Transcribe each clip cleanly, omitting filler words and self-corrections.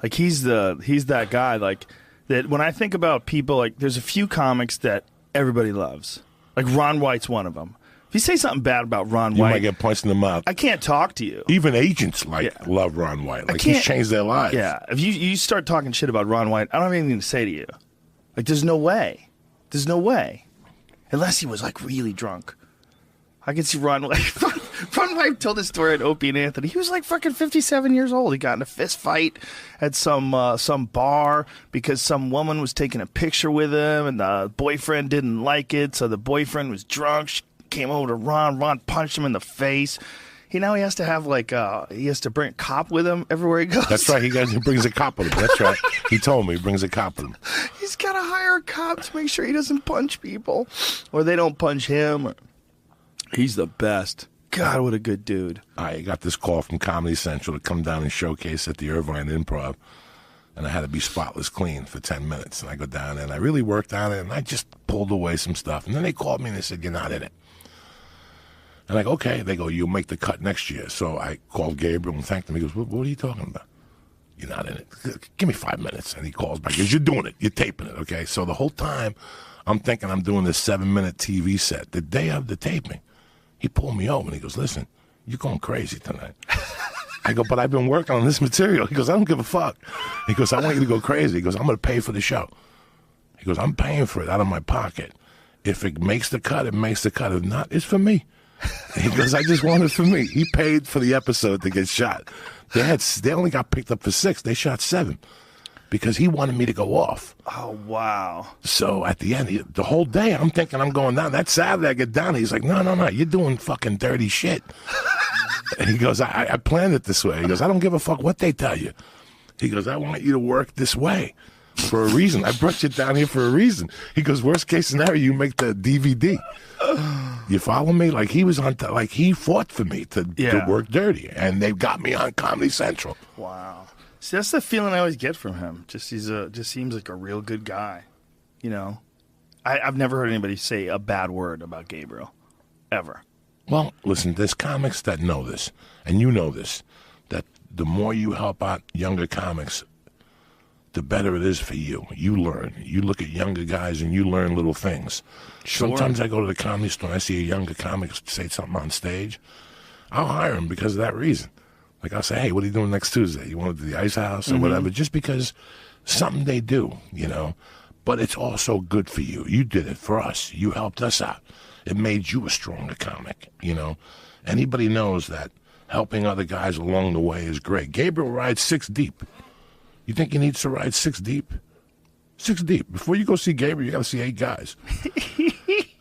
Like he's that guy. Like that. When I think about people, like there's a few comics that everybody loves. Like Ron White's one of them. If you say something bad about Ron White, you might get punched in the mouth. I can't talk to you. Even agents love Ron White. Like he's changed their lives. Yeah. If you start talking shit about Ron White, I don't have anything to say to you. Like there's no way. There's no way. Unless he was like really drunk. I can see Ron White. Ron White told this story at Opie and Anthony. He was like fucking 57 years old. He got in a fist fight at some bar because some woman was taking a picture with him and the boyfriend didn't like it. So the boyfriend was drunk. She came over to Ron. Ron punched him in the face. He has to have he has to bring a cop with him everywhere he goes. That's right. He brings a cop with him. That's right. He told me he brings a cop with him. He's got to hire a cop to make sure he doesn't punch people or they don't punch him. He's the best. God, what a good dude. I got this call from Comedy Central to come down and showcase at the Irvine Improv. And I had to be spotless clean for 10 minutes. And I go down there and I really worked on it. And I just pulled away some stuff. And then they called me and they said, you're not in it. And I go, okay. They go, you'll make the cut next year. So I called Gabriel and thanked him. He goes, what are you talking about? You're not in it. Give me 5 minutes. And he calls back. He goes, you're doing it. You're taping it, okay? So the whole time, I'm thinking I'm doing this 7-minute TV set. The day of the taping, he pulled me over and he goes, listen, you're going crazy tonight. I go, but I've been working on this material. He goes, I don't give a fuck. He goes, I want you to go crazy. He goes, I'm going to pay for the show. He goes, I'm paying for it out of my pocket. If it makes the cut, it makes the cut. If not, it's for me. He goes, I just want it for me. He paid for the episode to get shot. They only got picked up for 6. They shot 7 because he wanted me to go off. Oh, wow. So at the end, the whole day, I'm thinking I'm going down. That Saturday, I get down. He's like, no, you're doing fucking dirty shit. And he goes, I planned it this way. He goes, I don't give a fuck what they tell you. He goes, I want you to work this way for a reason. I brought you down here for a reason. He goes, worst case scenario, you make the DVD. You follow me? Like he was on, like he fought for me to work dirty, and they got me on Comedy Central. Wow. See, that's the feeling I always get from him. Just seems like a real good guy. You know, I've never heard anybody say a bad word about Gabriel, ever. Well, listen, there's comics that know this, and you know this, that the more you help out younger comics, the better it is for you. You learn. You look at younger guys and you learn little things. Sure. Sometimes I go to the Comedy Store and I see a younger comic say something on stage. I'll hire him because of that reason. Like I'll say, hey, what are you doing next Tuesday? You want to do the Ice House or whatever? Just because something they do, you know. But it's also good for you. You did it for us. You helped us out. It made you a stronger comic, you know. Anybody knows that helping other guys along the way is great. Gabriel rides 6 deep. You think he needs to ride 6 deep? 6 deep. Before you go see Gabriel, you got to see 8 guys.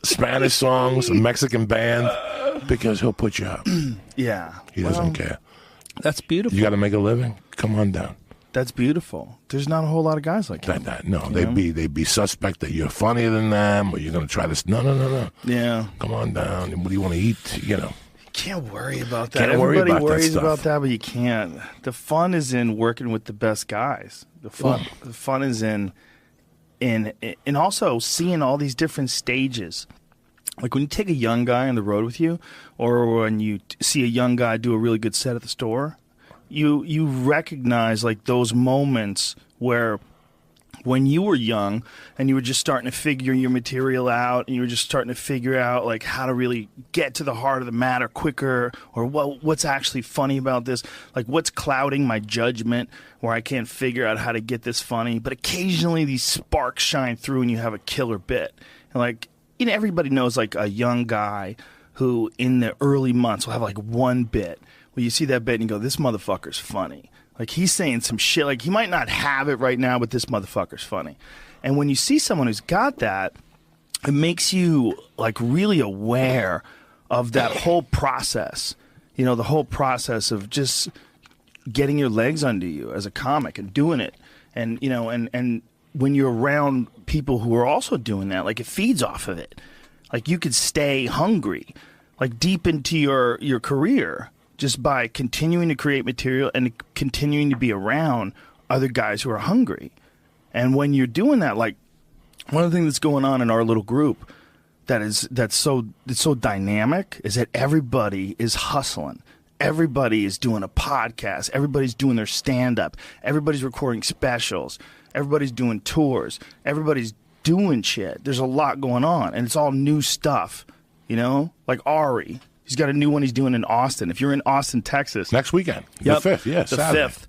Spanish songs, a Mexican band, because he'll put you up. Yeah. He doesn't care. That's beautiful. You got to make a living? Come on down. That's beautiful. There's not a whole lot of guys like that. No, they'd be suspect that you're funnier than them, or you're going to try this. No. Yeah. Come on down. What do you want to eat? You know. Can't worry about that. Everybody worries about that, but you can't. The fun is in working with the best guys. The fun is in also seeing all these different stages. Like when you take a young guy on the road with you, or when you see a young guy do a really good set at the store, you recognize like those moments where when you were young and you were just starting to figure your material out and you were just starting to figure out like how to really get to the heart of the matter quicker, or what's actually funny about this, like what's clouding my judgment where I can't figure out how to get this funny. But occasionally these sparks shine through and you have a killer bit. And like, you know, everybody knows like a young guy who in the early months will have like one bit where you see that bit and you go, this motherfucker's funny. Like, he's saying some shit. Like, he might not have it right now, but this motherfucker's funny. And when you see someone who's got that, it makes you, like, really aware of that whole process. You know, the whole process of just getting your legs under you as a comic and doing it. And, you know, and when you're around people who are also doing that, like, it feeds off of it. Like, you could stay hungry, like, deep into your career, just by continuing to create material and continuing to be around other guys who are hungry. And when you're doing that, like, one of the things that's going on in our little group that's so dynamic is that everybody is hustling. everybody is doing a podcast. Everybody's doing their stand-up. Everybody's recording specials. Everybody's doing tours. Everybody's doing shit. There's a lot going on, and it's all new stuff, you know? Like Ari. He's got a new one he's doing in Austin. If you're in Austin, Texas. Next weekend. Yep, The 5th, yeah, the Saturday. 5th.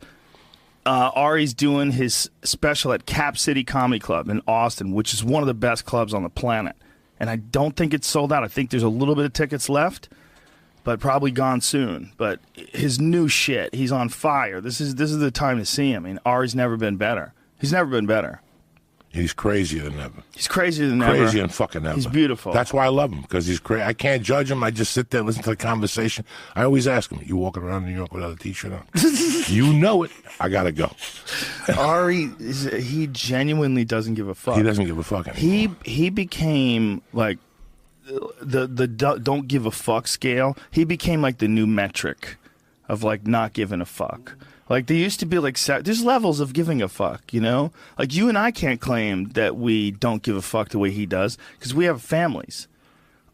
Ari's doing his special at Cap City Comedy Club in Austin, which is one of the best clubs on the planet. And I don't think it's sold out. I think there's a little bit of tickets left, but probably gone soon. But his new shit, he's on fire. This is the time to see him. I mean, Ari's never been better. He's never been better. He's crazier than ever. He's crazier than ever. Crazy and fucking ever. He's beautiful. That's why I love him, because he's crazy. I can't judge him. I just sit there, listen to the conversation. I always ask him, you walking around New York without a T-shirt on? You know it. I got to go. Ari, he genuinely doesn't give a fuck. He doesn't give a fuck anymore. He became like the don't give a fuck scale. He became like the new metric of like not giving a fuck. Like, there used to be, like, there's levels of giving a fuck, you know? Like, you and I can't claim that we don't give a fuck the way he does, because we have families.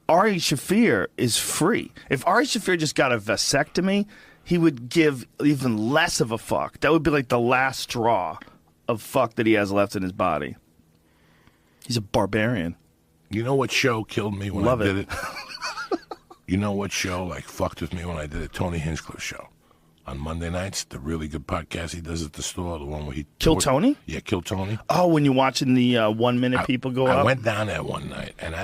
Ari Shaffir is free. If Ari Shaffir just got a vasectomy, he would give even less of a fuck. That would be, like, the last straw of fuck that he has left in his body. He's a barbarian. You know what show killed me when Love I did it. You know what show, like, fucked with me when I did it? Tony Hinchcliffe show. On Monday nights, the really good podcast he does at the store, the one where he... Kill Tony? Yeah, Kill Tony. Oh, when you're watching the 1 minute people go up? I went down there one night, and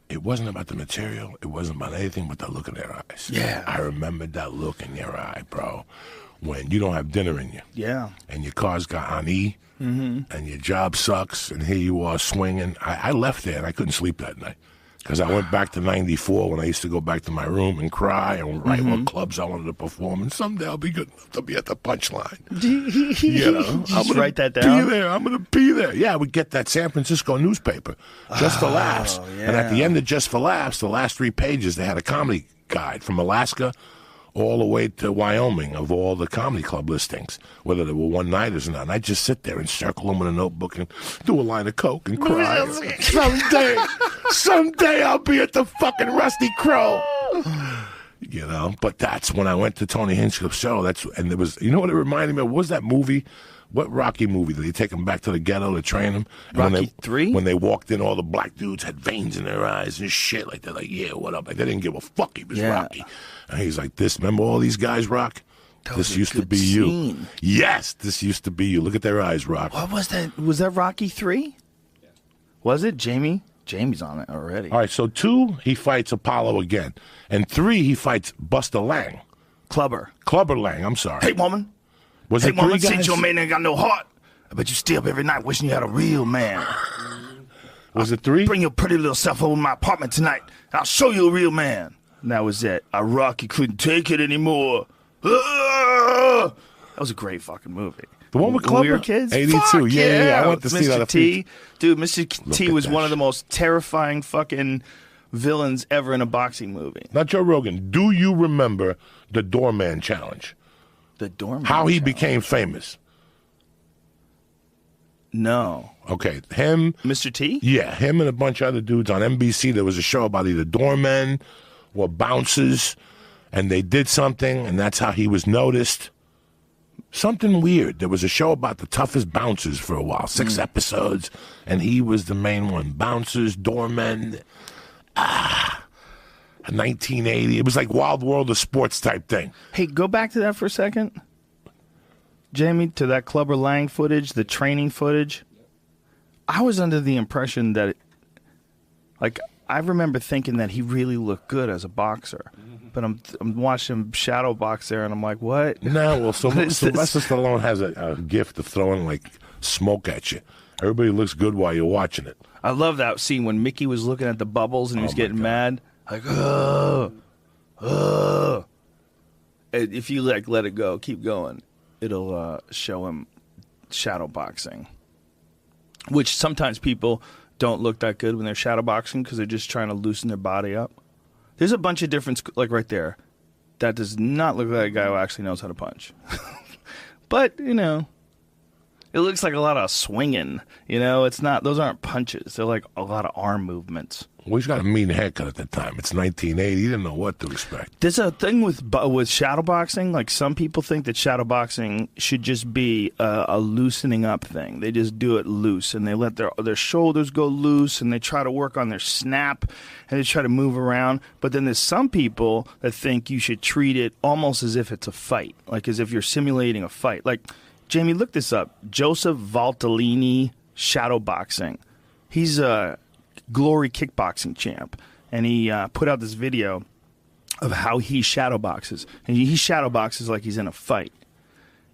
it wasn't about the material, it wasn't about anything but the look in their eyes. Yeah. I remembered that look in your eye, bro, when you don't have dinner in you. Yeah. And your car's got on E, and your job sucks, and here you are swinging. I left there, and I couldn't sleep that night. Because I went back to 94 when I used to go back to my room and cry and write what clubs I wanted to perform. And someday I'll be good enough to be at the punchline. You know, I'm gonna write that down. Be there. I'm going to be there. Yeah, we get that San Francisco newspaper, Just for Laughs. Yeah. And at the end of Just for Laughs, the last 3 pages, they had a comedy guide from Alaska all the way to Wyoming of all the comedy club listings, whether they were one-nighters or not. And I just sit there and circle them with a notebook and do a line of coke and cry. Someday I'll be at the fucking Rusty Crow. You know, but that's when I went to Tony Hinchcliffe's show. And there was, you know what it reminded me of? What was that movie? What Rocky movie? Did they take him back to the ghetto to train him? And Rocky 3? When they walked in, all the black dudes had veins in their eyes and shit. Like, they're like, yeah, what up? Like, they didn't give a fuck. He was Rocky. And he's like, remember all these guys, Rock? This used to be you. Yes, this used to be you. Look at their eyes, Rock. What was that? Was that Rocky 3? Yeah. Was it? Jamie? Jamie's on it already. All right, so 2, he fights Apollo again. And 3, he fights Buster Lang. Clubber Lang, I'm sorry. Hey, woman. Was Hey, it 3 woman, guys? since your man ain't got no heart, I bet you stay up every night wishing you had a real man. Was it 3? Bring your pretty little self over to my apartment tonight, and I'll show you a real man. And that was it. Rocky couldn't take it anymore. That was a great fucking movie. The one with When we Clubber? were kids? 82, Fuck yeah. I went to see that a Mr. T. few- Dude, Mr. T at was that one of the shit. most terrifying fucking villains ever in a boxing movie. Now, Joe Rogan, do you remember the Doorman Challenge? The Doorman How he Challenge. became famous? No. Okay, him... Mr. T? Yeah, him and a bunch of other dudes on NBC. There was a show about either doormen or bouncers, and they did something, and that's how he was noticed. Something weird. There was a show about the toughest bouncers for a while, 6 episodes, and he was the main one. Bouncers, doormen, 1980. It was like Wild World of Sports type thing. Hey, go back to that for a second. Jamie, to that Clubber Lang footage, the training footage. I was under the impression that, I remember thinking that he really looked good as a boxer. But I'm watching him shadow box there, and I'm like, what? No, well, What is Sylvester this? Stallone has a gift of throwing, like, smoke at you. Everybody looks good while you're watching it. I love that scene when Mickey was looking at the bubbles and he was getting mad. Like, oh. If you, let it go, keep going, it'll show him shadow boxing. Which sometimes people don't look that good when they're shadow boxing because they're just trying to loosen their body up. There's a bunch of different, like right there. That does not look like a guy who actually knows how to punch. But, It looks like a lot of swinging. You know, it's not. Those aren't punches. They're like a lot of arm movements. Well, he's got a mean haircut at the time. It's 1980. He didn't know what to expect. There's a thing with shadowboxing. Like, some people think that shadowboxing should just be a loosening up thing. They just do it loose, and they let their shoulders go loose, and they try to work on their snap, and they try to move around. But then there's some people that think you should treat it almost as if it's a fight, like as if you're simulating a fight. Like, Jamie, look this up. Joseph Valtellini, shadowboxing. He's a Glory kickboxing champ, and he put out this video of how he shadowboxes, and he shadowboxes like he's in a fight.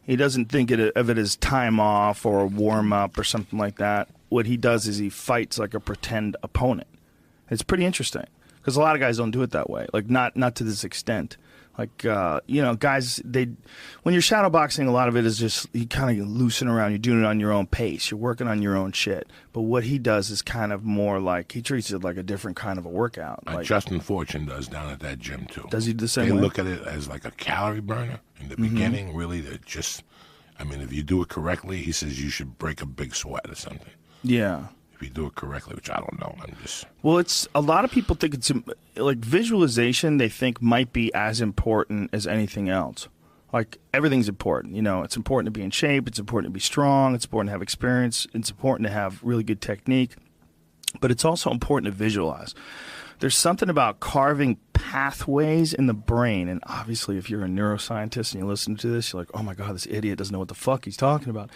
He doesn't think of it as time off or a warm up or something like that. What he does is he fights like a pretend opponent. It's pretty interesting because a lot of guys don't do it that way, like not to this extent. Like, you know, guys, when you're shadowboxing, a lot of it is just you kind of loosen around. You're doing it on your own pace. You're working on your own shit. But what he does is kind of more like, he treats it like a different kind of a workout. Like, Justin Fortune does down at that gym, too. Does he do the same way? They look at it as like a calorie burner in the beginning, really. I mean, if you do it correctly, he says you should break a big sweat or something. Yeah. If you do it correctly, which I don't know. Well, it's a lot of people think it's like visualization. They think might be as important as anything else. Like, everything's important. You know, it's important to be in shape. It's important to be strong. It's important to have experience. It's important to have really good technique. But it's also important to visualize. There's something about carving pathways in the brain. And obviously, if you're a neuroscientist and you listen to this, you're like, oh my God, this idiot doesn't know what the fuck he's talking about.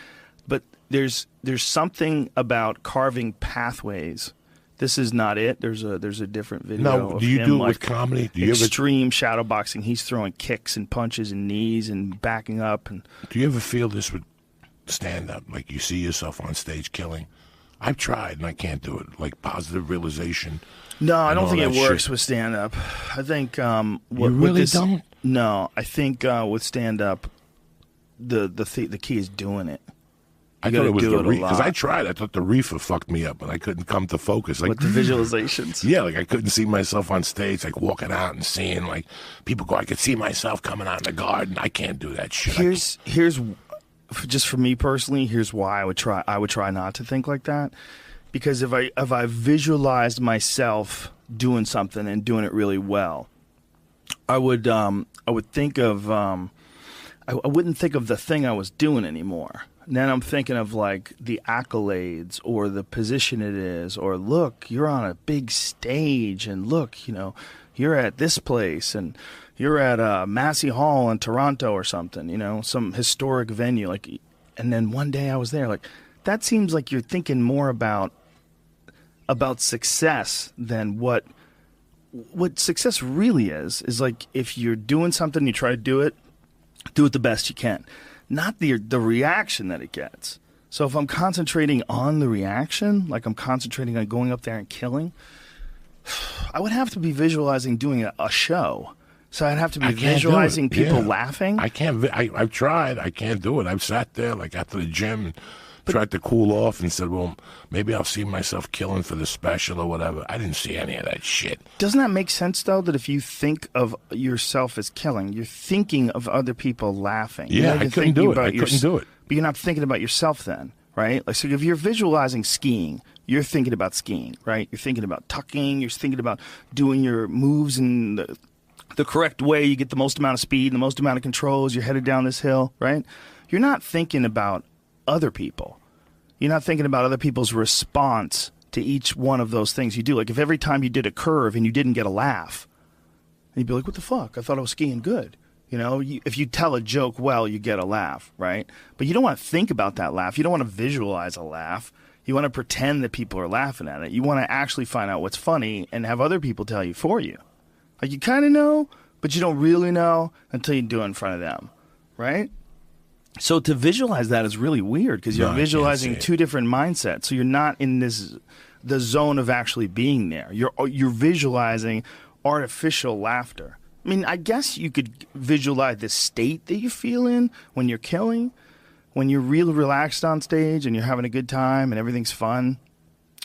But there's something about carving pathways. This is not it. There's a different video. No, do you do it with comedy? Do you extreme shadowboxing. He's throwing kicks and punches and knees and backing up. And do you ever feel this with stand-up? Like, you see yourself on stage killing? I've tried and I can't do it. Like, positive realization. No, I don't think it works with stand-up. I think you really don't. No, I think with stand-up, the key is doing it. I thought it was the reefer, because I tried. I thought the reefer fucked me up, and I couldn't come to focus. Like, with the visualizations? Yeah, like I couldn't see myself on stage, like walking out and seeing, like, people go, I could see myself coming out in the garden. I can't do that shit. Here's just for me personally, here's why I would try not to think like that. Because if I visualized myself doing something and doing it really well, I would think of I wouldn't think of the thing I was doing anymore. And then I'm thinking of like the accolades or the position it is, or look, you're on a big stage, and look, you know, you're at this place, and you're at Massey Hall in Toronto or something, you know, some historic venue. Like, and then one day I was there. Like, that seems like you're thinking more about success than what success really is like, if you're doing something, you try to do it the best you can. Not the reaction that it gets. So if I'm concentrating on the reaction, like I'm concentrating on going up there and killing, I would have to be visualizing doing a show. So I'd have to be visualizing people laughing. I can't. I've tried. I can't do it. I've sat there like after the gym and tried to cool off and said, well, maybe I'll see myself killing for the special or whatever. I didn't see any of that shit. Doesn't that make sense, though, that if you think of yourself as killing, you're thinking of other people laughing? Yeah, I couldn't do it. I couldn't do it. But you're not thinking about yourself then, right? Like, so if you're visualizing skiing, you're thinking about skiing, right? You're thinking about tucking. You're thinking about doing your moves in the correct way. You get the most amount of speed and the most amount of controls. You're headed down this hill, right? You're not thinking about other people. You're not thinking about other people's response to each one of those things you do. Like, if every time you did a curve and you didn't get a laugh, you'd be like, what the fuck? I thought I was skiing good. You know, if you tell a joke well, you get a laugh, right? But you don't want to think about that laugh. You don't want to visualize a laugh. You want to pretend that people are laughing at it. You want to actually find out what's funny and have other people tell you for you. Like, you kind of know, but you don't really know until you do it in front of them, right? So to visualize that is really weird, because you're visualizing two different mindsets. So you're not in the zone of actually being there. You're visualizing artificial laughter. I mean, I guess you could visualize the state that you feel in when you're killing, when you're really relaxed on stage and you're having a good time and everything's fun.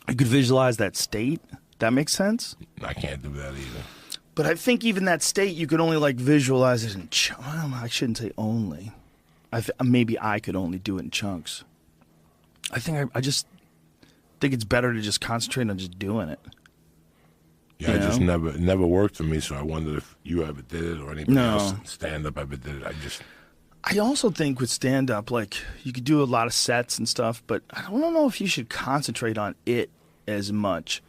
You could visualize that state. That makes sense? I can't do that either. But I think even that state, you could only like visualize it in I shouldn't say only. Maybe I could only do it in chunks. I just think it's better to just concentrate on just doing it. Yeah, it just never worked for me, so I wondered if you ever did it or anybody else stand-up ever did it. I also think with stand-up, like, you could do a lot of sets and stuff, but I don't know if you should concentrate on it as much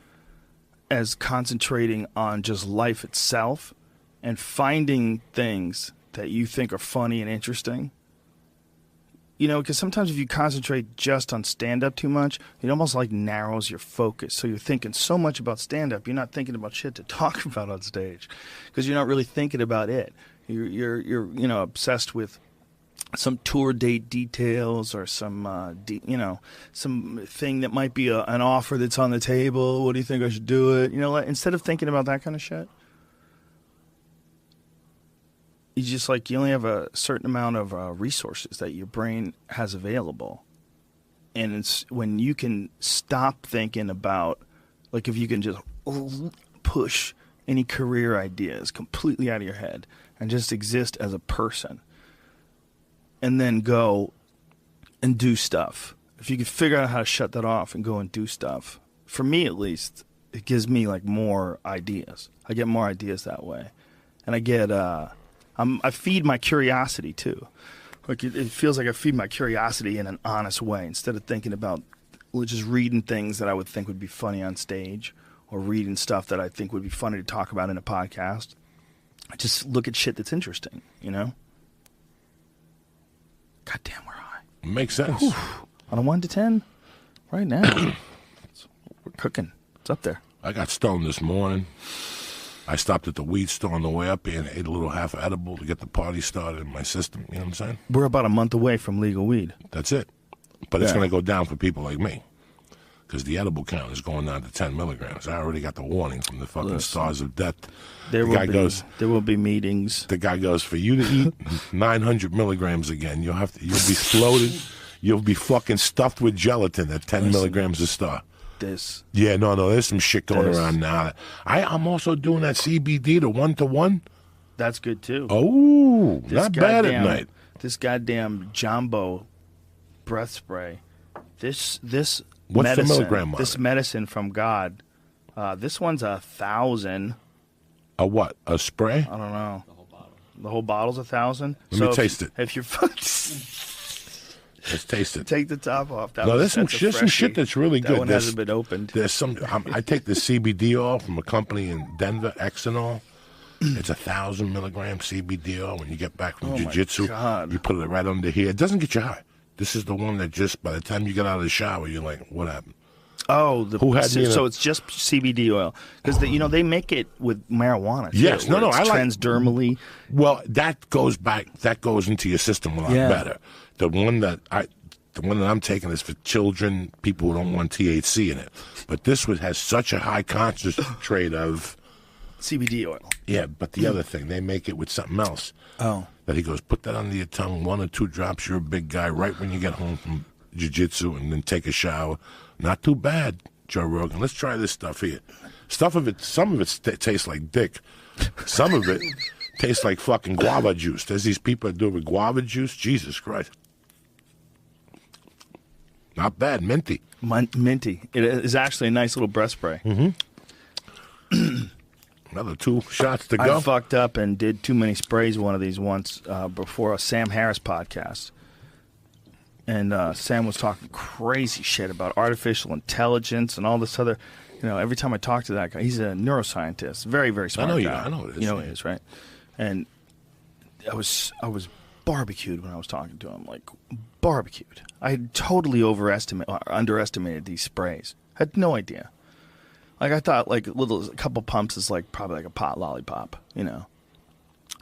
as concentrating on just life itself and finding things that you think are funny and interesting. You know, because sometimes if you concentrate just on stand-up too much, it almost like narrows your focus. So you're thinking so much about stand-up, you're not thinking about shit to talk about on stage because you're not really thinking about it. You're you know, obsessed with some tour date details or some some thing that might be an offer that's on the table. What do you think I should do it? You know, like, instead of thinking about that kind of shit, you only have a certain amount of resources that your brain has available. And it's when you can stop thinking about, like, if you can just push any career ideas completely out of your head and just exist as a person and then go and do stuff. If you could figure out how to shut that off and go and do stuff, for me at least, it gives me, like, more ideas. I get more ideas that way. And I get... I feed my curiosity too. Like it feels like I feed my curiosity in an honest way instead of thinking about just reading things that I would think would be funny on stage or reading stuff that I think would be funny to talk about in a podcast. I just look at shit that's interesting, you know? God damn, we're high. Makes sense. Whew. On a 1 to 10, right now, we're cooking. It's up there. I got stoned this morning. I stopped at the weed store on the way up here and ate a little half edible to get the party started in my system. You know what I'm saying? We're about a month away from legal weed. That's it. But it's going to go down for people like me because the edible count is going down to 10 milligrams. I already got the warning from the fucking stars of death. There will be meetings. The guy goes, for you to eat 900 milligrams again, you'll be floated. You'll be fucking stuffed with gelatin at 10 milligrams a star. Yeah, no, there's some shit going around now. I'm also doing that CBD to 1-to-1. That's good too. Oh, not bad at night. This goddamn Jumbo breath spray. This What's medicine, the milligram on this it? medicine from God. This one's 1,000. A what? A spray? I don't know. The whole bottle's 1,000. Let me taste it. If you're Let's taste it. Take the top off. There's some shit that's really good. That one hasn't been opened. There's some. I take the CBD oil from a company in Denver, Exenol. It's 1,000 milligram CBD oil. When you get back from jiu-jitsu, you put it right under here. It doesn't get you high. This is the one that just by the time you get out of the shower, you're like, what happened? Oh, so it's just CBD oil because they make it with marijuana. Too, yes, no, I like transdermally. Well, that goes into your system a lot better. The one that I'm taking is for children, people who don't want THC in it. But this one has such a high concentrate of CBD oil. Yeah, but the other thing, they make it with something else. Oh, that he goes, put that under your tongue, 1 or 2 drops. You're a big guy. Right when you get home from jiu-jitsu, and then take a shower. Not too bad, Joe Rogan. Let's try this stuff here. Some of it tastes like dick. Some of it tastes like fucking guava juice. There's these people that do it with guava juice. Jesus Christ. Not bad. Minty. Minty. It is actually a nice little breath spray. Mm-hmm. Another 2 shots to go. I fucked up and did too many sprays one of these once before a Sam Harris podcast. And Sam was talking crazy shit about artificial intelligence and all this other, every time I talk to that guy, he's a neuroscientist, very, very smart guy. I know it is. You know it is, right? And I was barbecued when I was talking to him, like barbecued. I had totally underestimated these sprays. I had no idea. Like I thought, like a couple pumps is probably like a pot lollipop,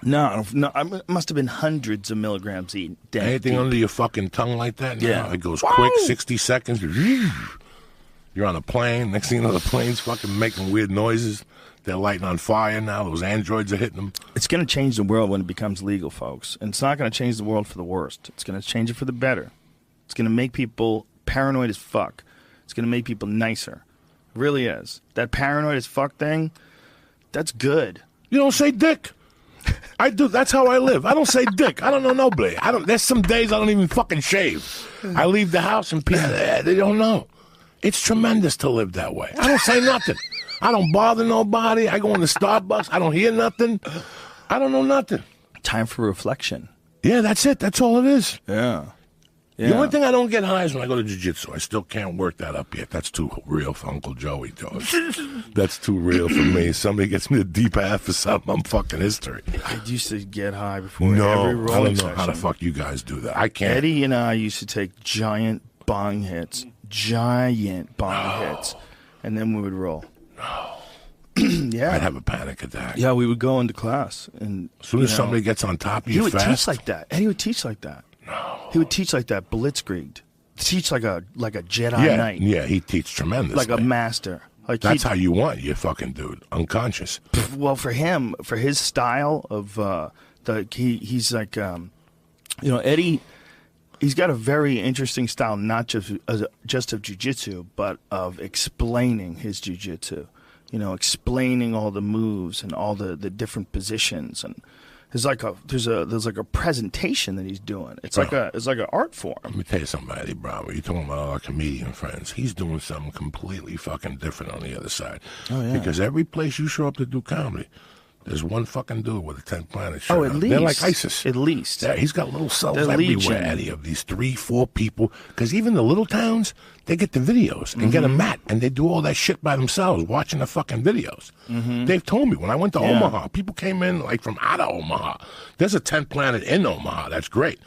No, I must have been hundreds of milligrams eaten. Anything under your fucking tongue like that? No, yeah. It goes quick, 60 seconds. You're on a plane. Next thing you know, the plane's fucking making weird noises. They're lighting on fire now. Those androids are hitting them. It's going to change the world when it becomes legal, folks. And it's not going to change the world for the worst. It's going to change it for the better. It's going to make people paranoid as fuck. It's going to make people nicer. It really is. That paranoid as fuck thing, that's good. You don't say dick. I do. That's how I live. I don't say dick. I don't know nobody. There's some days I don't even fucking shave. I leave the house and people, they don't know. It's tremendous to live that way. I don't say nothing. I don't bother nobody. I go into Starbucks. I don't hear nothing. I don't know nothing. Time for reflection. Yeah, that's it. That's all it is. Yeah. The only thing I don't get high is when I go to jiu-jitsu. I still can't work that up yet. That's too real for Uncle Joey, George. That's too real for me. Somebody gets me a deep half or something, I'm fucking history. I used to get high before every rolling I don't know session. how the fuck you guys do that. I can't. Eddie and I used to take giant bong hits, and then we would roll. Yeah. I'd have a panic attack. Yeah, we would go into class. And as soon as somebody gets on top of you he would fast. teach like that. Eddie would teach like that. No. He would teach like that, blitzkrieg. Teach like a Jedi Knight. Yeah, he teaches tremendously. Like a master. Like that's how you want your fucking dude, unconscious. Well, for him, for his style of he's like, Eddie. He's got a very interesting style, not just of jiu-jitsu, but of explaining his jiu-jitsu. Explaining all the moves and all the different positions, and there's like a presentation that he's doing. It's like an art form. Let me tell you something, Eddie Bravo. You're talking about all our comedian friends. He's doing something completely fucking different on the other side. Oh yeah. Because every place you show up to do comedy, there's one fucking dude with a 10th Planet shirt. Oh, at least. They're like ISIS. At least. Yeah, he's got little cells They're everywhere, legion. Eddie, of these 3-4 people. Because even the little towns, they get the videos and get a mat, and they do all that shit by themselves, watching the fucking videos. They've told me when I went to Omaha, people came in like from out of Omaha. There's a 10th Planet in Omaha. That's great.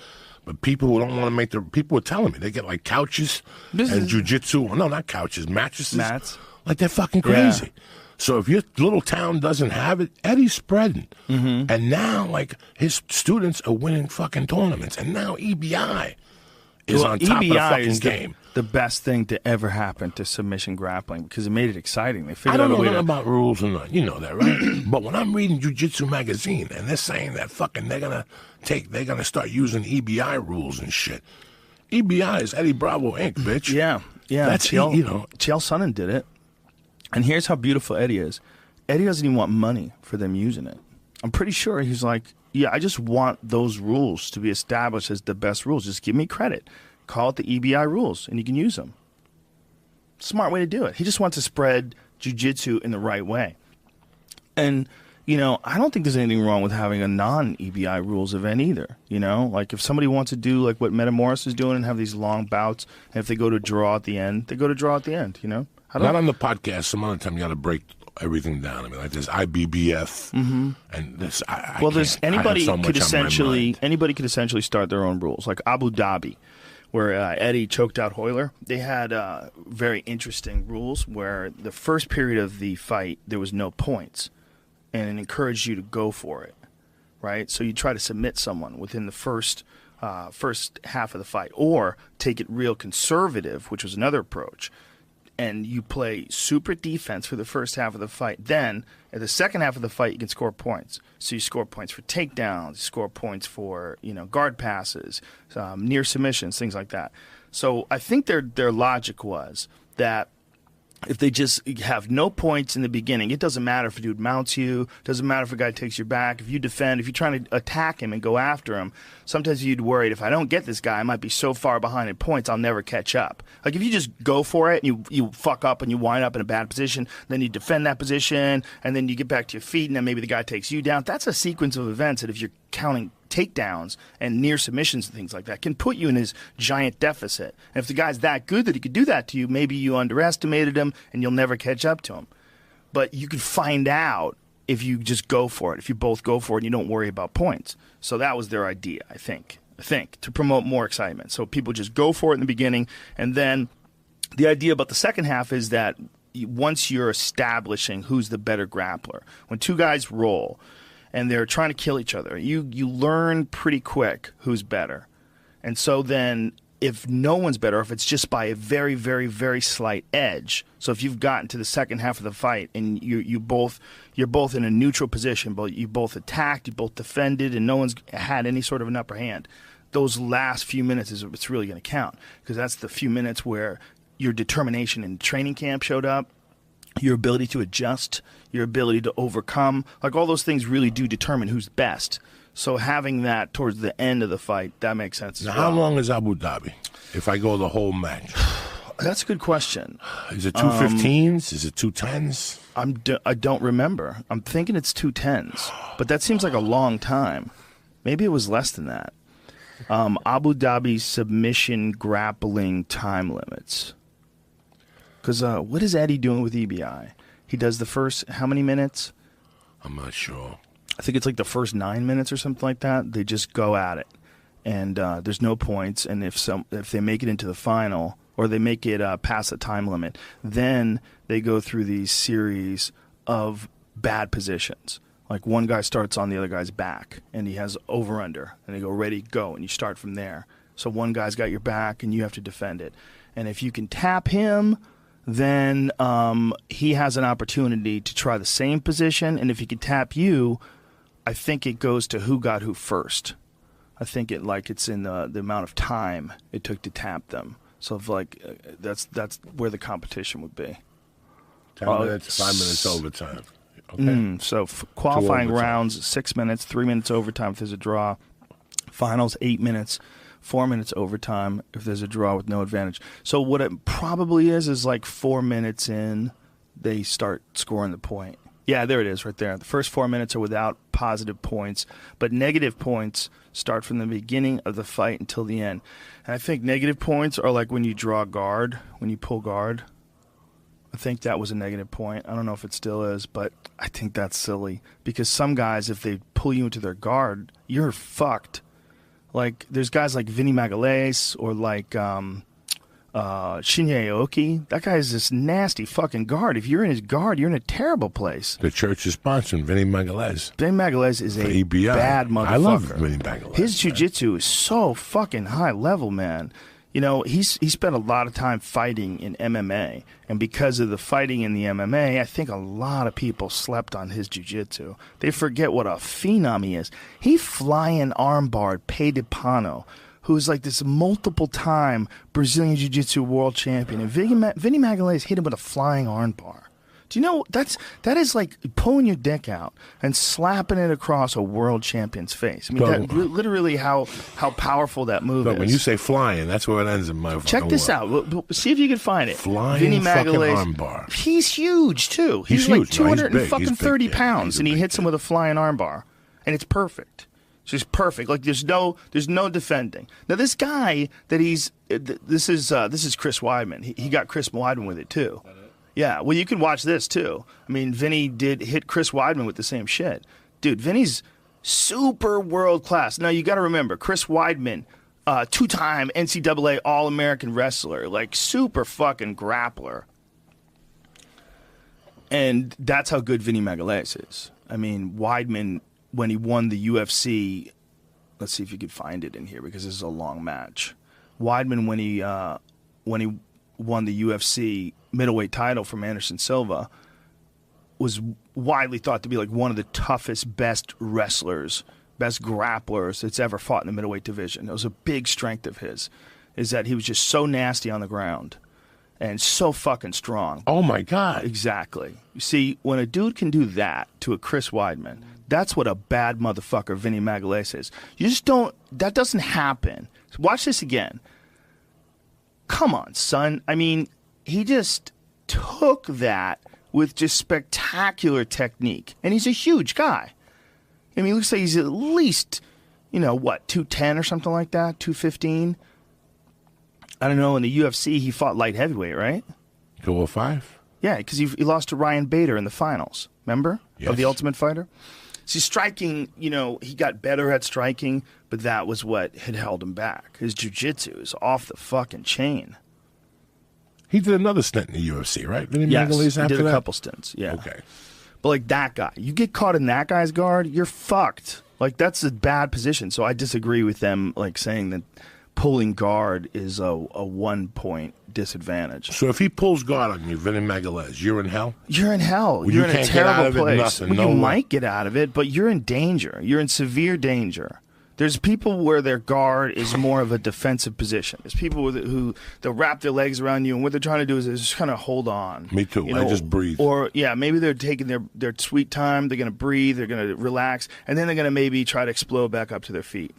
But people who don't want to make people were telling me they get like couches and jujitsu. No, not couches, mattresses. Mats. Like they're fucking crazy. Yeah. So if your little town doesn't have it, Eddie's spreading. And now, like, his students are winning fucking tournaments. And now EBI is on top of the fucking game. The best thing to ever happen to submission grappling because it made it exciting. They I figured don't out a know way nothing to... about rules and you know that, right? But when I'm reading Jiu-Jitsu magazine and they're saying that fucking they're gonna start using EBI rules and shit. EBI is Eddie Bravo Inc., bitch. Yeah. That's Chael Sonnen did it. And here's how beautiful Eddie is. Eddie doesn't even want money for them using it. I'm pretty sure he's like, yeah, I just want those rules to be established as the best rules. Just give me credit. Call it the EBI rules, and you can use them. Smart way to do it. He just wants to spread jiu-jitsu in the right way. And, I don't think there's anything wrong with having a non-EBI rules event either. Like if somebody wants to do like what Metamoris is doing and have these long bouts, and if they go to draw at the end, they go to draw at the end, Not on the podcast. Some other time you got to break everything down. I mean, like there's IBBF and this. There's anybody could essentially start their own rules, like Abu Dhabi, where Eddie choked out Hoyler. They had very interesting rules where the first period of the fight there was no points, and it encouraged you to go for it, right? So you try to submit someone within the first half of the fight, or take it real conservative, which was another approach. And you play super defense for the first half of the fight. Then, at the second half of the fight, you can score points. So you score points for takedowns, you score points for guard passes, near submissions, things like that. So I think their logic was that if they just have no points in the beginning, it doesn't matter if a dude mounts you, doesn't matter if a guy takes your back, if you defend, if you're trying to attack him and go after him, sometimes you'd worried, if I don't get this guy, I might be so far behind in points, I'll never catch up. Like if you just go for it and you fuck up and you wind up in a bad position, then you defend that position, and then you get back to your feet, and then maybe the guy takes you down. That's a sequence of events that if you're counting takedowns and near submissions and things like that can put you in his giant deficit. And if the guy's that good that he could do that to you, maybe you underestimated him and you'll never catch up to him. But you could find out if you just go for it, if you both go for it and you don't worry about points. So that was their idea, I think, to promote more excitement. So people just go for it in the beginning, and then the idea about the second half is that once you're establishing who's the better grappler, when two guys roll and they're trying to kill each other, you learn pretty quick who's better. And so then if no one's better, if it's just by a very, very, very slight edge, so if you've gotten to the second half of the fight and you're both in a neutral position, but you both attacked, you both defended, and no one's had any sort of an upper hand, those last few minutes is what's really going to count, because that's the few minutes where your determination in training camp showed up, your ability to adjust, your ability to overcome, like all those things really do determine who's best. So having that towards the end of the fight, that makes sense. Now, how long is Abu Dhabi? If I go the whole match, that's a good question. Is it 2:15s? Is it 2:10s? I don't remember. I'm thinking it's 2:10s, but that seems like a long time. Maybe it was less than that. Abu Dhabi submission grappling time limits. Because what is Eddie doing with EBI? He does the first how many minutes? I'm not sure. I think it's like the first 9 minutes or something like that. They just go at it, and there's no points. And if they make it into the final, or they make it past the time limit, then they go through these series of bad positions. Like one guy starts on the other guy's back, and he has over-under, and they go ready, go, and you start from there. So one guy's got your back, and you have to defend it. And if you can tap him, then he has an opportunity to try the same position. And if he can tap you, I think it goes to who got who first. I think it's in the amount of time it took to tap them. So that's where the competition would be. 10 minutes, 5 minutes overtime. Okay. So qualifying rounds, 6 minutes, 3 minutes overtime if there's a draw. Finals, 8 minutes, 4 minutes overtime if there's a draw with no advantage. So what it probably is like 4 minutes in, they start scoring the point. Yeah, there it is right there. The first 4 minutes are without positive points, but negative points start from the beginning of the fight until the end. And I think negative points are like when you draw guard, when you pull guard. I think that was a negative point. I don't know if it still is, but I think that's silly. Because some guys, if they pull you into their guard, you're fucked. Like, there's guys like Vinny Magalhaes or like Shinya Aoki. That guy is this nasty fucking guard. If you're in his guard, you're in a terrible place. The church is sponsoring Vinny Magalhaes. Vinny Magalhaes is a bad motherfucker. I love Vinny Magalhaes. His jiu-jitsu is so fucking high level, man. You know, he spent a lot of time fighting in MMA, and because of the fighting in the MMA, I think a lot of people slept on his jiu-jitsu. They forget what a phenom he is. He flying armbarred Pei de Pano, who's like this multiple-time Brazilian jiu-jitsu world champion, and Vinny Magalhaes hit him with a flying armbar. Do you know, that is like pulling your dick out and slapping it across a world champion's face. I mean, literally how powerful that move is. But when you say flying, that's where it ends in my Check this out. See if you can find it. Flying Vinny fucking Magalhaes, armbar. He's huge, too. He's huge. like 230 big, pounds, and he hits him with a flying armbar. And it's perfect. It's just perfect. Like, there's no defending. Now, this guy that this is Chris Weidman. He got Chris Weidman with it, too. Yeah, well, you can watch this, too. I mean, Vinny did hit Chris Weidman with the same shit. Dude, Vinny's super world-class. Now, you got to remember, Chris Weidman, two-time NCAA All-American wrestler, like super fucking grappler. And that's how good Vinny Magalhaes is. I mean, Weidman, when he won the UFC, let's see if you can find it in here because this is a long match. Weidman, when he won the UFC middleweight title from Anderson Silva, was widely thought to be like one of the toughest, best wrestlers, best grapplers that's ever fought in the middleweight division. It was a big strength of his, is that he was just so nasty on the ground and so fucking strong. Oh, my God. Exactly. You see, when a dude can do that to a Chris Weidman, that's what a bad motherfucker Vinny Magalhaes is. You just don't, that doesn't happen. Watch this again. Come on, son. I mean, he just took that with just spectacular technique. And he's a huge guy. I mean, he looks like he's at least, 210 or something like that, 215. I don't know. In the UFC, he fought light heavyweight, right? 205? Yeah, because he lost to Ryan Bader in the finals, remember? Yes. Of The Ultimate Fighter. See, striking, he got better at striking, but that was what had held him back. His jiu-jitsu is off the fucking chain. He did another stint in the UFC, right? Yes, he did a that? couple stints, yeah. Okay. But like that guy, you get caught in that guy's guard, you're fucked. Like, that's a bad position. So I disagree with them, like, saying that pulling guard is a 1-point disadvantage. So if he pulls guard on you, Vinny Magalhaes, you're in hell? You're in hell. Well, you're in a terrible get out of it, place. nothing, Well, no you way. might get out of it, but you're in danger. You're in severe danger. There's people where their guard is more of a defensive position. There's people who they'll wrap their legs around you, and what they're trying to do is just kind of hold on. Me too. I just breathe. Or, yeah, maybe they're taking their sweet time. They're going to breathe. They're going to relax. And then they're going to maybe try to explode back up to their feet.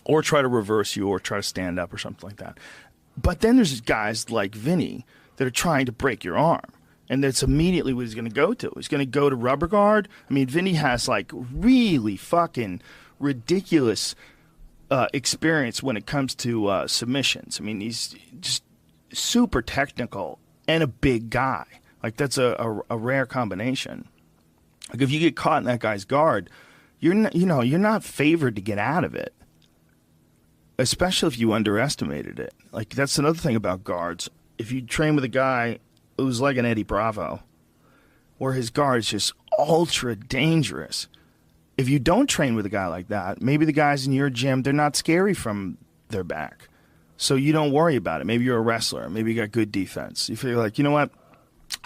Or try to reverse you or try to stand up or something like that. But then there's guys like Vinny that are trying to break your arm. And that's immediately what he's going to go to. He's going to go to rubber guard. I mean, Vinny has, like, really fucking ridiculous experience when it comes to submissions. I mean, he's just super technical and a big guy. Like, that's a rare combination. Like, if you get caught in that guy's guard, you're not favored to get out of it, especially if you underestimated it. Like, that's another thing about guards. If you train with a guy who's like an Eddie Bravo, where his guard is just ultra dangerous, if you don't train with a guy like that, maybe the guys in your gym, they're not scary from their back. So you don't worry about it. Maybe you're a wrestler. Maybe you got good defense. You feel like, you know what?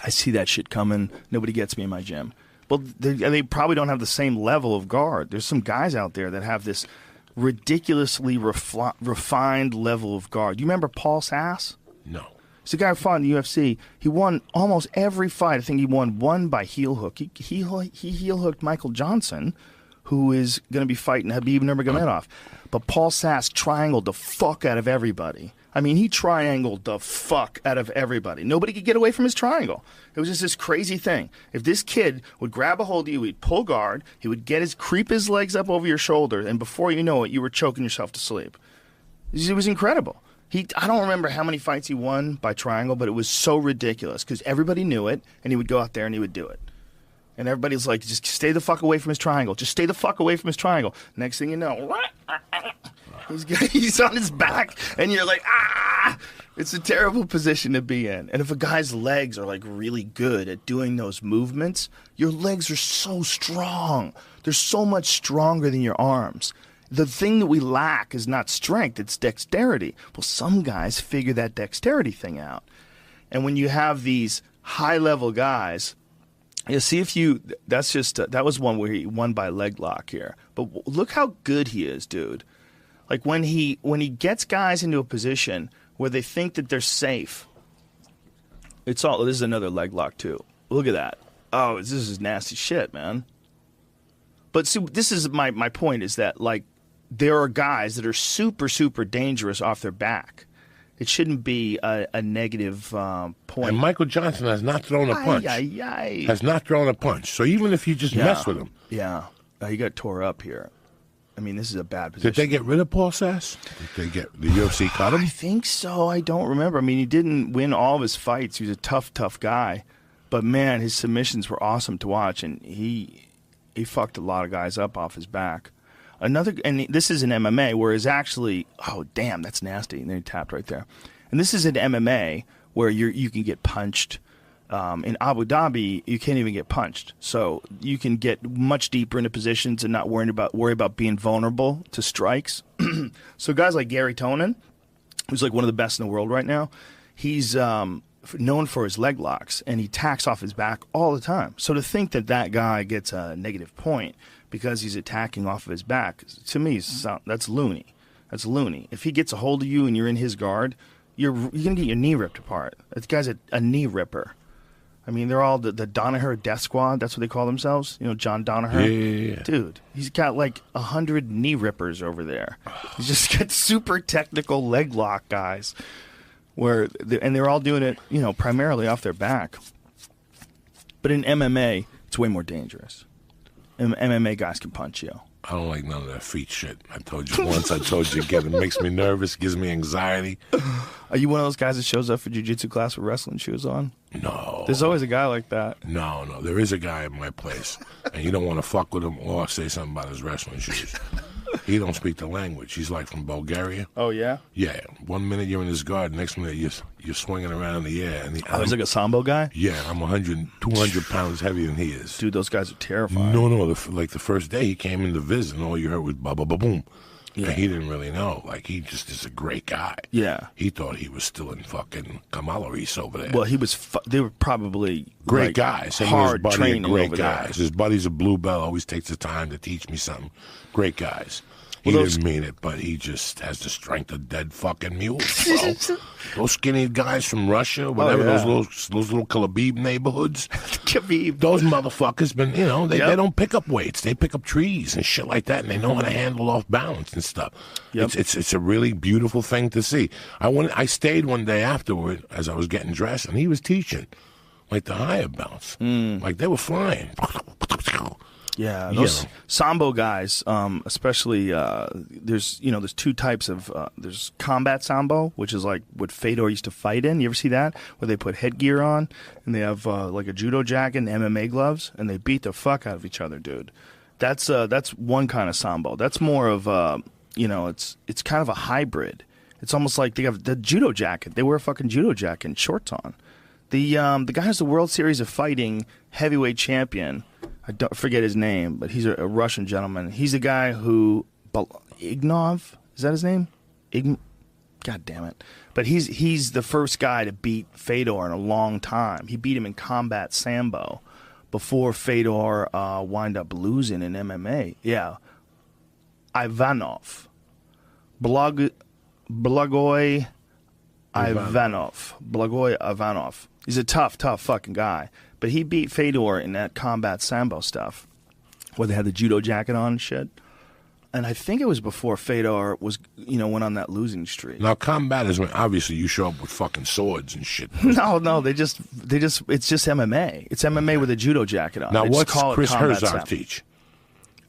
I see that shit coming. Nobody gets me in my gym. Well, they probably don't have the same level of guard. There's some guys out there that have this ridiculously refined level of guard. You remember Paul Sass? No. He's a guy who fought in the UFC. He won almost every fight. I think he won one by heel hook. He heel hooked Michael Johnson, who is going to be fighting Habib Nurmagomedov. But Paul Sass triangled the fuck out of everybody. I mean, he triangled the fuck out of everybody. Nobody could get away from his triangle. It was just this crazy thing. If this kid would grab a hold of you, he'd pull guard, he would creep his legs up over your shoulder, and before you know it, you were choking yourself to sleep. It was incredible. I don't remember how many fights he won by triangle, but it was so ridiculous because everybody knew it, and he would go out there and he would do it. And everybody's like, just stay the fuck away from his triangle. Just stay the fuck away from his triangle. Next thing you know, he's on his back, and you're like, ah! It's a terrible position to be in. And if a guy's legs are like really good at doing those movements, your legs are so strong. They're so much stronger than your arms. The thing that we lack is not strength, it's dexterity. Well, some guys figure that dexterity thing out. And when you have these high-level guys, you see if you – that was one where he won by leg lock here. But look how good he is, dude. Like when he gets guys into a position where they think that they're safe, this is another leg lock too. Look at that. Oh, this is nasty shit, man. But see, this is my point is that, like, there are guys that are super, super dangerous off their back. It shouldn't be a negative point. And Michael Johnson has not thrown a punch. Has not thrown a punch. So even if you just mess with him. Yeah. He got tore up here. I mean, this is a bad position. Did they get rid of Paul Sass? Did they get the UFC cut him? I think so. I don't remember. I mean, he didn't win all of his fights. He was a tough, tough guy. But, man, his submissions were awesome to watch, and he fucked a lot of guys up off his back. And this is an MMA, whereas actually, oh, damn, that's nasty. And then he tapped right there. And this is an MMA where you can get punched. In Abu Dhabi, you can't even get punched. So you can get much deeper into positions and not worry about being vulnerable to strikes. So guys like Gary Tonin, who's like one of the best in the world right now, he's known for his leg locks, and he tacks off his back all the time. So to think that guy gets a negative point because he's attacking off of his back, to me, that's loony. That's loony. If he gets a hold of you and you're in his guard, you're going to get your knee ripped apart. That guy's a knee ripper. I mean, they're all the Danaher Death Squad. That's what they call themselves. You know, John Danaher. Yeah. Dude, he's got like 100 knee rippers over there. He's just got super technical leg lock guys, and they're all doing it, you know, primarily off their back. But in MMA, it's way more dangerous. MMA guys can punch you. I don't like none of that feet shit. I told you once. I told you again. It makes me nervous. Gives me anxiety. Are you one of those guys that shows up for jiu-jitsu class with wrestling shoes on? No. There's always a guy like that. No. There is a guy at my place, and you don't want to fuck with him or say something about his wrestling shoes. He don't speak the language. He's like from Bulgaria. Oh, yeah? Yeah. 1 minute you're in his guard, next minute you're swinging around in the air. And he's like a Sambo guy? Yeah, I'm 200 pounds heavier than he is. Dude, those guys are terrifying. No. Like the first day he came in to visit, and all you heard was ba-ba-ba-boom. Yeah. And he didn't really know. Like, he just is a great guy. Yeah. He thought he was still in fucking Camaraderie over there. Well, they were probably great guys. Hard training great over guys. there. His buddy's a blue belt, always takes the time to teach me something. Great guys. He didn't mean it, but he just has the strength of dead fucking mules, bro. Those skinny guys from Russia, whatever, those little Khabib neighborhoods. Khabib. Those motherfuckers, they don't pick up weights. They pick up trees and shit like that, and they know how to handle off balance and stuff. Yep. It's a really beautiful thing to see. I stayed one day afterward as I was getting dressed, and he was teaching, like the higher belts. Like they were flying. Yeah, those Sambo guys, especially, there's two types of, there's combat Sambo, which is like what Fedor used to fight in. You ever see that? Where they put headgear on, and they have like a judo jacket and MMA gloves, and they beat the fuck out of each other, dude. That's one kind of Sambo. That's more of, it's kind of a hybrid. It's almost like they have the judo jacket. They wear a fucking judo jacket and shorts on. The guy who's the World Series of Fighting heavyweight champion, I don't forget his name, but he's a Russian gentleman. He's a guy who Ignov, is that his name? God damn it! But he's the first guy to beat Fedor in a long time. He beat him in combat Sambo before Fedor wind up losing in MMA. Yeah, Ivanov, Blagoy Ivanov. He's a tough fucking guy. But he beat Fedor in that combat Sambo stuff, where they had the judo jacket on and shit. And I think it was before Fedor was, went on that losing streak. Now, combat is when obviously you show up with fucking swords and shit. No, it's just MMA. It's MMA with a judo jacket on. Now, what's Chris Herzog teach?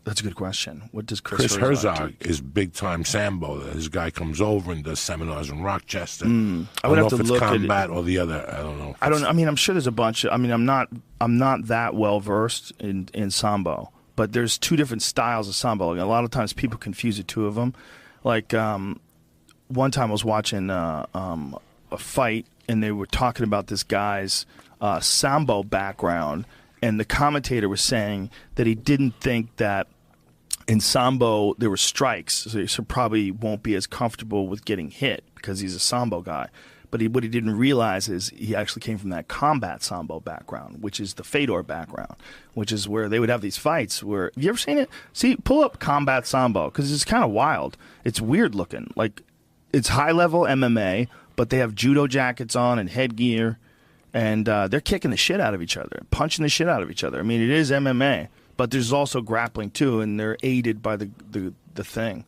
That's a good question. What does Chris Herzog is big time Sambo. This guy comes over and does seminars in Rochester. I would have to look at combat or the other. I don't know. I mean, I'm sure there's a bunch. I'm not that well versed in Sambo, but there's two different styles of Sambo. A lot of times people confuse the two of them. Like one time I was watching a fight, and they were talking about this guy's Sambo background, and the commentator was saying that he didn't think that in Sambo there were strikes, so he probably won't be as comfortable with getting hit because he's a Sambo guy. But what he didn't realize is he actually came from that combat Sambo background, which is the Fedor background, which is where they would have these fights where, have you ever seen it? See, pull up combat Sambo, because it's kind of wild. It's weird looking. Like, it's high-level MMA, but they have judo jackets on and headgear, and they're kicking the shit out of each other, punching the shit out of each other. I mean, it is MMA, but there's also grappling, too, and they're aided by the thing.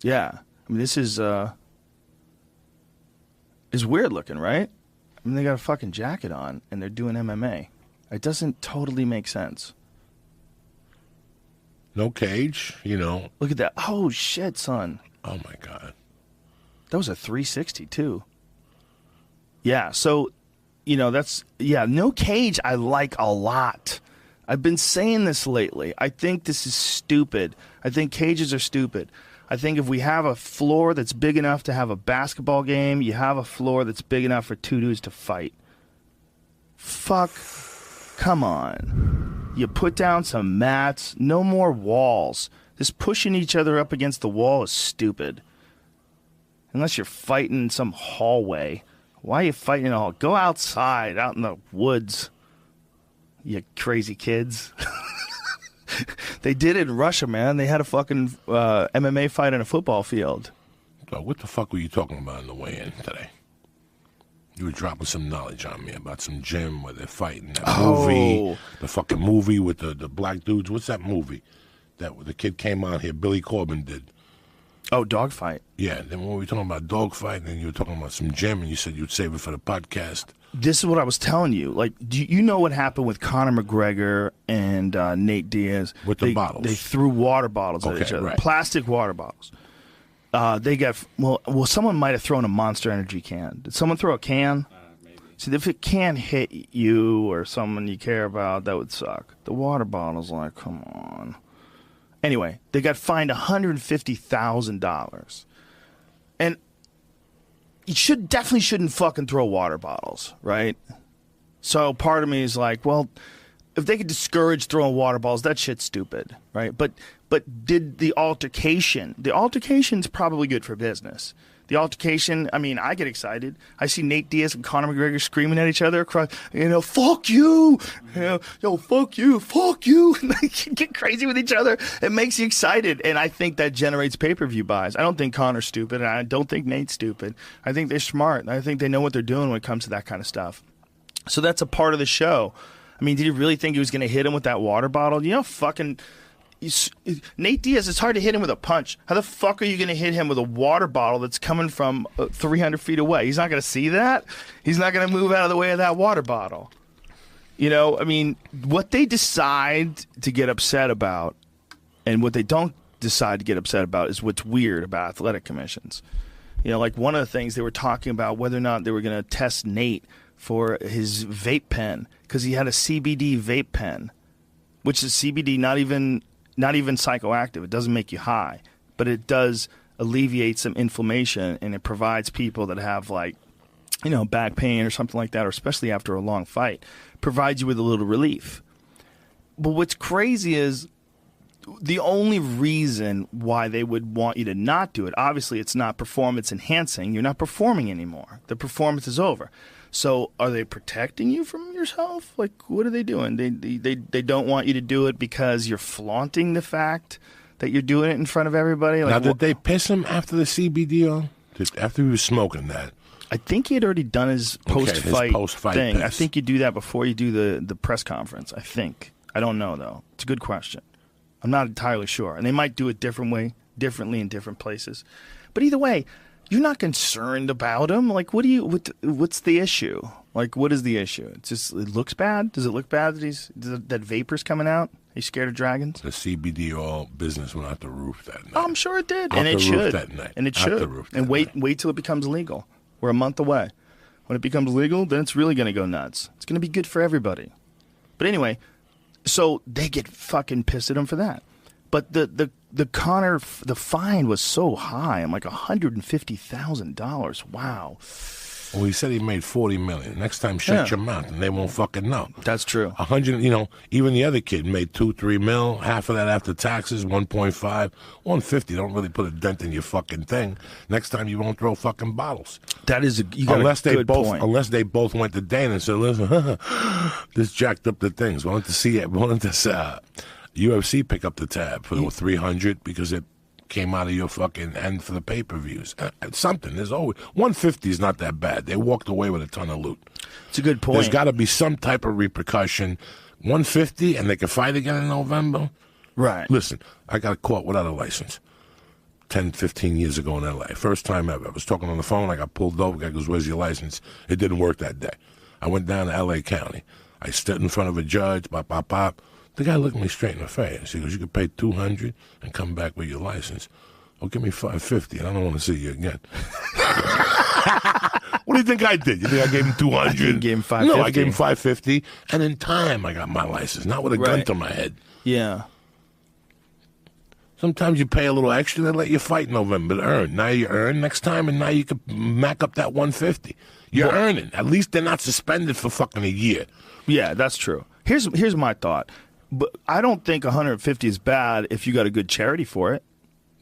Yeah. I mean, this is weird looking, right? I mean, they got a fucking jacket on, and they're doing MMA. It doesn't totally make sense. No cage, Look at that. Oh, shit, son. Oh, my God. That was a 360, too. Yeah, so, no cage I like a lot. I've been saying this lately. I think this is stupid. I think cages are stupid. I think if we have a floor that's big enough to have a basketball game, you have a floor that's big enough for two dudes to fight. Fuck. Come on. You put down some mats. No more walls. This pushing each other up against the wall is stupid. Unless you're fighting in some hallway. Why are you fighting in a hall? Go outside, out in the woods. You crazy kids. They did it in Russia, man. They had a fucking MMA fight in a football field. So what the fuck were you talking about in the weigh-in today? You were dropping some knowledge on me about some gym where they're fighting. That movie, the fucking movie with the black dudes. What's that movie that the kid came out here, Billy Corbin did? Oh, Dogfight. Yeah, then when we were talking about Dogfight, and then you were talking about some gym, and you said you'd save it for the podcast. This is what I was telling you. Like, do you know what happened with Conor McGregor and Nate Diaz? With the bottles. They threw water bottles at each other. Right. Plastic water bottles. They got, well, someone might have thrown a Monster Energy can. Did someone throw a can? Maybe. See, if it can hit you or someone you care about, that would suck. The water bottle's like, come on. Anyway, they got fined $150,000. And you definitely shouldn't fucking throw water bottles, right? So part of me is like, well, if they could discourage throwing water bottles, that shit's stupid, right? But did the altercation's probably good for business. The altercation, I mean, I get excited. I see Nate Diaz and Conor McGregor screaming at each other across, fuck you, yo, fuck you, and they get crazy with each other. It makes you excited, and I think that generates pay-per-view buys. I don't think Conor's stupid, and I don't think Nate's stupid. I think they're smart. I think they know what they're doing when it comes to that kind of stuff. So that's a part of the show. I mean, did you really think he was going to hit him with that water bottle? Nate Diaz, it's hard to hit him with a punch. How the fuck are you going to hit him with a water bottle that's coming from 300 feet away? He's not going to see that. He's not going to move out of the way of that water bottle. I mean, what they decide to get upset about and what they don't decide to get upset about is what's weird about athletic commissions. Like one of the things they were talking about whether or not they were going to test Nate for his vape pen because he had a CBD vape pen, which is CBD, not even psychoactive. It doesn't make you high, but it does alleviate some inflammation, and it provides people that have back pain or something like that, or especially after a long fight, provides you with a little relief. But what's crazy is the only reason why they would want you to not do it, obviously it's not performance enhancing. You're not performing anymore. The performance is over. So are they protecting you from yourself? Like, what are they doing? They don't want you to do it because you're flaunting the fact that you're doing it in front of everybody? Now, did they piss him after the CBD? After he was smoking that? I think he had already done his post-fight thing. Piss. I think you do that before you do the press conference, I think. I don't know, though. It's a good question. I'm not entirely sure. And they might do it differently in different places. But either way, you're not concerned about him. Like, what's the issue? Like, what is the issue? It looks bad? Does it look bad that vapor's coming out? Are you scared of dragons? The CBD oil business went out the roof that night. Oh, I'm sure it did. And it should. And it should. And wait till it becomes legal. We're a month away. When it becomes legal, then it's really going to go nuts. It's going to be good for everybody. But anyway, so they get fucking pissed at him for that. But the Conor, the fine was so high. I'm like $150,000. Wow. Well, he said he made $40 million. Next time, shut your mouth, and they won't fucking know. That's true. 100. Even the other kid made $2-3 million. Half of that after taxes, 1.5, 150. Don't really put a dent in your fucking thing. Next time, you won't throw fucking bottles. That is you got a good point. Unless they both went to Dana and said, "Listen, this jacked up the things. Wanted to see it. Wanted to UFC pick up the tab for the 300 because it came out of your fucking end for the pay-per-views. Something. There's always 150 is not that bad. They walked away with a ton of loot. It's a good point. There's got to be some type of repercussion. 150 and they can fight again in November. Right. Listen, I got caught without a license 10, 15 years ago in L.A. First time ever. I was talking on the phone. I got pulled over. Guy goes, "Where's your license?" It didn't work that day. I went down to L.A. County. I stood in front of a judge. Bop, bop, bop. The guy looked me straight in the face. He goes, "You could pay $200 and come back with your license. Well, give me $550, and I don't want to see you again." What do you think I did? You think I gave him $200? I gave him $550. No, I gave him $550, and in time I got my license, not with a gun to my head. Yeah. Sometimes you pay a little extra, they let you fight in November to earn. Now you earn next time, and now you can mack up that $150. You're earning. At least they're not suspended for fucking a year. Yeah, that's true. Here's my thought. But I don't think 150 is bad if you got a good charity for it.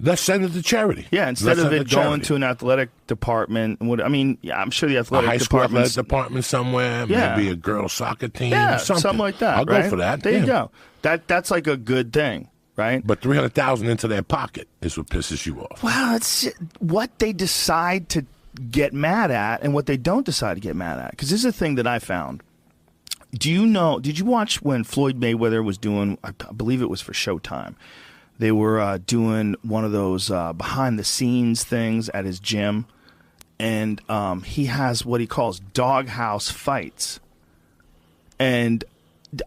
Let's send it to charity. Yeah, instead of it going to an athletic department. I'm sure the athletic department somewhere, maybe a girls' soccer team, something like that. I'll go for that. There you go. That's like a good thing, right? But $300,000 into their pocket is what pisses you off. Well, it's what they decide to get mad at and what they don't decide to get mad at. Because this is a thing that I found. Did you watch when Floyd Mayweather was doing, I believe it was for Showtime, they were doing one of those behind-the-scenes things at his gym, and he has what he calls doghouse fights. And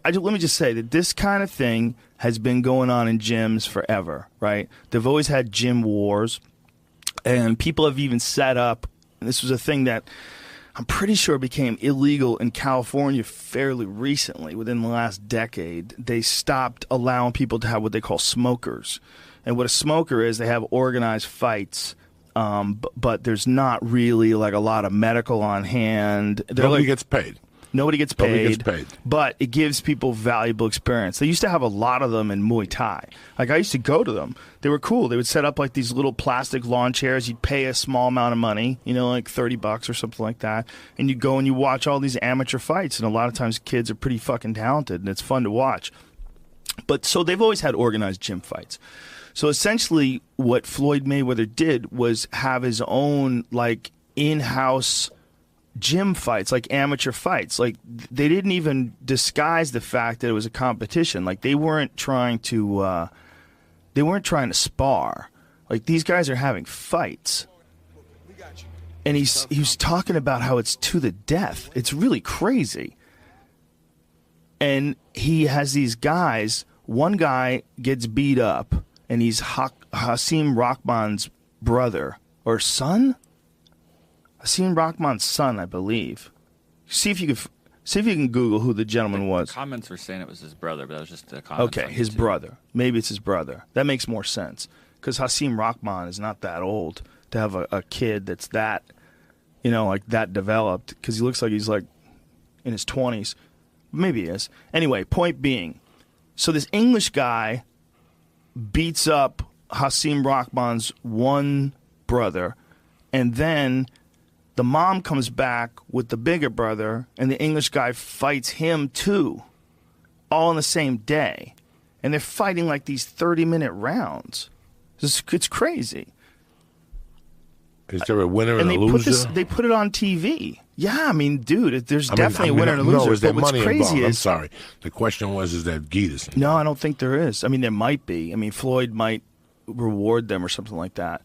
let me just say that this kind of thing has been going on in gyms forever, right? They've always had gym wars, and people have even set up, and this was a thing that I'm pretty sure became illegal in California fairly recently, within the last decade. They stopped allowing people to have what they call smokers. And what a smoker is, they have organized fights, but there's not really like a lot of medical on hand. Nobody gets paid. Nobody gets paid. Nobody gets paid. But it gives people valuable experience. They used to have a lot of them in Muay Thai. Like, I used to go to them. They were cool. They would set up like these little plastic lawn chairs. You'd pay a small amount of money, you know, like $30 or something like that. And you go and you watch all these amateur fights. And a lot of times kids are pretty fucking talented, and it's fun to watch. But so they've always had organized gym fights. So essentially what Floyd Mayweather did was have his own like in-house gym fights, like amateur fights. Like, they didn't even disguise the fact that it was a competition. Like, they weren't trying to spar. Like, these guys are having fights. And he was talking about how it's to the death. It's really crazy. And he has these guys. One guy gets beat up, and he's Hasim Rahman's brother or son. Hasim Rahman's son, I believe. See if you can Google who the gentleman was. The comments were saying it was his brother, but that was just the comments. Okay, his brother. Maybe it's his brother. That makes more sense, because Hasim Rahman is not that old to have a kid that's that, you know, like that developed. Because he looks like he's like in his 20s. Maybe he is. Anyway, point being, so this English guy beats up Hasim Rahman's one brother, and then the mom comes back with the bigger brother, and the English guy fights him too, all in the same day. And they're fighting like these 30-minute rounds. It's crazy. Is there a winner and a loser? They put it on TV. Yeah, I mean, dude, there's definitely a winner and a loser. No, is there but what's money crazy involved? is, I'm sorry. The question was, is there Gitas involved? No, I don't think there is. I mean, there might be. I mean, Floyd might reward them or something like that.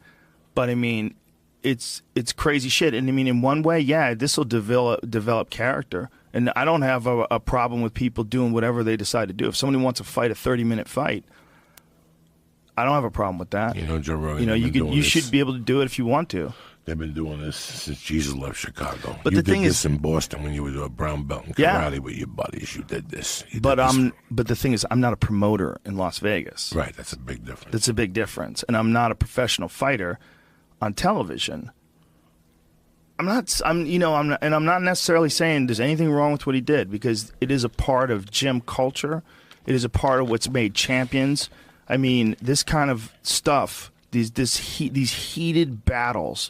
But, I mean, it's crazy shit. And, I mean, in one way, yeah, this will develop character. And I don't have a problem with people doing whatever they decide to do. If somebody wants to fight a 30-minute fight, I don't have a problem with that. You know, Joe Rogan. You know, you should be able to do it if you want to. They've been doing this since Jesus left Chicago. But you the thing did this is, in Boston when you were a brown belt in karate with your buddies. You did this. But the thing is, I'm not a promoter in Las Vegas. Right, that's a big difference. That's a big difference, and I'm not a professional fighter on television. I'm not necessarily saying there's anything wrong with what he did, because it is a part of gym culture. It is a part of what's made champions. I mean, this kind of stuff, these heated battles.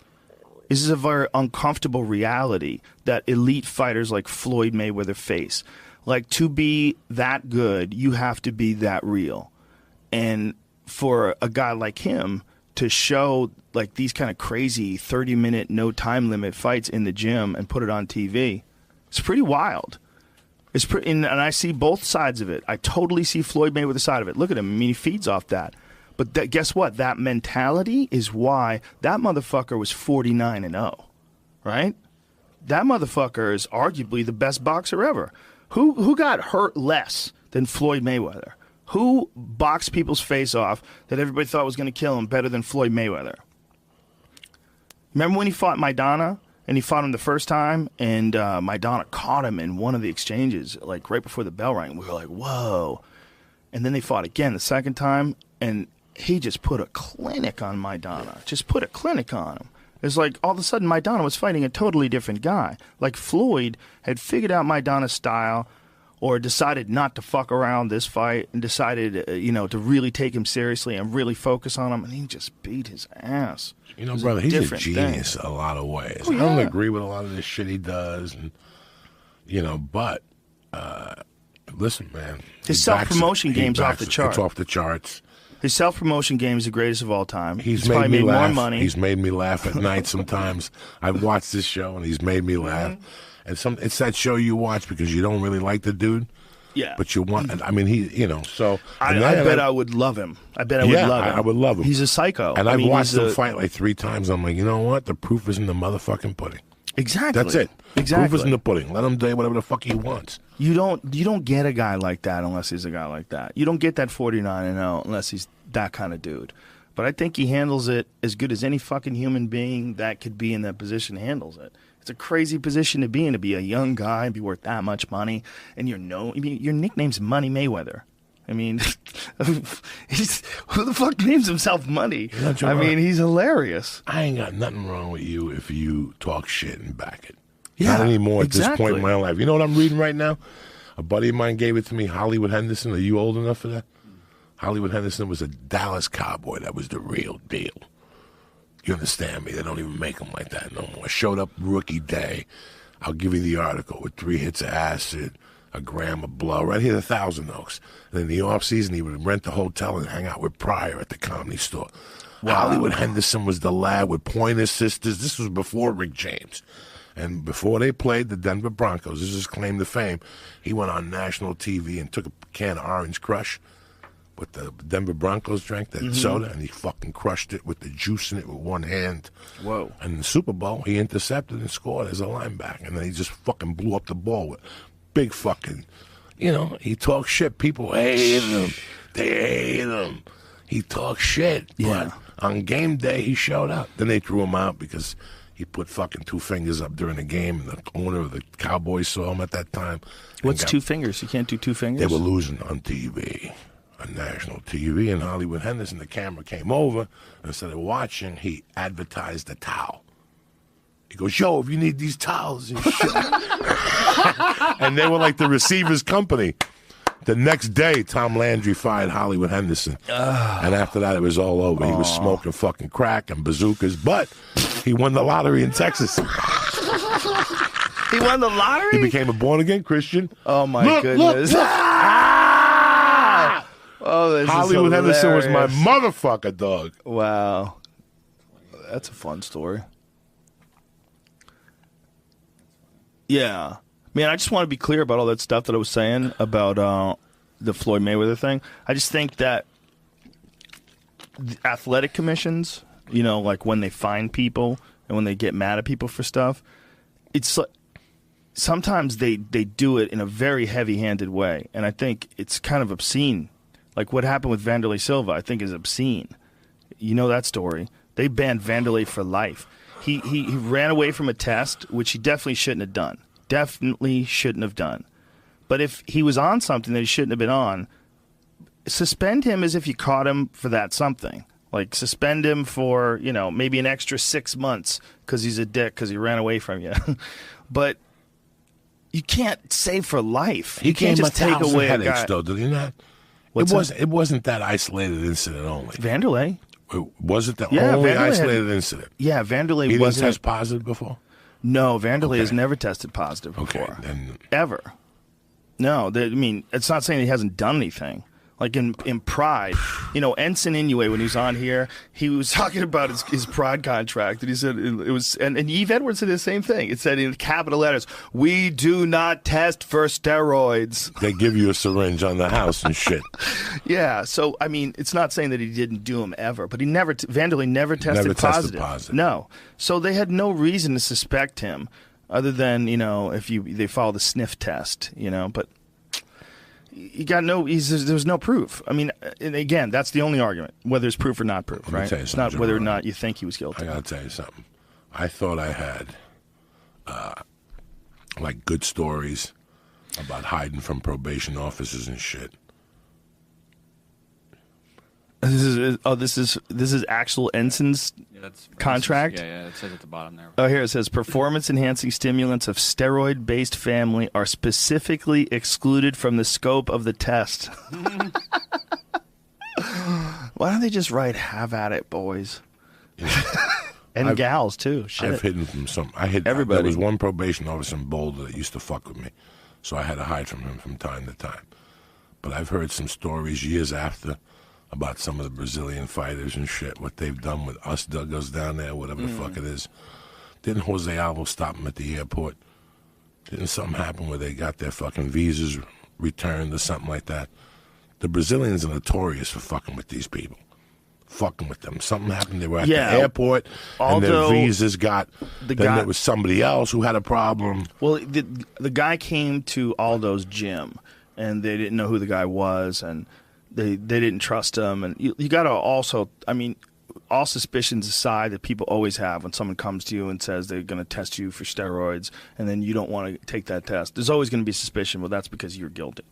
This is a very uncomfortable reality that elite fighters like Floyd Mayweather face. Like, to be that good, you have to be that real. And for a guy like him to show like these kind of crazy 30-minute, no time limit fights in the gym and put it on TV, it's pretty wild. And I see both sides of it. I totally see Floyd Mayweather's side of it. Look at him. I mean, he feeds off that. But guess what? That mentality is why that motherfucker was 49-0, right? That motherfucker is arguably the best boxer ever. Who got hurt less than Floyd Mayweather? Who boxed people's face off that everybody thought was going to kill him better than Floyd Mayweather? Remember when he fought Maidana? And he fought him the first time, and Maidana caught him in one of the exchanges, like right before the bell rang. We were like, whoa. And then they fought again the second time, and he just put a clinic on Maidana. Just put a clinic on him. It's like all of a sudden Maidana was fighting a totally different guy. Like Floyd had figured out Maidana's style, or decided not to fuck around this fight and decided, to really take him seriously and really focus on him, and he just beat his ass. You know, brother, he's a genius in a lot of ways. Oh, yeah. I don't agree with a lot of this shit he does, and but listen, man. His self-promotion game's off the charts. It's off the charts. His self-promotion game is the greatest of all time. He's probably made me laugh. More money. He's made me laugh at night sometimes. I've watched this show, and he's made me laugh. And it's that show you watch because you don't really like the dude. Yeah. But you want, I mean, so. I bet I would love him. I bet I would love him. I would love him. He's a psycho. And I've watched him fight like 3 times. I'm like, you know what? The proof is in the motherfucking pudding. Exactly. That's it. Exactly. Proof is in the pudding. Let him do whatever the fuck he wants. You don't get a guy like that unless he's a guy like that. You don't get that 49-0 unless he's that kind of dude. But I think he handles it as good as any fucking human being that could be in that position handles it. It's a crazy position to be a young guy and be worth that much money, and your nickname's Money Mayweather. I mean, who the fuck names himself Money? I mean, he's hilarious. I ain't got nothing wrong with you if you talk shit and back it. Yeah, not anymore at this exactly. point in my life. You know what I'm reading right now? A buddy of mine gave it to me, Hollywood Henderson. Are you old enough for that? Hollywood Henderson was a Dallas Cowboy. That was the real deal. You understand me? They don't even make them like that no more. Showed up rookie day. I'll give you the article with 3 hits of acid, a gram of blow. Right here, the Thousand Oaks. And in the off season, he would rent the hotel and hang out with Pryor at the Comedy Store. Wow. Hollywood Henderson was the lad with Pointer Sisters. This was before Rick James. And before they played the Denver Broncos, this is his claim to fame, he went on national TV and took a can of Orange Crush, what the Denver Broncos drank, that soda, and he fucking crushed it with the juice in it with one hand. Whoa. And in the Super Bowl, he intercepted and scored as a linebacker. And then he just fucking blew up the ball with big fucking, he talks shit. People hate him. They hate him. He talks shit. Yeah. But on game day, he showed up. Then they threw him out because he put fucking 2 fingers up during the game, and the owner of the Cowboys saw him at that time. What's 2 fingers? You can't do 2 fingers? They were losing on TV. On national TV, and Hollywood Henderson, the camera came over, and instead of watching, he advertised a towel. He goes, yo, if you need these towels and shit. And they were like the receiver's company. The next day, Tom Landry fired Hollywood Henderson. And after that, it was all over. He was smoking fucking crack and bazookas, but he won the lottery in Texas. He won the lottery? He became a born-again Christian. Oh, my goodness. Oh, this Hollywood Henderson was my motherfucker, dog. Wow. That's a fun story. Yeah. Man, I just want to be clear about all that stuff that I was saying about the Floyd Mayweather thing. I just think that the athletic commissions, like when they find people and when they get mad at people for stuff, it's like sometimes they do it in a very heavy-handed way, and I think it's kind of obscene. Like what happened with Vanderlei Silva, I think is obscene. You know that story. They banned Vanderlei for life. He ran away from a test, which he definitely shouldn't have done. Definitely shouldn't have done. But if he was on something that he shouldn't have been on, suspend him as if you caught him for that something. Like suspend him for, maybe an extra 6 months because he's a dick because he ran away from you. But you can't say for life. He you can't just take away a guy. Though, did he not? It wasn't that isolated incident only. Vanderlei. Was it the only isolated incident? Yeah, Vanderlei he wasn't. He didn't test positive before? No, Vanderlei has never tested positive before. Okay, then. Ever. No, it's not saying he hasn't done anything. Like in Pride, Ensign Inoue, when he was on here, he was talking about his Pride contract, and he said it was, and Eve Edwards said the same thing. It said in capital letters, "We do not test for steroids." They give you a syringe on the house and shit. Yeah, so it's not saying that he didn't do them ever, but Vanderlei never tested positive. No, so they had no reason to suspect him, other than if they follow the sniff test, but. You got there's no proof. And again, that's the only argument, whether it's proof or not proof, right? It's not whether or not you think he was guilty. I got to tell you something. I thought I had, good stories about hiding from probation officers and shit. This is actual Ensign's contract? Yeah, it says at the bottom there. Oh, here it says, performance-enhancing stimulants of steroid-based family are specifically excluded from the scope of the test. Why don't they just write, have at it, boys? And gals, too. Shit. I've hidden from some. Everybody. There was one probation officer in Boulder that used to fuck with me, so I had to hide from him from time to time. But I've heard some stories years after about some of the Brazilian fighters and shit, what they've done with us duggos down there, whatever the fuck it is. Didn't Jose Aldo stop them at the airport? Didn't something happen where they got their fucking visas returned or something like that? The Brazilians are notorious for fucking with these people. Fucking with them. Something happened. They were at the airport, and their visas got. Then there was somebody else who had a problem. Well, the guy came to Aldo's gym, and they didn't know who the guy was, and they didn't trust him. And you got to also, all suspicions aside that people always have when someone comes to you and says they're going to test you for steroids, and then you don't want to take that test. There's always going to be suspicion. Well, that's because you're guilty.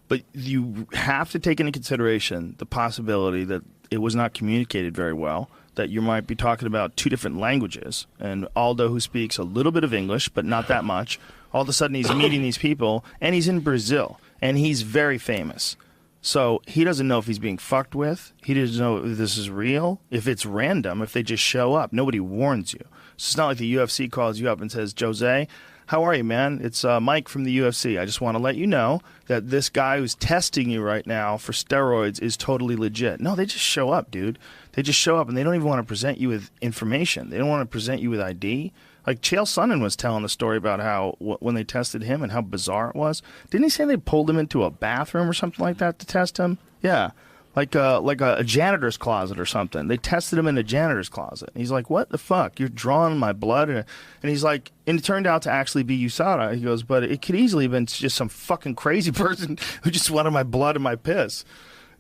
But you have to take into consideration the possibility that it was not communicated very well, that you might be talking about two different languages. And Aldo, who speaks a little bit of English, but not that much, all of a sudden he's meeting these people, and he's in Brazil, and he's very famous. So he doesn't know if he's being fucked with. He doesn't know if this is real, if it's random, if they just show up. Nobody warns you. So it's not like the UFC calls you up and says, Jose, how are you, man? It's Mike from the UFC. I just want to let you know that this guy who's testing you right now for steroids is totally legit. No, they just show up, dude. They just show up, and they don't even want to present you with information. They don't want to present you with ID. Like Chael Sonnen was telling the story about how when they tested him and how bizarre it was. Didn't he say they pulled him into a bathroom or something like that to test him? Yeah, like a janitor's closet or something. They tested him in a janitor's closet. And he's like, what the fuck? You're drawing my blood? And he's like, and it turned out to actually be USADA. He goes, but it could easily have been just some fucking crazy person who just wanted my blood and my piss.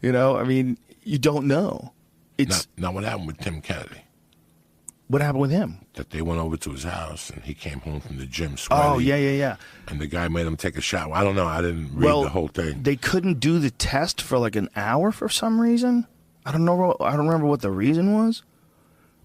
You know, I mean, you don't know. It's now what happened with Tim Kennedy? What happened with him? That they went over to his house, and he came home from the gym sweaty. Oh, yeah. And the guy made him take a shower. I don't know. I didn't read the whole thing. They couldn't do the test for like an hour for some reason. I don't know. I don't remember what the reason was.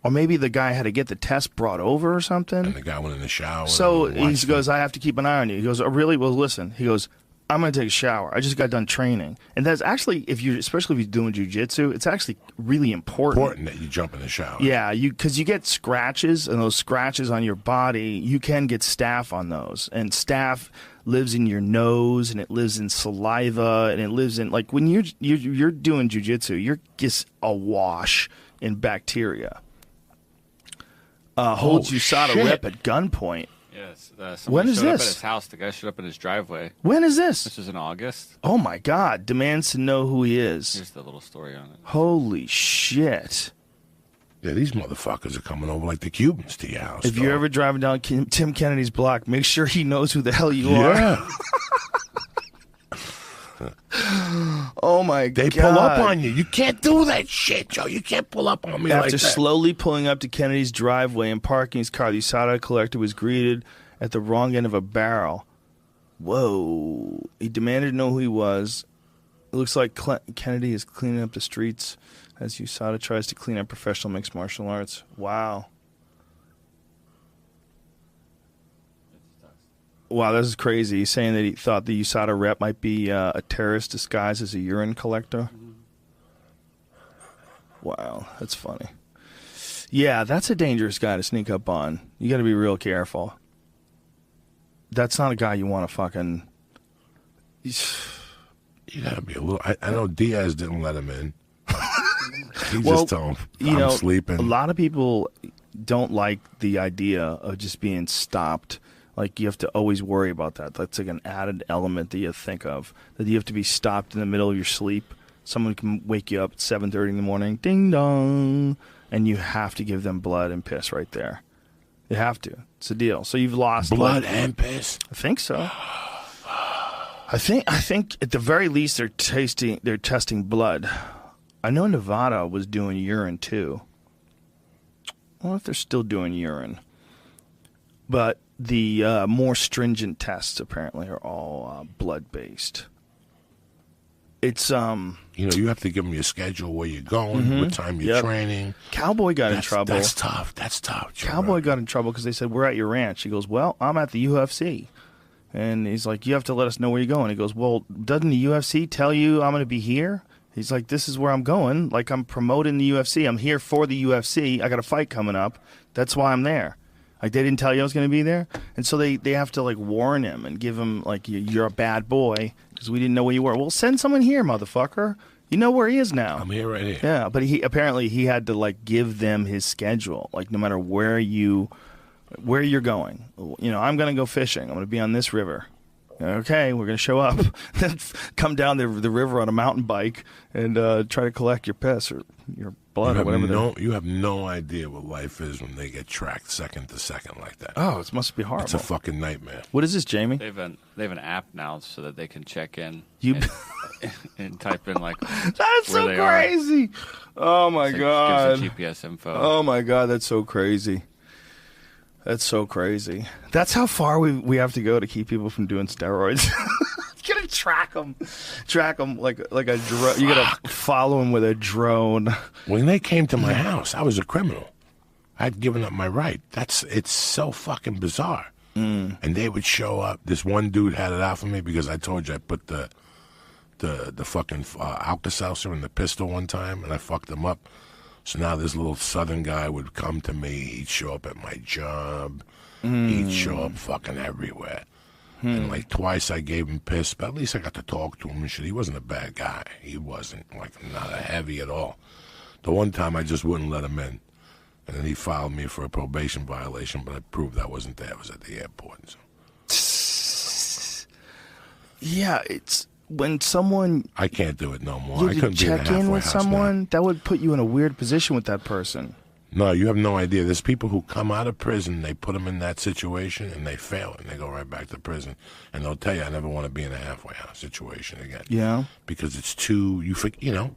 Or maybe the guy had to get the test brought over or something. And the guy went in the shower. So he goes, I have to keep an eye on you. He goes, oh, really? Well, listen. He goes, I'm going to take a shower. I just got done training. And that's actually, especially if you're doing jiu-jitsu, it's actually really important. Important that you jump in the shower. Yeah, because you get scratches, and those scratches on your body, you can get staph on those. And staph lives in your nose, and it lives in saliva, and it lives in, like, when you're doing jiu-jitsu, you're just awash in bacteria. Holds USADA rep at gunpoint. Yes. When is showed this? Up at his house. The guy showed up in his driveway. When is this? This was in August. Oh, my God. Demands to know who he is. Here's the little story on it. Holy shit. Yeah, these motherfuckers are coming over like the Cubans to your house. If you're ever driving down Tim Kennedy's block, make sure he knows who the hell you are. Oh, my God. They pull up on you. You can't do that shit, Joe. You can't pull up on me like that. After slowly pulling up to Kennedy's driveway and parking his car, the USADA collector was greeted at the wrong end of a barrel. Whoa. He demanded to know who he was. It looks like Kennedy is cleaning up the streets as USADA tries to clean up professional mixed martial arts. Wow. Wow, this is crazy. He's saying that he thought the USADA rep might be a terrorist disguised as a urine collector. Wow, that's funny. Yeah, that's a dangerous guy to sneak up on. You got to be real careful. That's not a guy you want to fucking... You got to be a little... I know Diaz didn't let him in. He just told him, I'm sleeping. A lot of people don't like the idea of just being stopped. Like, you have to always worry about that. That's like an added element that you think of. That you have to be stopped in the middle of your sleep. Someone can wake you up at 7:30 in the morning. Ding dong. And you have to give them blood and piss right there. You have to. It's a deal. So you've lost blood and piss. I think so. I think at the very least they're testing blood. I know Nevada was doing urine too. I wonder if they're still doing urine. But the more stringent tests apparently are all blood based. It's you have to give them your schedule, where you're going, what time you're training. Cowboy got in trouble. That's tough. Cowboy got in trouble because they said, we're at your ranch. He goes, well, I'm at the UFC. And he's like, you have to let us know where you're going. He goes, well, doesn't the UFC tell you I'm going to be here? He's like, this is where I'm going. Like, I'm promoting the UFC. I'm here for the UFC. I got a fight coming up. That's why I'm there. Like, they didn't tell you I was going to be there. And so they have to, like, warn him and give him, like, you're a bad boy because we didn't know where you were. Well, send someone here, motherfucker. You know where he is now. I'm here right here. Yeah, but he had to, like, give them his schedule. Like, no matter where you're going. You know, I'm going to go fishing. I'm going to be on this river. Okay, we're going to show up. Then come down the river on a mountain bike and try to collect your piss or your blood or whatever. You have no idea what life is when they get tracked second to second like that. Oh, it must be horrible. It's a fucking nightmare. What is this, Jamie? They have an app now so that they can check in and type in, like, that's so crazy. Oh, my God. Gives the GPS info. Oh, my God, that's so crazy. That's so crazy. That's how far we have to go to keep people from doing steroids. Get track him like a drone. You gotta follow him with a drone. When they came to my house, I was a criminal. I'd given up my right. It's so fucking bizarre. And they would show up. This one dude had it out for me because I told you I put the fucking Alka-Seltzer in the pistol one time, and I fucked him up. So now this little southern guy would come to me. He'd show up at my job. He'd show up fucking everywhere. And like twice I gave him piss, but at least I got to talk to him and shit. He wasn't a bad guy. He wasn't like not a heavy at all. The one time I just wouldn't let him in. And then he filed me for a probation violation, but I proved I wasn't there. I was at the airport. So. Yeah, it's when someone... I can't do it no more. I couldn't check be in in with someone, now. that would put you in a weird position with that person. No, you have no idea. There's people who come out of prison, they put them in that situation, and they fail, and they go right back to prison. And they'll tell you, I never want to be in a halfway house situation again. Yeah. Because it's too, you know...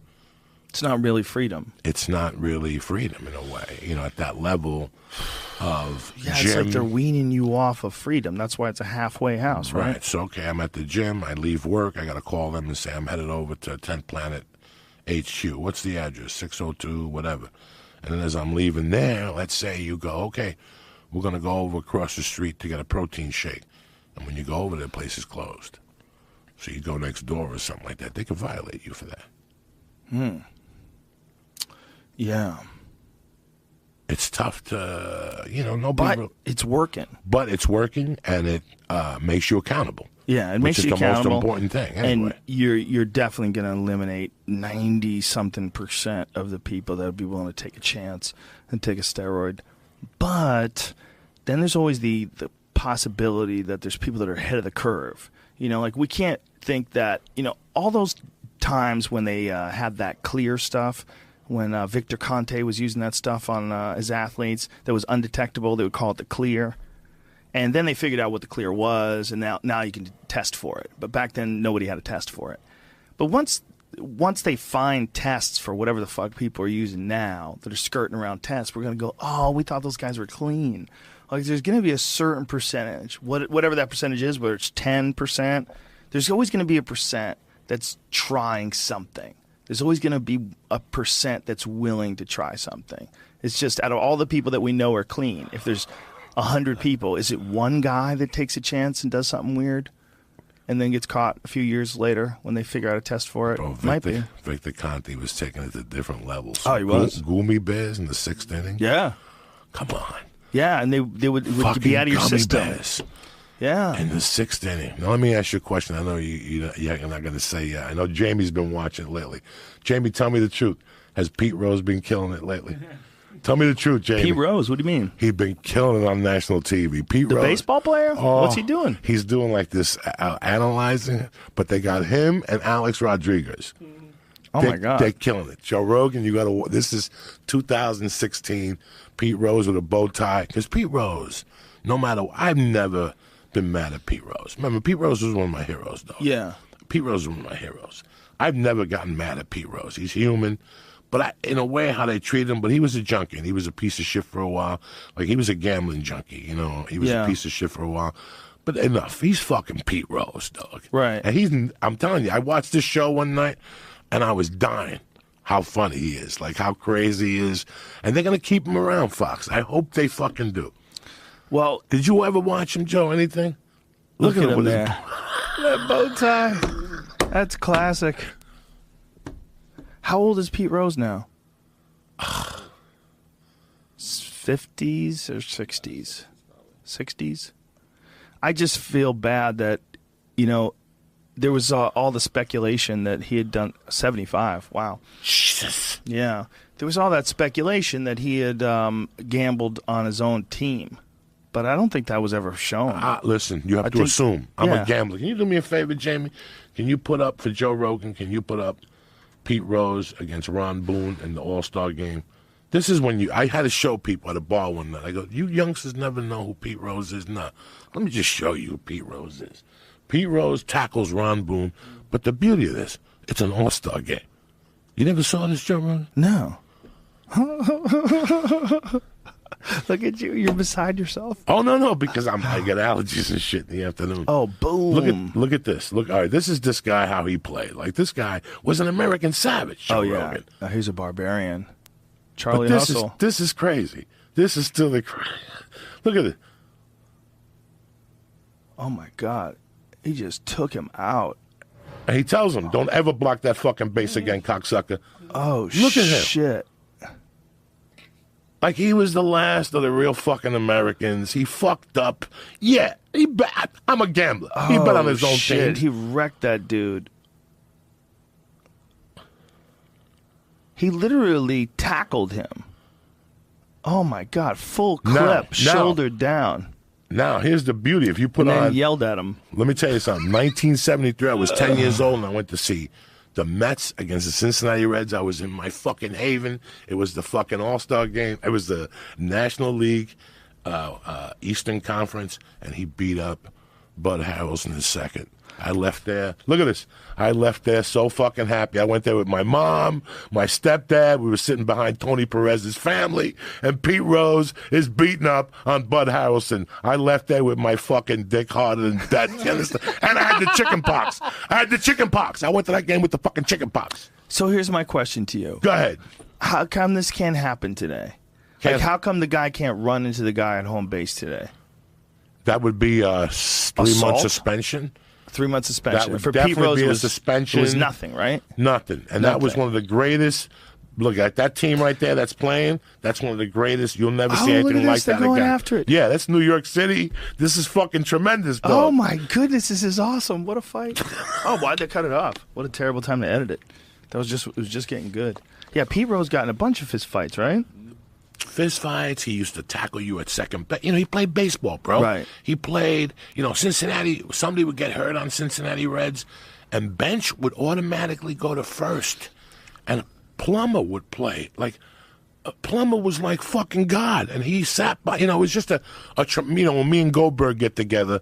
It's not really freedom. It's not really freedom in a way, you know, at that level of yeah, gym. It's like they're weaning you off of freedom. That's why it's a halfway house, right? Right. So, okay, I'm at the gym. I leave work. I got to call them and say I'm headed over to 10th Planet HQ. What's the address? 602, whatever. And then as I'm leaving there, let's say you go, okay, we're going to go over across the street to get a protein shake. And when you go over, the place is closed. So you go next door or something like that. They could violate you for that. Yeah. It's tough to, you know, nobody... But it's working. But it's working, and it makes you accountable. Yeah, it makes you Which accountable. is the most important thing, anyway. And you're definitely going to eliminate 90-something% of the people that would be willing to take a chance and take a steroid. But then there's always the possibility that there's people that are ahead of the curve. You know, like we can't think that, you know, all those times when they had that clear stuff... When Victor Conte was using that stuff on his athletes that was undetectable, they would call it the clear. And then they figured out what the clear was, and now you can test for it. But back then, nobody had a test for it. But once they find tests for whatever the fuck people are using now that are skirting around tests, we're going to go, oh, we thought those guys were clean. Like there's going to be a certain percentage, whatever that percentage is, whether it's 10%, there's always going to be a percent that's trying something. There's always going to be a percent that's willing to try something. It's just out of all the people that we know are clean, if there's 100 people, is it one guy that takes a chance and does something weird and then gets caught a few years later when they figure out a test for it? Bro, Might be. Victor Conte was taking it to different levels. Oh, he was. Gummy bears in the 6th inning? Yeah. Come on. Yeah, and they would be out of your system. Bears. Yeah. In the 6th inning. Now, let me ask you a question. I know you're not going to say yeah. I know Jamie's been watching it lately. Jamie, tell me the truth. Has Pete Rose been killing it lately? Tell me the truth, Jamie. Pete Rose, what do you mean? He's been killing it on national TV. Pete the Rose. Baseball player? Oh, what's he doing? He's doing like this analyzing, but they got him and Alex Rodriguez. Oh, my God. They're killing it. Joe Rogan, you got to. This is 2016. Pete Rose with a bow tie. Because Pete Rose, no matter, I've never been mad at Pete Rose. Remember, Pete Rose was one of my heroes, though. Yeah. Pete Rose was one of my heroes. I've never gotten mad at Pete Rose. He's human. But in a way, how they treat him, but he was a junkie, and he was a piece of shit for a while. Like, he was a gambling junkie, you know. He was a piece of shit for a while. But enough. He's fucking Pete Rose, dog. Right. And I'm telling you, I watched this show one night, and I was dying how funny he is, like how crazy he is. And they're going to keep him around, Fox. I hope they fucking do. Well, did you ever watch him, Joe, anything? Look at him there. That bow tie. That's classic. How old is Pete Rose now? 50s or 60s? 60s? I just feel bad that, you know, there was all the speculation that he had done 75. Wow. Jesus. Yeah. There was all that speculation that he had gambled on his own team. But I don't think that was ever shown. Listen, you have to assume. I'm a gambler. Can you do me a favor, Jamie? Can you put up, for Joe Rogan, can you put up Pete Rose against Ron Boone in the All-Star game? This is when I had to show people at a bar one night. I go, you youngsters never know who Pete Rose is. Nah, let me just show you who Pete Rose is. Pete Rose tackles Ron Boone, but the beauty of this, it's an All-Star game. You never saw this, Joe Rogan? No. Look at you. You're beside yourself. Oh, no, because I get allergies and shit in the afternoon. Oh, boom. Look at this. Look, all right, this is this guy, how he played. Like, this guy was an American savage, Joe Rogan. He's a barbarian. Charlie but Hustle. This is crazy. This is still the Look at it. Oh, my God. He just took him out. And he tells him, don't ever block that fucking base again, cocksucker. Oh, Look at him. Shit. Like, he was the last of the real fucking Americans. He fucked up. Yeah, he bet. I'm a gambler. He bet on his own team. He wrecked that dude. He literally tackled him. Oh, my God. Full clip, shoulder down. Now, here's the beauty. If you put and then on... yelled at him. Let me tell you something. 1973, I was 10 years old, and I went to see the Mets against the Cincinnati Reds. I was in my fucking haven. It was the fucking All-Star game. It was the National League Eastern Conference, and he beat up Bud Harrelson in second. I left there. Look at this. I left there so fucking happy. I went there with my mom, my stepdad. We were sitting behind Tony Perez's family, and Pete Rose is beating up on Bud Harrelson. I left there with my fucking dick harder than that. And I had the chicken pox. I went to that game with the fucking chicken pox. So here's my question to you. Go ahead. How come this can't happen today? Like, how come the guy can't run into the guy at home base today? That would be a 3-month suspension. 3 month suspension. That would for definitely Pete Rose, be a was, suspension. It was nothing, right? Nothing. And that was one of the greatest. Look at that team right there that's playing. That's one of the greatest. You'll never see anything like that They're going again. After it. Yeah, that's New York City. This is fucking tremendous, dog. Oh, my goodness. This is awesome. What a fight. Oh, why'd they cut it off? What a terrible time to edit it. It was just getting good. Yeah, Pete Rose got in a bunch of his fights, right? Fist fights. He used to tackle you at second base. He played baseball, bro. Right. He played, Cincinnati. Somebody would get hurt on Cincinnati Reds, and bench would automatically go to first. And Plummer would play. Like, Plummer was like fucking God. And he sat by, it was just when me and Goldberg get together,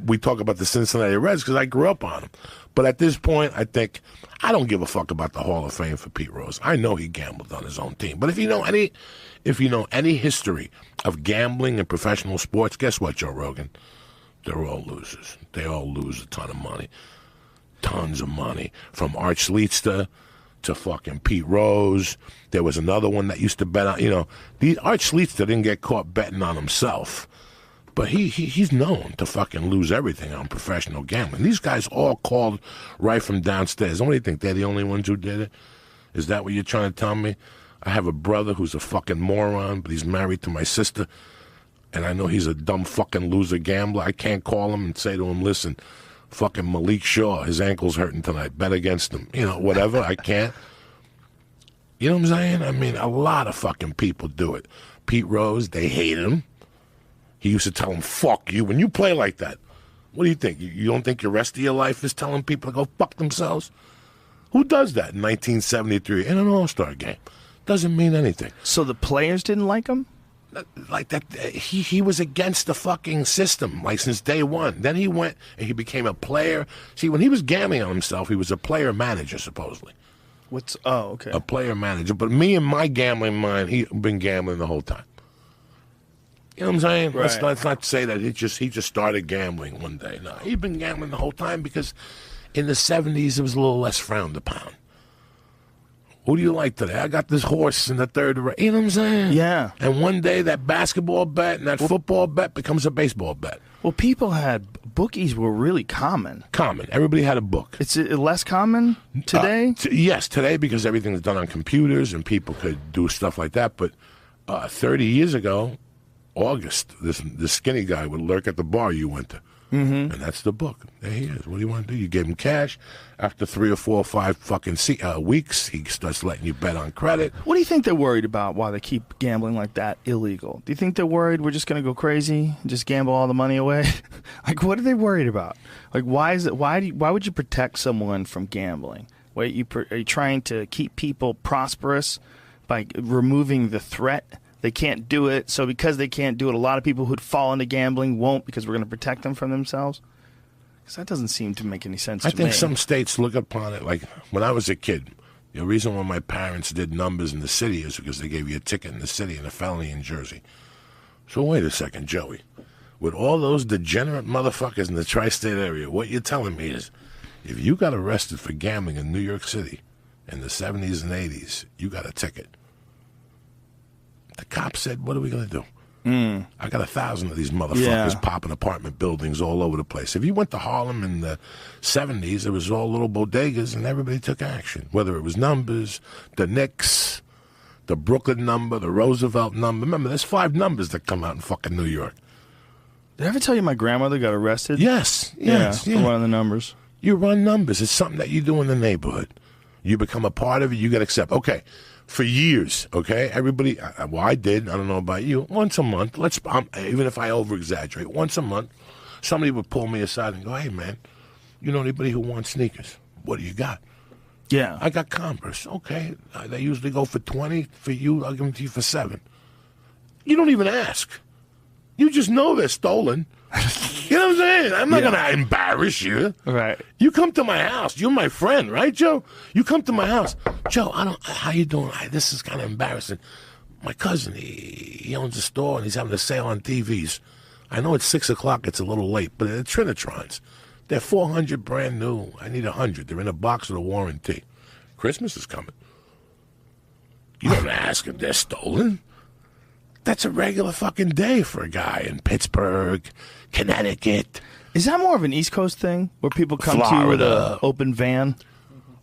we talk about the Cincinnati Reds because I grew up on them. But at this point, I think I don't give a fuck about the Hall of Fame for Pete Rose. I know he gambled on his own team. But if you know any history of gambling in professional sports, guess what, Joe Rogan? They're all losers. They all lose a ton of money. Tons of money. From Art Schlichter to fucking Pete Rose. There was another one that used to bet on, Art Schlichter didn't get caught betting on himself. But he's known to fucking lose everything on professional gambling. These guys all called right from downstairs. Don't you think they're the only ones who did it? Is that what you're trying to tell me? I have a brother who's a fucking moron, but he's married to my sister, and I know he's a dumb fucking loser gambler. I can't call him and say to him, listen, fucking Malik Shaw, his ankle's hurting tonight. Bet against him. Whatever. I can't. You know what I'm saying? I mean, a lot of fucking people do it. Pete Rose, they hate him. He used to tell him, fuck you. When you play like that, what do you think? You don't think the rest of your life is telling people to go fuck themselves? Who does that in 1973 in an All-Star game? Doesn't mean anything. So the players didn't like him? Like that, he was against the fucking system, like since day one. Then he went and he became a player. See, when he was gambling on himself, he was a player manager, supposedly. Okay. A player manager. But me and my gambling mind, he'd been gambling the whole time. You know what I'm saying? Right. Let's not say that he just started gambling one day. No, he'd been gambling the whole time because in the 70s it was a little less frowned upon. Who do you like today? I got this horse in the third race. You know what I'm saying? Yeah. And one day that basketball bet and that football bet becomes a baseball bet. Well, bookies were really common. Common. Everybody had a book. It's less common today? Yes, today because everything's done on computers and people could do stuff like that. But 30 years ago, August, this skinny guy would lurk at the bar you went to. Mm-hmm. And that's the book. There he is. What do you want to do? You give him cash. After 3 or 4 or 5 fucking weeks, he starts letting you bet on credit. What do you think they're worried about why they keep gambling like that illegal? Do you think they're worried we're just going to go crazy and just gamble all the money away? Like, what are they worried about? Like, why would you protect someone from gambling? Are you trying to keep people prosperous by removing the threat? They can't do it, so because they can't do it, a lot of people who'd fall into gambling won't because we're going to protect them from themselves? Because that doesn't seem to make any sense to me. I think some states look upon it like, when I was a kid, the reason why my parents did numbers in the city is because they gave you a ticket in the city and a felony in Jersey. So wait a second, Joey. With all those degenerate motherfuckers in the tri-state area, what you're telling me is if you got arrested for gambling in New York City in the 70s and 80s, you got a ticket. The cop said, what are we going to do? I got 1,000 of these motherfuckers popping apartment buildings all over the place. If you went to Harlem in the 70s, it was all little bodegas and everybody took action. Whether it was numbers, the Knicks, the Brooklyn number, the Roosevelt number. Remember, there's 5 numbers that come out in fucking New York. Did I ever tell you my grandmother got arrested? Yes. For one of the numbers. You run numbers. It's something that you do in the neighborhood. You become a part of it. You get accepted. Okay. For years, okay, everybody, well, I did, I don't know about you, once a month, even if I over-exaggerate, once a month, somebody would pull me aside and go, hey, man, you know anybody who wants sneakers? What do you got? Yeah. I got Converse. Okay, they usually go for 20. For you, I'll give them to you for 7. You don't even ask. You just know they're stolen. You know what I'm saying? I'm not going to embarrass you. Right. You come to my house. You're my friend, right, Joe? You come to my house. Joe, how you doing? This is kind of embarrassing. My cousin, he owns a store, and he's having a sale on TVs. I know it's 6 o'clock. It's a little late, but they're Trinitrons. They're 400 brand new. I need 100. They're in a box with a warranty. Christmas is coming. You don't ask if they're stolen. That's a regular fucking day for a guy in Pittsburgh, Connecticut. Is that more of an East Coast thing where people come to you with an open van?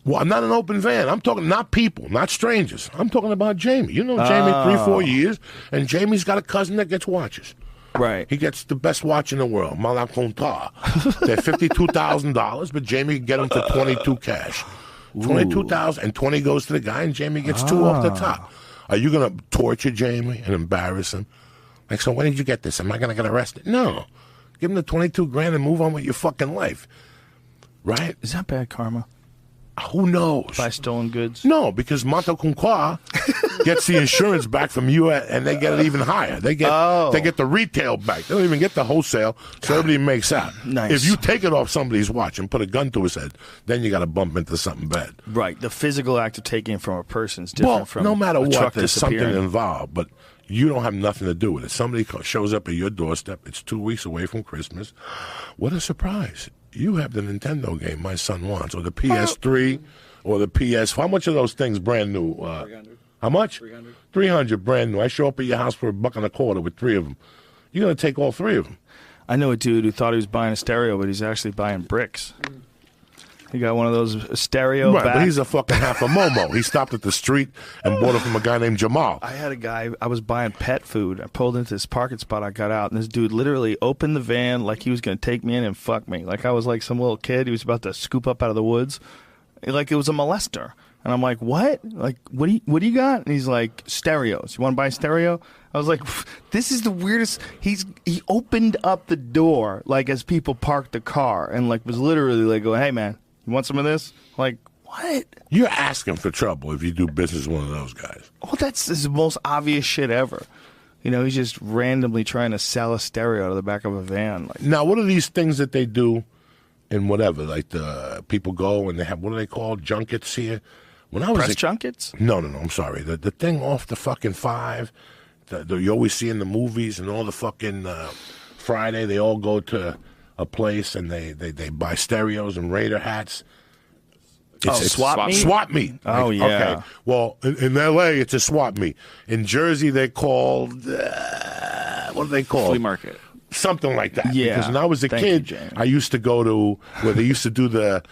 Well, I'm not an open van. I'm talking not people, not strangers. I'm talking about Jamie. You know Jamie 3-4 years, and Jamie's got a cousin that gets watches. Right. He gets the best watch in the world, Malaconta. They're $52,000, but Jamie can get them for 22 cash. 22,000 and 20 goes to the guy, and Jamie gets 2 off the top. Are you going to torture Jamie and embarrass him? Like, so when did you get this? Am I going to get arrested? No. Give him the 22 grand and move on with your fucking life. Right? Is that bad karma? Who knows? Buy stolen goods? No, because Montecunqua gets the insurance back from you, and they get it even higher. They get the retail back. They don't even get the wholesale, so everybody makes out. Nice. If you take it off somebody's watch and put a gun to his head, then you got to bump into something bad. Right. The physical act of taking it from a person is different from no matter a what, truck there's something disappearing. involved, but you don't have nothing to do with it. Somebody shows up at your doorstep. It's 2 weeks away from Christmas. What a surprise. You have the Nintendo game my son wants, or the PS3, or the PS. How much are those things brand new? 300. How much? 300. 300 brand new. I show up at your house for $1.25 with 3 of them. You're going to take all 3 of them. I know a dude who thought he was buying a stereo, but he's actually buying bricks. He got one of those stereo Right, back. but he's a fucking half a Momo. He stopped at the street and bought it from a guy named Jamal. I had a guy, I was buying pet food. I pulled into this parking spot. I got out, and this dude literally opened the van like he was going to take me in and fuck me. Like I was like some little kid. He was about to scoop up out of the woods. Like it was a molester. And I'm like, what? Like, what do you got? And he's like, stereos. You want to buy a stereo? I was like, this is the weirdest. He opened up the door like as people parked the car and like was literally like, going, hey man, you want some of this? Like, what? You're asking for trouble if you do business with one of those guys. Well, that's the most obvious shit ever. You know, he's just randomly trying to sell a stereo out of the back of a van. Like, now, what are these things that they do in whatever? Like the people go and they have, what are they called? Junkets here? When I was press junkets? No, I'm sorry. The thing off the fucking 5 that you always see in the movies and all the fucking Friday, they all go to a place and they buy stereos and Raider hats. It's swap meet? Swap meet. Oh, yeah. Okay. Well, in L.A., it's a swap meet. In Jersey, they're called, what are they called? Flea market. Something like that. Yeah. Because when I was a kid, Jamie. I used to go to where they used to do the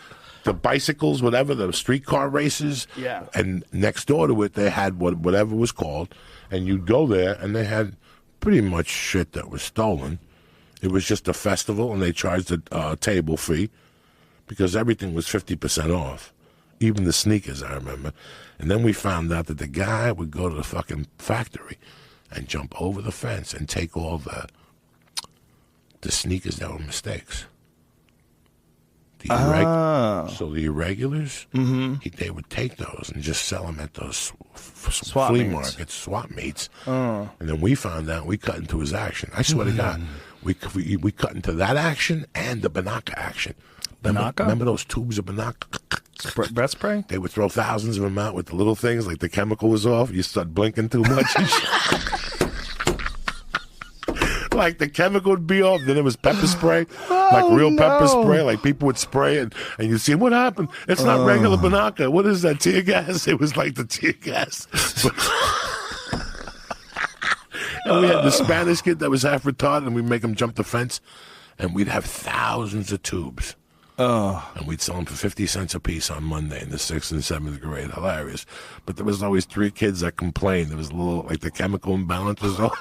bicycles, whatever, the streetcar races. Yeah. And next door to it, they had whatever was called. And you'd go there, and they had pretty much shit that was stolen. It was just a festival, and they charged a table fee because everything was 50% off, even the sneakers, I remember. And then we found out that the guy would go to the fucking factory and jump over the fence and take all the sneakers that were mistakes. So the irregulars, they would take those and just sell them at those flea markets, swap meets. And then we found out, we cut into his action. I swear to God, we cut into that action and the Banaka action. Remember those tubes of Banaka? Breath spray? They would throw thousands of them out with the little things, like the chemical was off. You start blinking too much. like the chemical would be off. Then it was pepper spray, like real pepper spray. Like people would spray it, and you see what happened. It's not regular Banaka. What is that, tear gas? It was like the tear gas. And we had the Spanish kid that was half retarded, and we'd make him jump the fence, and we'd have thousands of tubes. And we'd sell them for 50 cents a piece on Monday in the 6th and 7th grade. Hilarious. But there was always 3 kids that complained. There was a little, like, the chemical imbalance was all.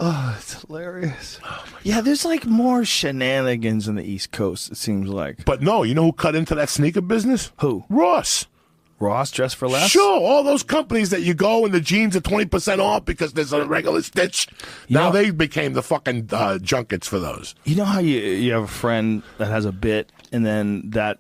Oh, it's hilarious. Yeah, there's like more shenanigans in the East Coast, it seems like. But no, you know who cut into that sneaker business? Who? Ross. Ross, Dress for Less? Sure, all those companies that you go and the jeans are 20% off because there's a regular stitch. Now they became the fucking junkets for those. You know how you have a friend that has a bit, and then that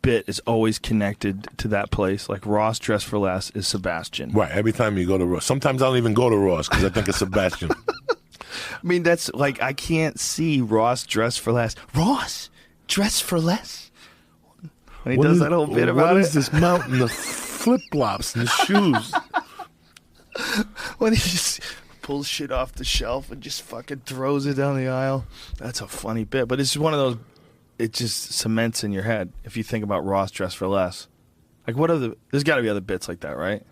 bit is always connected to that place? Like Ross, Dress for Less is Sebastian. Right, every time you go to Ross. Sometimes I don't even go to Ross because I think it's Sebastian. I mean, that's like, I can't see Ross, Dress for Less. Ross, Dress for Less? When he does that whole bit about it. What is this mountain of flip-flops and shoes? When he just pulls shit off the shelf and just fucking throws it down the aisle. That's a funny bit. But it's one of those, it just cements in your head if you think about Ross, Dress for Less. Like, there's got to be other bits like that, right?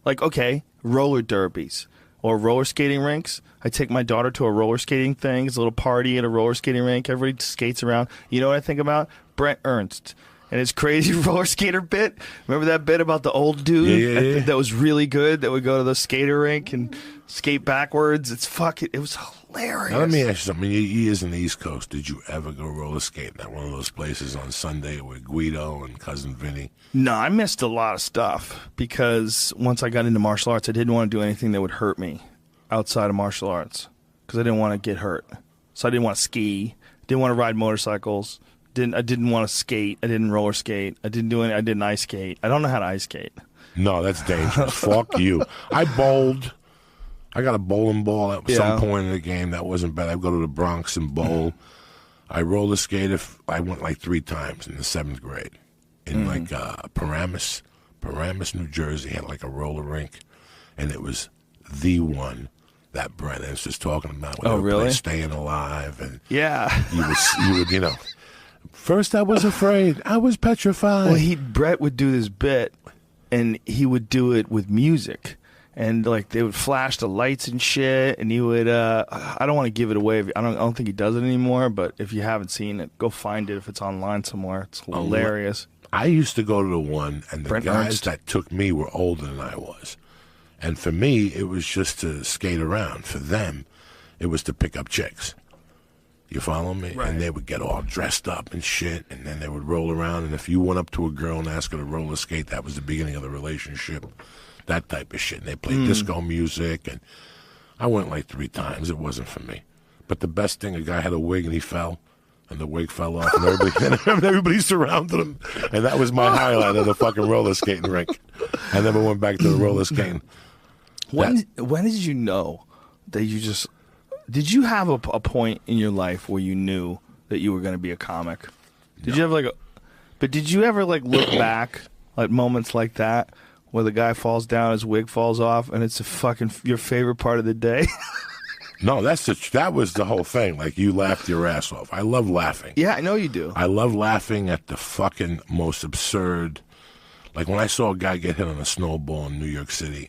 Like, okay, roller derbies or roller skating rinks. I take my daughter to a roller skating thing. It's a little party at a roller skating rink. Everybody skates around. You know what I think about? Brent Ernst and his crazy roller skater bit. Remember that bit about the old dude? Yeah. I think that was really good. That would go to the skater rink and skate backwards. It was hilarious. Now, let me ask you something. Your years in the East Coast, did you ever go roller skating at one of those places on Sunday with Guido and Cousin Vinny? No, I missed a lot of stuff because once I got into martial arts, I didn't want to do anything that would hurt me outside of martial arts because I didn't want to get hurt. So I didn't want to ski, didn't want to ride motorcycles. I didn't want to skate. I didn't roller skate. I didn't ice skate. I don't know how to ice skate. No, that's dangerous. Fuck you. I bowled. I got a bowling ball at some point in the game. That wasn't bad. I'd go to the Bronx and bowl. I roller skated. I went like 3 times in the 7th grade. In like Paramus, New Jersey, had like a roller rink. And it was the one that Brent was just talking about. Oh, really? Staying alive. And yeah. you would, you know. First, I was afraid. I was petrified. Well, Brett would do this bit, and he would do it with music, and like they would flash the lights and shit, and he would. I don't want to give it away. I don't think he does it anymore. But if you haven't seen it, go find it if it's online somewhere. It's hilarious. I used to go to the one, and the Brent guys Ernst. that took me were older than I was, and for me, it was just to skate around. For them, it was to pick up chicks. You follow me? Right. And they would get all dressed up and shit, and then they would roll around. And if you went up to a girl and asked her to roller skate, that was the beginning of the relationship. That type of shit. And they played disco music, and I went like 3 times. It wasn't for me. But the best thing, a guy had a wig and he fell, and the wig fell off, and everybody surrounded him. And that was my highlight of the fucking roller skating rink. I never went back to the roller skating. When did you know that you just... Did you have a point in your life where you knew that you were going to be a comic? Did you have but did you ever like look back at moments like that where the guy falls down, his wig falls off, and it's your favorite part of the day? No, that was the whole thing. Like, you laughed your ass off. I love laughing. Yeah, I know you do. I love laughing at the fucking most absurd. Like when I saw a guy get hit on a snowball in New York City,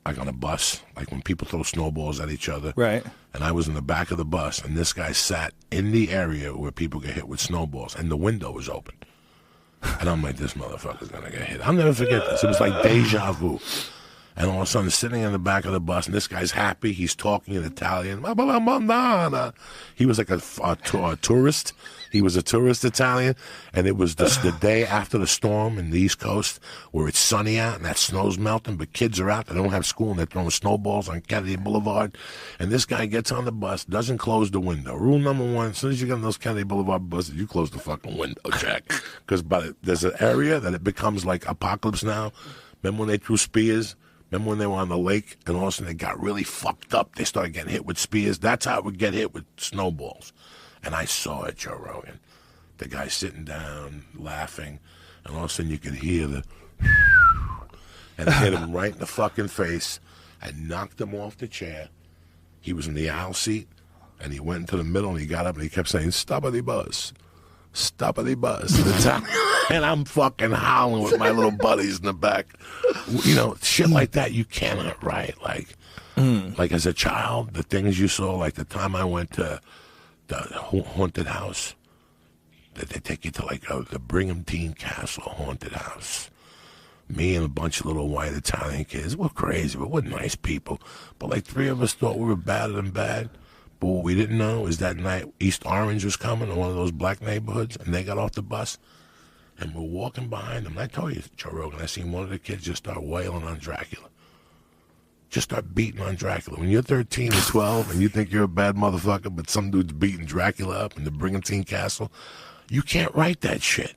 like on a bus, like when people throw snowballs at each other. Right. And I was in the back of the bus, and this guy sat in the area where people get hit with snowballs, and the window was open. And I'm like, this motherfucker's going to get hit. I'll never forget this. It was like deja vu. And all of a sudden, sitting in the back of the bus, and this guy's happy. He's talking in Italian. He was like a tourist. He was a tourist Italian. And it was the day after the storm in the East Coast where it's sunny out and that snow's melting, but kids are out. They don't have school, and they're throwing snowballs on Kennedy Boulevard. And this guy gets on the bus, doesn't close the window. Rule number 1, as soon as you get on those Kennedy Boulevard buses, you close the fucking window, Jack. Because there's an area that it becomes like Apocalypse Now. Remember when they threw spears? Remember when they were on the lake and all of a sudden they got really fucked up? They started getting hit with spears. That's how it would get hit with snowballs. And I saw it, Joe Rogan. The guy sitting down, laughing, and all of a sudden you could hear the... and hit him right in the fucking face and knocked him off the chair. He was in the aisle seat, and he went into the middle, and he got up, and he kept saying, "Stubbity buzz. Stubbity buzz." And I'm fucking howling with my little buddies in the back. You know, shit like that you cannot write. Like as a child, the things you saw, like the time I went to the haunted house, that they take you to like the Brigantine Castle haunted house. Me and a bunch of little white Italian kids, we're crazy, but we're nice people. But like 3 of us thought we were better than bad. But what we didn't know is that night East Orange was coming, in one of those black neighborhoods, and they got off the bus. And we're walking behind them. And I told you, Joe Rogan, I seen one of the kids just start wailing on Dracula. Just start beating on Dracula. When you're 13 or 12 and you think you're a bad motherfucker, but some dude's beating Dracula up in the Brigantine Castle, you can't write that shit.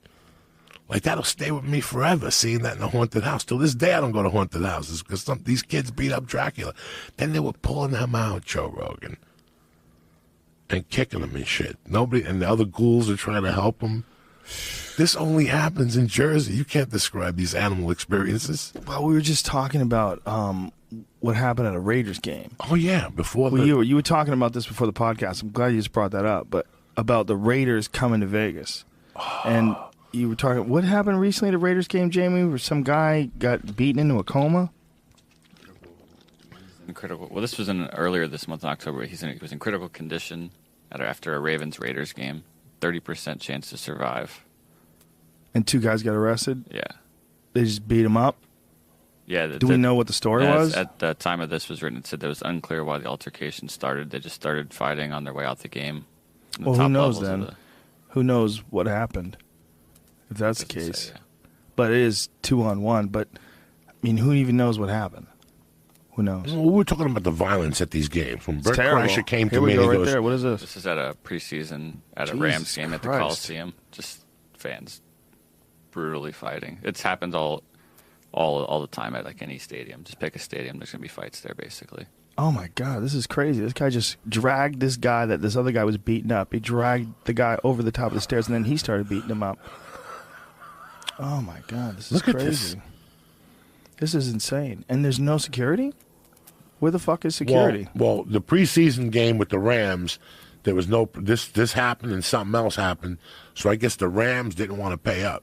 Like, that'll stay with me forever, seeing that in the haunted house. Till this day, I don't go to haunted houses because these kids beat up Dracula. Then they were pulling them out, Joe Rogan, and kicking them and shit. Nobody, and the other ghouls are trying to help them. This only happens in Jersey. You can't describe these animal experiences. Well, we were just talking about what happened at a Raiders game. Oh, yeah. Before you were talking about this before the podcast. I'm glad you just brought that up. But about the Raiders coming to Vegas. And you were talking, what happened recently at a Raiders game, Jamie, where some guy got beaten into a coma? Critical. Well, this was earlier this month in October. He was in critical condition after a Ravens-Raiders game. 30% chance to survive. And 2 guys got arrested? Yeah. They just beat him up? Yeah. Do we know what the story was? At the time of this was written, it said it was unclear why the altercation started. They just started fighting on their way out the game. Well, who knows then? Who knows what happened, if that's the case. Say, yeah. But it is 2-on-1. But, I mean, who even knows what happened? Who knows? Well, we're talking about the violence at these games. When Bert Kreischer came to Here we me, go, and he right goes, there. What is this? This is at a preseason at a Jesus Rams game at the Christ. Coliseum. Just fans brutally fighting. It's happened all the time at like any stadium. Just pick a stadium. There's gonna be fights there, basically. Oh my God, this is crazy. This guy just dragged this guy that this other guy was beating up. He dragged the guy over the top of the stairs, and then he started beating him up. Oh my God, this is crazy. This is insane. And there's no security? Where the fuck is security? Well, the preseason game with the Rams, there was no this happened and something else happened. So I guess the Rams didn't want to pay up,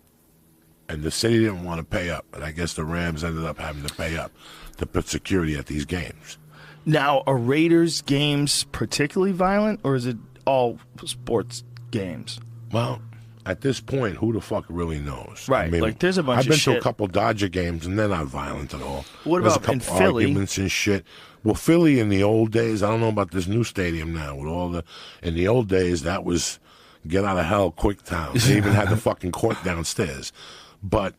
and the city didn't want to pay up, and I guess the Rams ended up having to pay up to put security at these games. Now, are Raiders games particularly violent, or is it all sports games? Well, at this point, who the fuck really knows? Right, I mean, like there's a bunch of shit. I've been to a couple Dodger games, and they're not violent at all. What There's about a in couple Philly? arguments and shit. Well, Philly in the old days, I don't know about this new stadium now. With all in the old days, that was get out of hell quick town. They even had the fucking court downstairs. But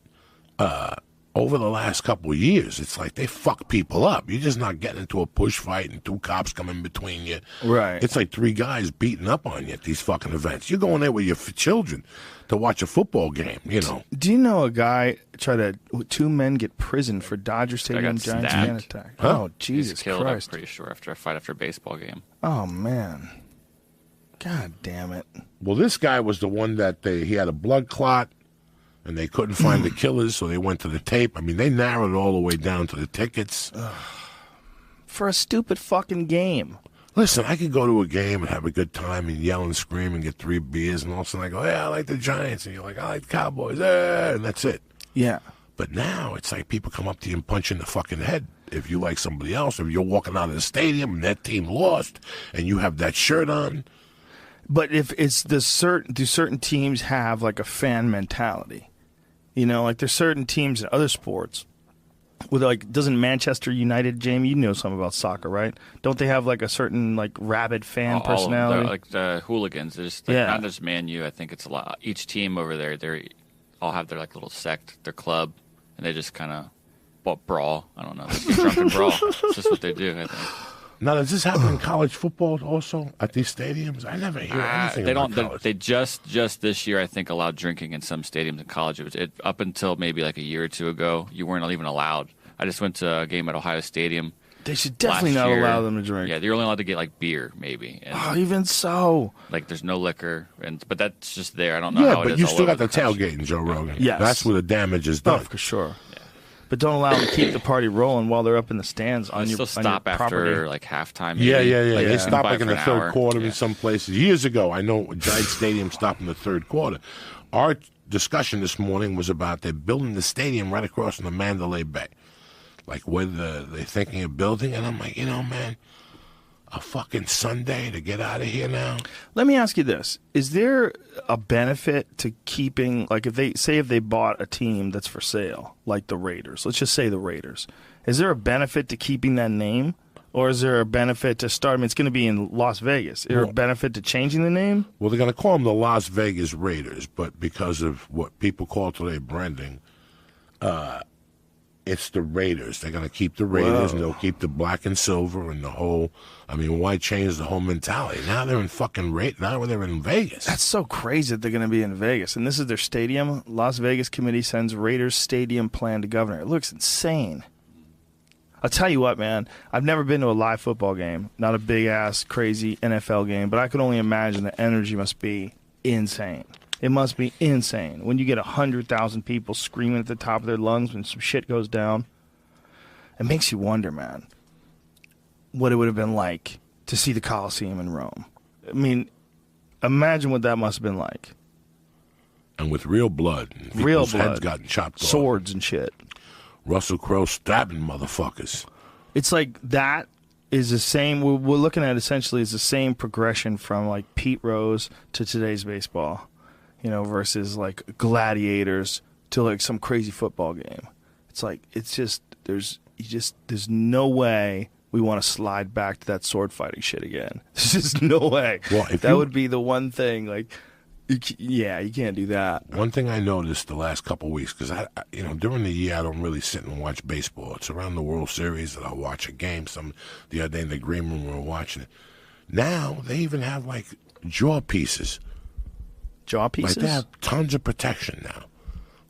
over the last couple of years, it's like they fuck people up. You're just not getting into a push fight and 2 cops come in between you. Right. It's like 3 guys beating up on you at these fucking events. You're going there with your children to watch a football game, you know. Do you know a guy 2 men get prison for Dodger Stadium Giants fan attack? Huh? Oh, Jesus He's killed, Christ. I'm pretty sure, after a fight after a baseball game. Oh, man. God damn it. Well, this guy was the one that he had a blood clot, and they couldn't find the killers, so they went to the tape. I mean, they narrowed it all the way down to the tickets. For a stupid fucking game. Listen, I could go to a game and have a good time and yell and scream and get 3 beers, and all of a sudden I go, yeah, I like the Giants. And you're like, I like the Cowboys. And that's it. Yeah. But now it's like people come up to you and punch you in the fucking head if you like somebody else. If you're walking out of the stadium and that team lost and you have that shirt on. But if it's do certain teams have like a fan mentality? You know, like there's certain teams in other sports with like, doesn't Manchester United, Jamie, you know something about soccer, right? Don't they have like a certain like rabid fan personality? Like the hooligans, there's like, not just Man U. I think it's a lot. Each team over there, they all have their like little sect, their club, and they just kind of brawl. I don't know, they get drunk and brawl. It's just what they do, I think. Now, does this happen in college football also at these stadiums? I never hear anything about college. They just this year, I think, allowed drinking in some stadiums in college. Up until maybe like a year or 2 ago, you weren't even allowed. I just went to a game at Ohio Stadium. They should definitely not allow them to drink. Yeah, you're only allowed to get like beer, maybe. And, even so. Like, there's no liquor, but that's just there. I don't know how it is. Yeah, but you still got the tailgating, Joe Rogan. Yes. That's where the damage is done. Oh, for sure. Yeah. but don't allow them to keep the party rolling while they're up in the stands on your still stop after property. like halftime. Yeah. Like, They stop like in the third quarter Yeah. in some places. Years ago, I know Giant Stadium stopped in the third quarter. Our discussion this morning was about they're building the stadium right across from the Mandalay Bay. Like, where they're thinking of building. And I'm like, man, a fucking Sunday to get out of here now? Let me ask you this. Is there a benefit to keeping, like if they bought a team that's for sale, like the Raiders, let's just say the Raiders, is there a benefit to keeping that name? Or is there a benefit to start? I mean, it's going to be in Las Vegas. Is there a benefit to changing the name? Well, they're going to call them the Las Vegas Raiders, but because of what people call today branding, it's the Raiders. They're going to keep the Raiders, and they'll keep the black and silver and the whole. I mean, why change the whole mentality? Now they're in now they're in Vegas. That's so crazy that they're going to be in Vegas. And this is their stadium. Las Vegas committee sends Raiders stadium plan to governor. It looks insane. I'll tell you what, man. I've never been to a live football game. Not a big-ass, crazy NFL game. But I can only imagine the energy must be insane. It must be insane when you get 100,000 people screaming at the top of their lungs when some shit goes down. It makes you wonder, man, what it would have been like to see the Coliseum in Rome. I mean, imagine what that must have been like. And with real blood. Real people's blood. Heads gotten chopped off. Swords and shit. Russell Crowe stabbing motherfuckers. It's like that is the same. We're looking at essentially is the same progression from like Pete Rose to today's baseball, versus like gladiators to like some crazy football game. It's like there's no way we want to slide back to that sword fighting shit again. There's just no way. Well, that would be the one thing. Like, you can't do that. One thing I noticed the last couple of weeks, because during the year I don't really sit and watch baseball. It's around the World Series that I'll watch a game. The other day in the green room we were watching it. Now they even have like jaw pieces. Jaw pieces? Like they have tons of protection now.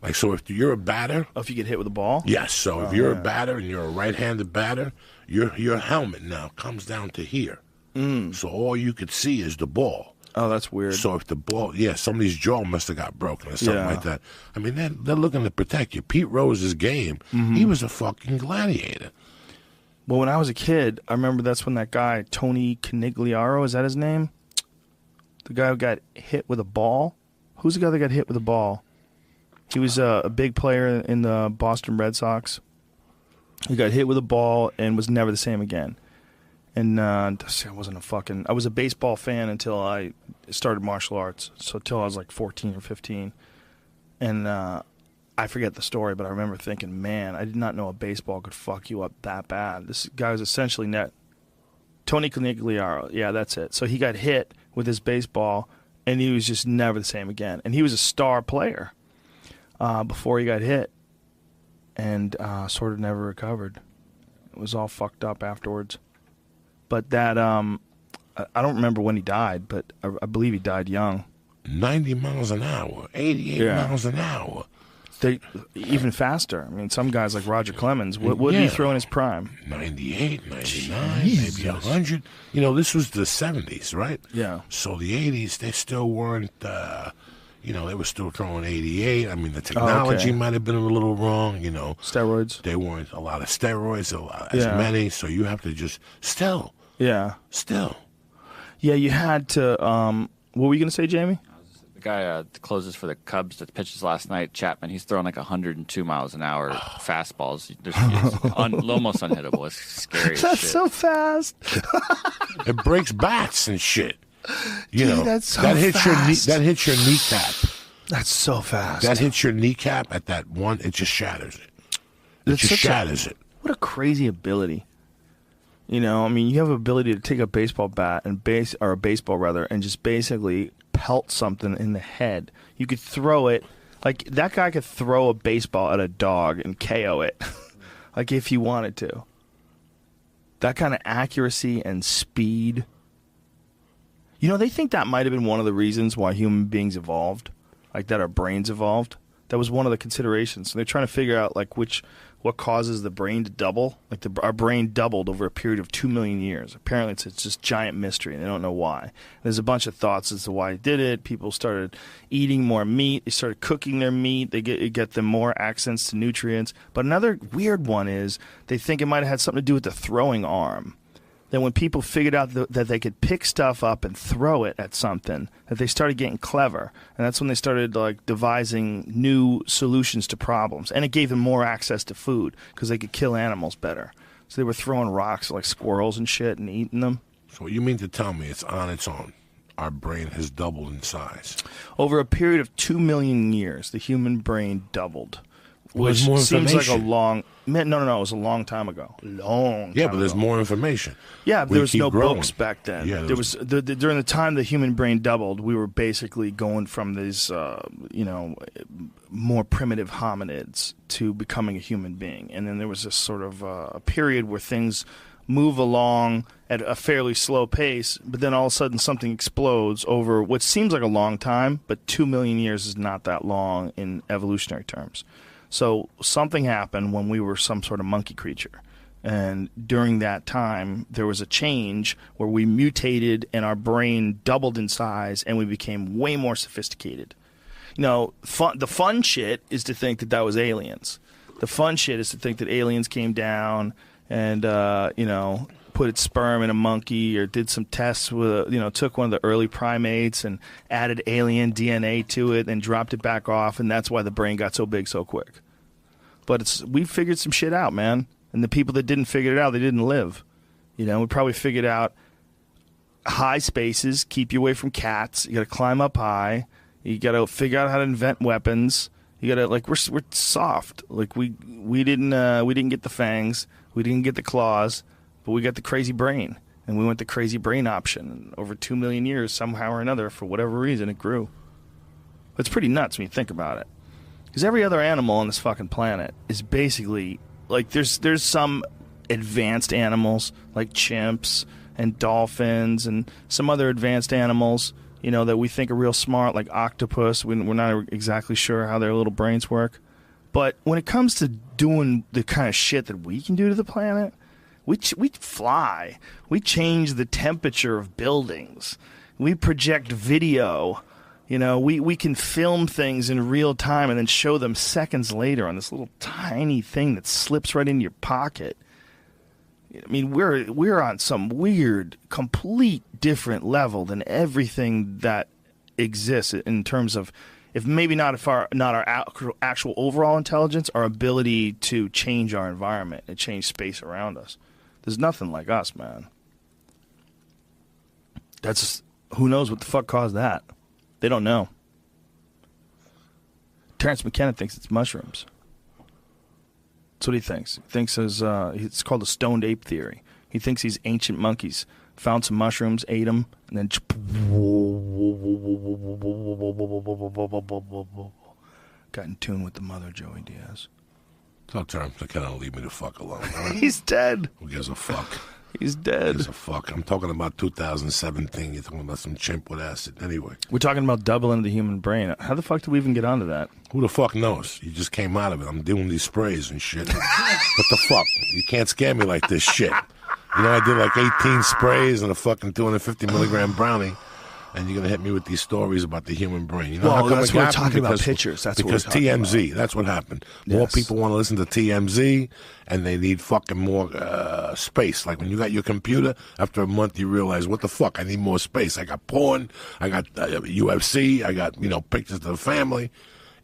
Like, so if you're a batter. Oh, if you get hit with a ball? Yes. So if you're a batter and you're a right-handed batter, your helmet now comes down to here. So all you could see is the ball. Oh, that's weird. So if the ball, somebody's jaw must have got broken or something like that. I mean, they're looking to protect you. Pete Rose's game, he was a fucking gladiator. Well, when I was a kid, I remember that's when that guy, Tony Canigliaro, is that his name? The guy who got hit with a ball? Who's the guy that got hit with a ball? He was a big player in the Boston Red Sox. He got hit with a ball and was never the same again. And I was a baseball fan until I started martial arts. So until I was like 14 or 15. And I forget the story, but I remember thinking, man, I did not know a baseball could fuck you up that bad. This guy was essentially Tony Canigliaro. Yeah, that's it. So he got hit with his baseball, and he was just never the same again. And he was a star player before he got hit, and sort of never recovered. It was all fucked up afterwards. But that, I don't remember when he died, but I believe he died young. 90 miles an hour, 88 miles an hour. Even faster. I mean, some guys like Roger Clemens, what did he throw in his prime? 98, 99, maybe 100. This was the 70s, right? Yeah. So the 80s, they still weren't, they were still throwing 88. I mean, the technology might have been a little wrong, Steroids. There weren't a lot of steroids, as many, so you have to just, still. Yeah. Still. Yeah, you had to, what were you going to say, Jamie? The guy that closes for the Cubs that pitches last night, Chapman, he's throwing like 102 miles an hour fastballs. It's almost unhittable. It's scary as That's shit. so fast. It breaks bats and shit. Dude, that's so that hits fast. that hits your kneecap. That's so fast. That hits your kneecap at that one. It just shatters it. It just shatters it. What a crazy ability. You have an ability to take a baseball bat and a baseball rather, and just basically pelt something in the head. You could throw it like that guy could throw a baseball at a dog and KO it, like if he wanted to. That kind of accuracy and speed. They think that might have been one of the reasons why human beings evolved, like that our brains evolved. That was one of the considerations. So they're trying to figure out like which what causes the brain to double. Like our brain doubled over a period of 2 million years. Apparently, it's just giant mystery, and they don't know why. There's a bunch of thoughts as to why it did it. People started eating more meat. They started cooking their meat. They get them more access to nutrients. But another weird one is they think it might have had something to do with the throwing arm. That when people figured out that they could pick stuff up and throw it at something, that they started getting clever. And that's when they started like devising new solutions to problems. And it gave them more access to food because they could kill animals better. So they were throwing rocks like squirrels and shit and eating them. So what you mean to tell me it's on its own? Our brain has doubled in size. Over a period of 2 million years, the human brain doubled. Which seems like a long... No, it was a long time ago. Yeah, but there's more information. Yeah, there was no growing. books back then. Yeah, there was during the time the human brain doubled, we were basically going from these, more primitive hominids to becoming a human being. And then there was this sort of a period where things move along at a fairly slow pace, but then all of a sudden something explodes over what seems like a long time, but 2 million years is not that long in evolutionary terms. So something happened when we were some sort of monkey creature. And during that time, there was a change where we mutated and our brain doubled in size and we became way more sophisticated. You know, the fun shit is to think that was aliens. The fun shit is to think that aliens came down and, put its sperm in a monkey or did some tests with, took one of the early primates and added alien DNA to it and dropped it back off, and that's why the brain got so big so quick. But we figured some shit out, man. And the people that didn't figure it out, they didn't live. We probably figured out high spaces, keep you away from cats. You got to climb up high. You got to figure out how to invent weapons. You got to we're soft. Like we didn't get the fangs, we didn't get the claws. But we got the crazy brain, and we went the crazy brain option. And over 2 million years, somehow or another, for whatever reason, it grew. It's pretty nuts when you think about it. Because every other animal on this fucking planet is basically, like, there's some advanced animals, like chimps and dolphins and some other advanced animals, that we think are real smart, like octopus. We're not exactly sure how their little brains work. But when it comes to doing the kind of shit that we can do to the planet... We fly. We change the temperature of buildings. We project video. We can film things in real time and then show them seconds later on this little tiny thing that slips right into your pocket. I mean, we're on some weird, complete different level than everything that exists in terms of, if maybe not our actual overall intelligence, our ability to change our environment and change space around us. There's nothing like us, man. Who knows what the fuck caused that? They don't know. Terrence McKenna thinks it's mushrooms. That's what he thinks. He thinks it's called the stoned ape theory. He thinks these ancient monkeys found some mushrooms, ate them, and then got in tune with the mother, Joey Diaz. Tell Terrence McKenna to leave me the fuck alone. Right? He's dead. Who gives a fuck? He's dead. Who gives a fuck? I'm talking about 2017. You're talking about some chimp with acid. Anyway. We're talking about doubling the human brain. How the fuck did we even get onto that? Who the fuck knows? You just came out of it. I'm doing these sprays and shit. What the fuck? You can't scare me like this shit. I did like 18 sprays and a fucking 250 milligram brownie. And you're going to hit me with these stories about the human brain. Well, that's what we're talking about, pictures. Because TMZ, that's what happened. More people want to listen to TMZ, and they need fucking more space. Like when you got your computer, after a month you realize, what the fuck, I need more space. I got porn, I got UFC, I got, pictures of the family.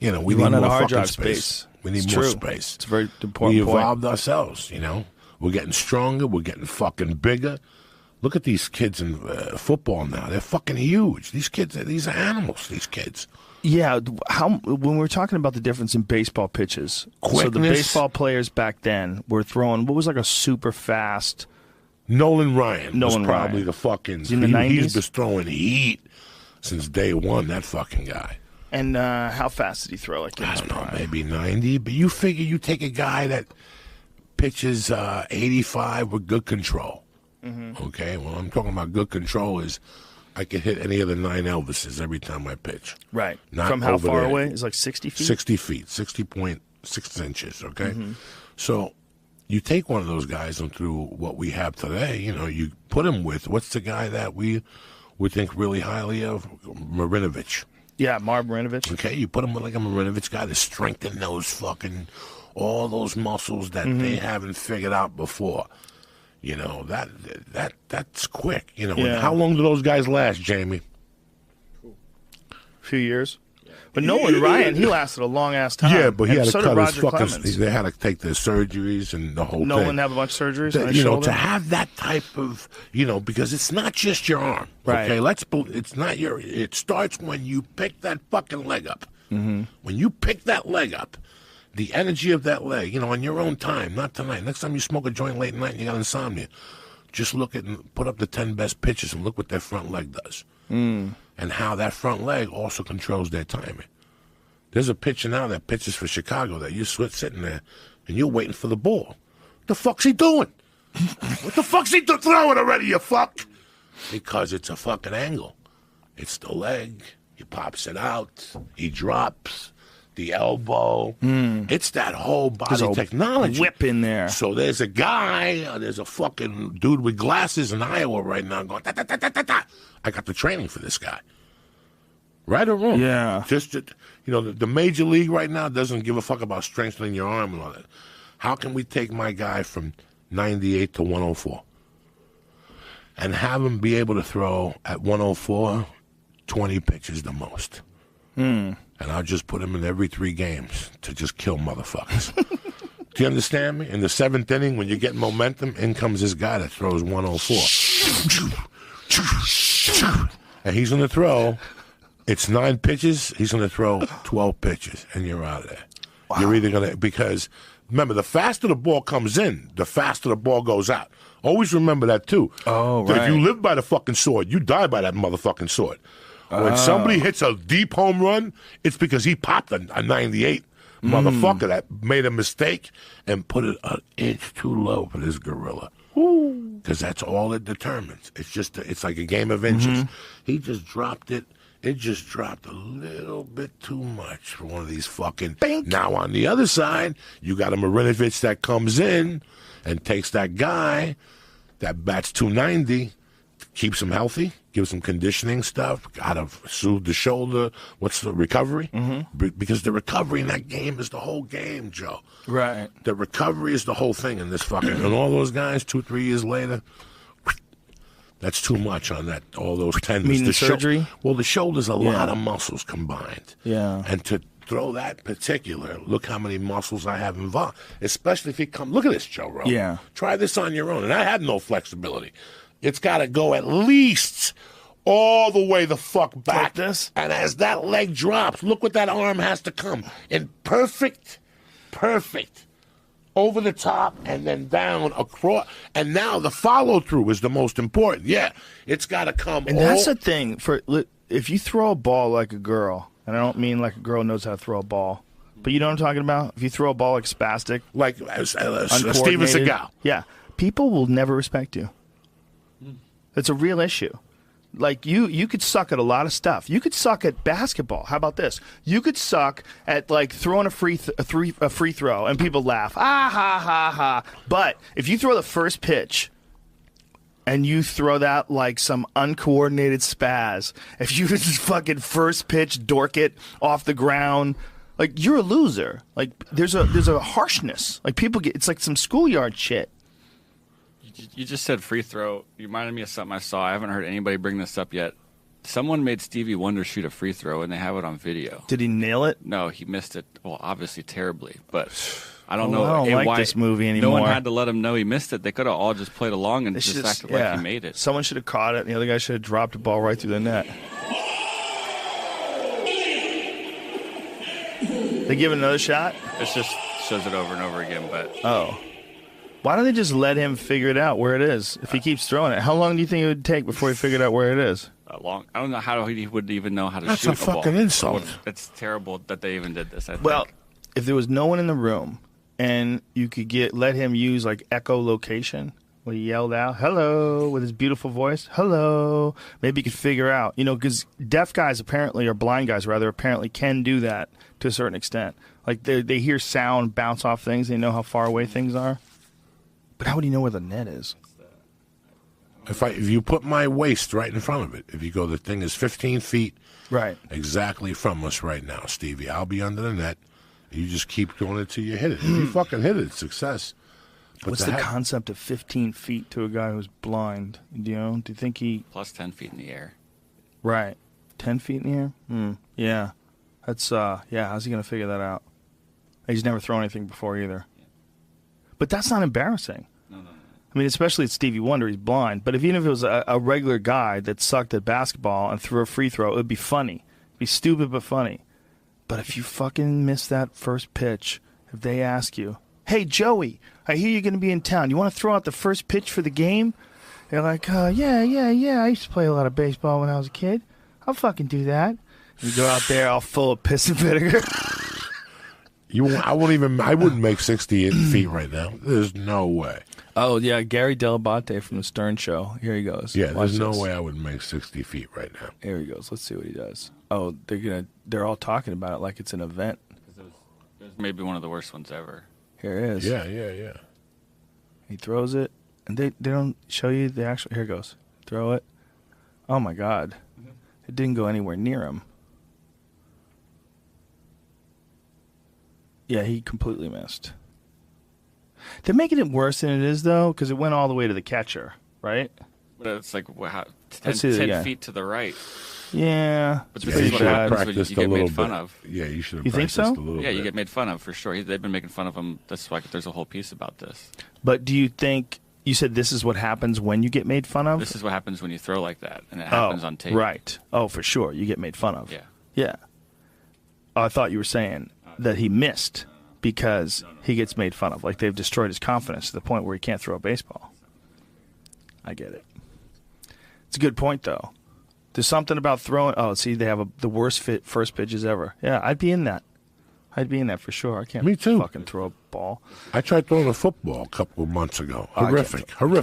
We need more fucking space. We need more space. It's a very important We evolved ourselves, We're getting stronger, we're getting fucking bigger. Look at these kids in football now. They're fucking huge. These kids, these are animals, these kids. Yeah, when we're talking about the difference in baseball pitches, quickness. So the baseball players back then were throwing, what was like a super fast... Nolan Ryan was probably the fucking... In the 90s? He's been throwing heat since day one, that fucking guy. And how fast did he throw? Like I don't know, maybe 90. But you figure you take a guy that pitches 85 with good control. Mm-hmm. Okay, well, I'm talking about good control is I can hit any of the 9 Elvises every time I pitch. Right. Not from how far there. away? It's like 60 feet? 60 feet, 60.6 inches, okay? Mm-hmm. So you take one of those guys and through what we have today, you know, you put him with, what's the guy that we would think really highly of? Marinovich. Yeah, Marv Marinovich. Okay, you put him with like a Marinovich guy to strengthen those fucking, all those muscles that they haven't figured out before. You know, that's quick. You know, and how long do those guys last, Jamie? A few years. But Nolan Ryan, he lasted a long ass time. Yeah, but he had to cut his fucking. Clemens. They had to take the surgeries and the whole thing. Nolan have a bunch of surgeries. On his you know, shoulder? to have that type of, you know, because it's not just your arm. Right. Okay, it's not your. It starts when you pick that fucking leg up. Mm-hmm. When you pick that leg up, the energy of that leg, you know, on your own time, not tonight. Next time you smoke a joint late at night and you got insomnia, just look at and put up the 10 best pitches and look what their front leg does, and how that front leg also controls their timing. There's a pitcher now that pitches for Chicago that you're sitting there and you're waiting for the ball. What the fuck's he doing? What the fuck's he throwing already, you fuck? Because it's a fucking angle. It's the leg. He pops it out. He drops the elbow. It's that whole body technology. Whip in there. So there's a guy, there's a fucking dude with glasses in Iowa right now going, da-da-da-da-da-da. I got the training for this guy. Right or wrong? Yeah. Just, you know, the major league right now doesn't give a fuck about strengthening your arm and all that. How can we take my guy from 98 to 104 and have him be able to throw at 104 20 pitches the most? And I'll just put him in every 3 games to just kill motherfuckers. Do you understand me? In the 7th inning, when you get momentum, in comes this guy that throws 104. And he's going to throw... It's 9 pitches. He's going to throw 12 pitches, and you're out of there. Wow. You're either going to, because remember, the faster the ball comes in, the faster the ball goes out. Always remember that too. Oh, that right. if you live by the fucking sword, you die by that motherfucking sword. When somebody hits a deep home run, it's because he popped a 98 motherfucker that made a mistake and put it an inch too low for this gorilla. Because that's all it determines. It's like a game of inches. He just dropped it. It just dropped a little bit too much for one of these fucking... Bink. Now, on the other side, you got a Marinovich that comes in and takes that guy that bats 290, keeps him healthy, gives him conditioning stuff, got to soothe the shoulder. What's the recovery? Because the recovery in that game is the whole game, Joe. Right. The recovery is the whole thing in this fucking... And all those guys, 2-3 years later... That's too much on that. All those tendons. Meaning the surgery? Well, the shoulder's a lot of muscles combined. Yeah. And to throw that particular, look how many muscles I have involved. Especially if you come. Look at this, Joe Rogan. Yeah. Try this on your own. And I have no flexibility. It's got to go at least all the way the fuck back. Like this? And as that leg drops, look what that arm has to come in perfect. Over the top and then down across. And now the follow-through is the most important. Yeah, it's got to come. And that's the thing. If you throw a ball like a girl, and I don't mean like a girl knows how to throw a ball, but you know what I'm talking about? If you throw a ball like spastic. Like Steven Seagal. Yeah. People will never respect you. It's a real issue. Like, you could suck at a lot of stuff. You could suck at basketball. How about this? You could suck at, like, throwing a free throw, and people laugh. Ah, ha, ha, ha. But if you throw the first pitch, and you throw that like some uncoordinated spaz, if you just fucking first pitch dork it off the ground, like, you're a loser. Like, there's a harshness. Like, people get, it's like some schoolyard shit. You just said free throw. You reminded me of something I saw. I haven't heard anybody bring this up yet. Someone made Stevie Wonder shoot a free throw, and they have it on video. Did he nail it? No, he missed it. Well, obviously terribly, but I don't know. I don't like why this movie anymore. No one had to let him know he missed it. They could have all just played along and just acted like he made it. Someone should have caught it, and the other guy should have dropped the ball right through the net. They give it another shot? It just shows it over and over again, but... Oh. Why don't they just let him figure it out where it is if he keeps throwing it? How long do you think it would take before he figured out where it is? Long. I don't know how he would even know how to That's shoot a fucking ball. insult. It's terrible that they even did this, I think. Well, if there was no one in the room and you could let him use like echolocation, where he yelled out, hello, with his beautiful voice, hello, maybe you could figure out, because deaf guys apparently, or blind guys rather, apparently can do that to a certain extent. Like they hear sound bounce off things. They know how far away things are. But how would he know where the net is? If you put my waist right in front of it, if you go, the thing is 15 feet Right. exactly from us right now, Stevie. I'll be under the net. You just keep going until you hit it. If you fucking hit it, it's success. But What's the concept of 15 feet to a guy who's blind? Do you think he... Plus 10 feet in the air. Right. 10 feet in the air? Yeah. That's, how's he going to figure that out? He's never thrown anything before either. But that's not embarrassing. No. I mean, especially at Stevie Wonder, he's blind. But even if it was a regular guy that sucked at basketball and threw a free throw, it would be funny. It'd be stupid but funny. But if you fucking miss that first pitch, if they ask you, hey, Joey, I hear you're going to be in town. You want to throw out the first pitch for the game? They're like, yeah. I used to play a lot of baseball when I was a kid. I'll fucking do that. You go out there all full of piss and vinegar. I wouldn't make 68 feet right now. There's no way. Oh, yeah, Gary Delabate from the Stern Show. Here he goes. Yeah, there's no way I would make 60 feet right now. Here he goes. Let's see what he does. Oh, they're all talking about it like it's an event. It was maybe one of the worst ones ever. Here it is. Yeah. He throws it, and they don't show you the actual... Here it goes. Throw it. Oh, my God. It didn't go anywhere near him. Yeah, he completely missed. They're making it worse than it is, though, because it went all the way to the catcher, right? But it's like 10 feet to the right. Yeah. But this is what happens when you get made fun of. Yeah, you should have You think practiced so? a little bit. Yeah, you get made fun of for sure. They've been making fun of him. That's why there's a whole piece about this. But do you think... You said this is what happens when you get made fun of? This is what happens when you throw like that, and it happens on tape. Right. Oh, for sure. You get made fun of. Yeah. Yeah. Oh, I thought you were saying that he missed because he gets made fun of. Like they've destroyed his confidence to the point where he can't throw a baseball. I get it. It's a good point, though. There's something about throwing... Oh, see, they have the worst first pitches ever. Yeah, I'd be in that. I'd be in that for sure. I can't Me too. fucking throw a ball. I tried throwing a football a couple of months ago. Oh, Horrific. throw a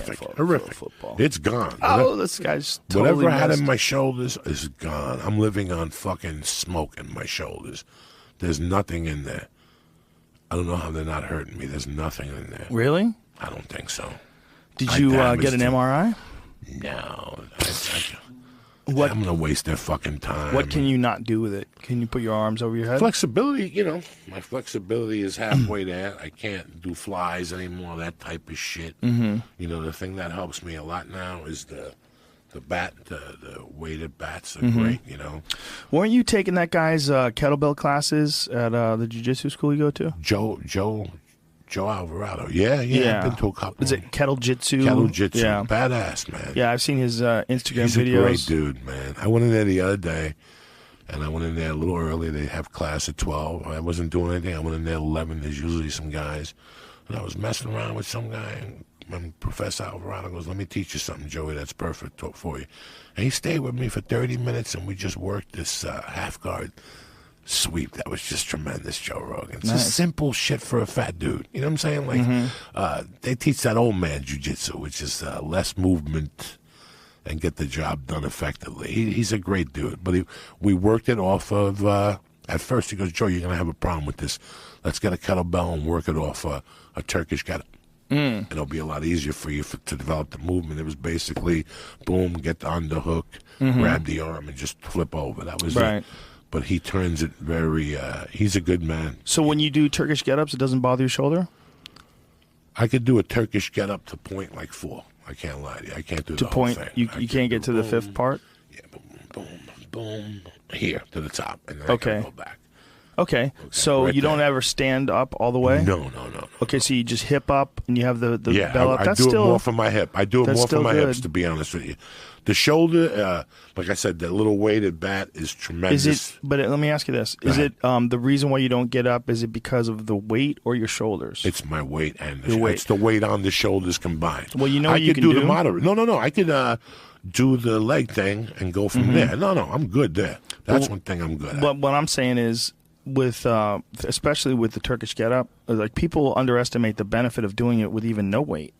football. It's gone. Oh, this guy's totally Whatever I had missed. in my shoulders is gone. I'm living on fucking smoke in my shoulders. There's nothing in there. I don't know how they're not hurting me. There's nothing in there. Really? I don't think so. Did you get an MRI? No. What? I'm going to waste their fucking time. What can you not do with it? Can you put your arms over your head? Flexibility, my flexibility is halfway there. I can't do flies anymore, that type of shit. Mm-hmm. The thing that helps me a lot now is the bat, the weighted bats are great, Weren't you taking that guy's kettlebell classes at the jiu-jitsu school you go to? Joe Alvarado. Yeah. I've been to a couple. Is it kettle jitsu? Kettle jitsu. Yeah. Badass, man. Yeah, I've seen his Instagram He's videos. a great dude, man. I went in there the other day, and I went in there a little early. They have class at 12. I wasn't doing anything. I went in there at 11. There's usually some guys. And I was messing around with some guy, and Professor Alvarado goes, let me teach you something, Joey, that's perfect for you. And he stayed with me for 30 minutes, and we just worked this half-guard sweep. That was just tremendous, Joe Rogan. It's just simple shit for a fat dude. You know what I'm saying? Like, they teach that old man jiu-jitsu, which is less movement and get the job done effectively. He's a great dude. But we worked it off of, at first he goes, Joe, you're going to have a problem with this. Let's get a kettlebell and work it off a Turkish get-up. And it'll be a lot easier for you to develop the movement. It was basically, boom, get the underhook, grab the arm, and just flip over. That was it. But he turns it very, he's a good man. So when you do Turkish get-ups, it doesn't bother your shoulder? I could do a Turkish get-up to point like 4. I can't lie to you. I can't do the whole thing. You can't get to the fifth part? Yeah, boom, here to the top. And then I can go back. Okay. So right you don't there. ever stand up all the way? No. Okay, so you just hip up and you have the bell up. I do it more for my hip. I do it more for my good. hips, to be honest with you. The shoulder, like I said, that little weighted bat is tremendous. But let me ask you this. Is it the reason why you don't get up, is it because of the weight or your shoulders? It's my weight and weight. It's the weight on the shoulders combined. Well, you know I what you could can do do? the moderate. No. I could do the leg thing and go from there. No, I'm good there. That's one thing I'm good at. But what I'm saying is, with especially with the Turkish get-up, like people underestimate the benefit of doing it with even no weight.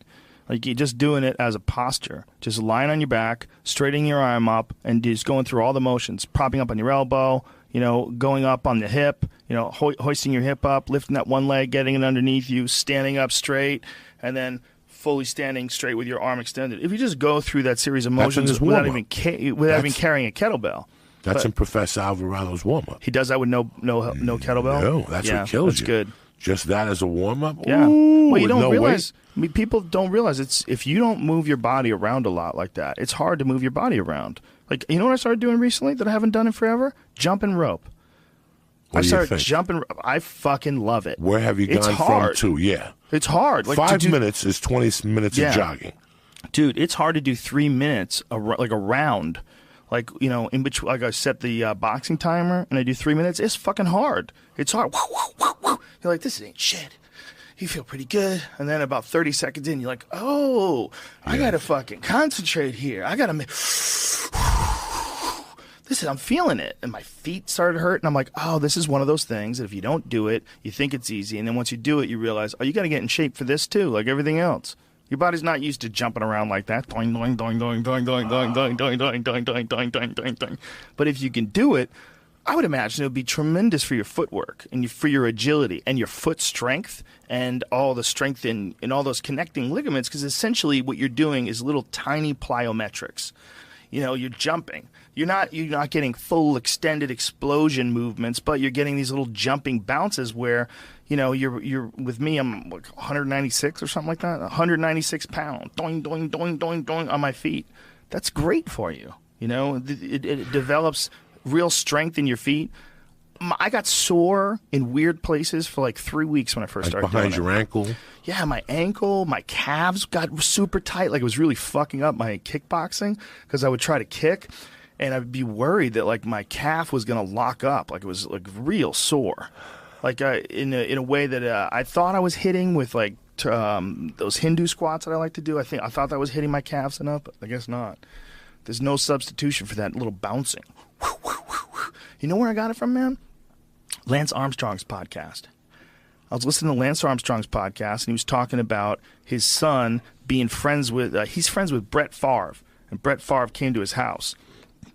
Like you're just doing it as a posture, just lying on your back, straightening your arm up, and just going through all the motions, propping up on your elbow, going up on the hip, hoisting your hip up, lifting that one leg, getting it underneath you, standing up straight, and then fully standing straight with your arm extended. If you just go through that series of motions without even carrying a kettlebell. That's in Professor Alvarado's warm-up. He does that with no kettlebell? No, that's what kills that's you. Good. Just that as a warm-up? Yeah. Ooh, well, you don't realize. People don't realize if you don't move your body around a lot like that, it's hard to move your body around. Like, you know what I started doing recently that I haven't done in forever? Jumping rope. I started jumping. I fucking love it. Where have you gone from to? Yeah. It's hard. Like 5 minutes is 20 minutes of jogging. Dude, it's hard to do 3 minutes, like a round. Like, in between, like I set the boxing timer and I do 3 minutes. It's fucking hard. It's hard. You're like, this ain't shit. You feel pretty good. And then about 30 seconds in, you're like, oh, I got to fucking concentrate here. I got to make... I'm feeling it. And my feet started hurting. I'm like, oh, this is one of those things that if you don't do it, you think it's easy. And then once you do it, you realize, oh, you got to get in shape for this too, like everything else. Your body's not used to jumping around like that. Doing, doing, doing, doing, doing, doing, doing, doing, doing, doing, doing, doing, doing, doing, doing, doing. But if you can do it, I would imagine it would be tremendous for your footwork and for your agility and your foot strength and all the strength in all those connecting ligaments, because essentially what you're doing is little tiny plyometrics. You're jumping. You're not getting full extended explosion movements, but you're getting these little jumping bounces where, you're with me, I'm like 196 or something like that, 196 pounds, doing, doing, doing, doing, doing on my feet. That's great for you. It develops real strength in your feet. I got sore in weird places for like 3 weeks when I first started doing it. Behind your ankle? Yeah, my ankle, my calves got super tight. Like it was really fucking up my kickboxing because I would try to kick and I'd be worried that like my calf was going to lock up. Like it was like real sore. Like in a way that I thought I was hitting with like those Hindu squats that I like to do. I thought that was hitting my calves enough, but I guess not. There's no substitution for that little bouncing. You know where I got it from, man? Lance Armstrong's podcast. I was listening to Lance Armstrong's podcast, and he was talking about his son being friends with, he's friends with Brett Favre, and Brett Favre came to his house,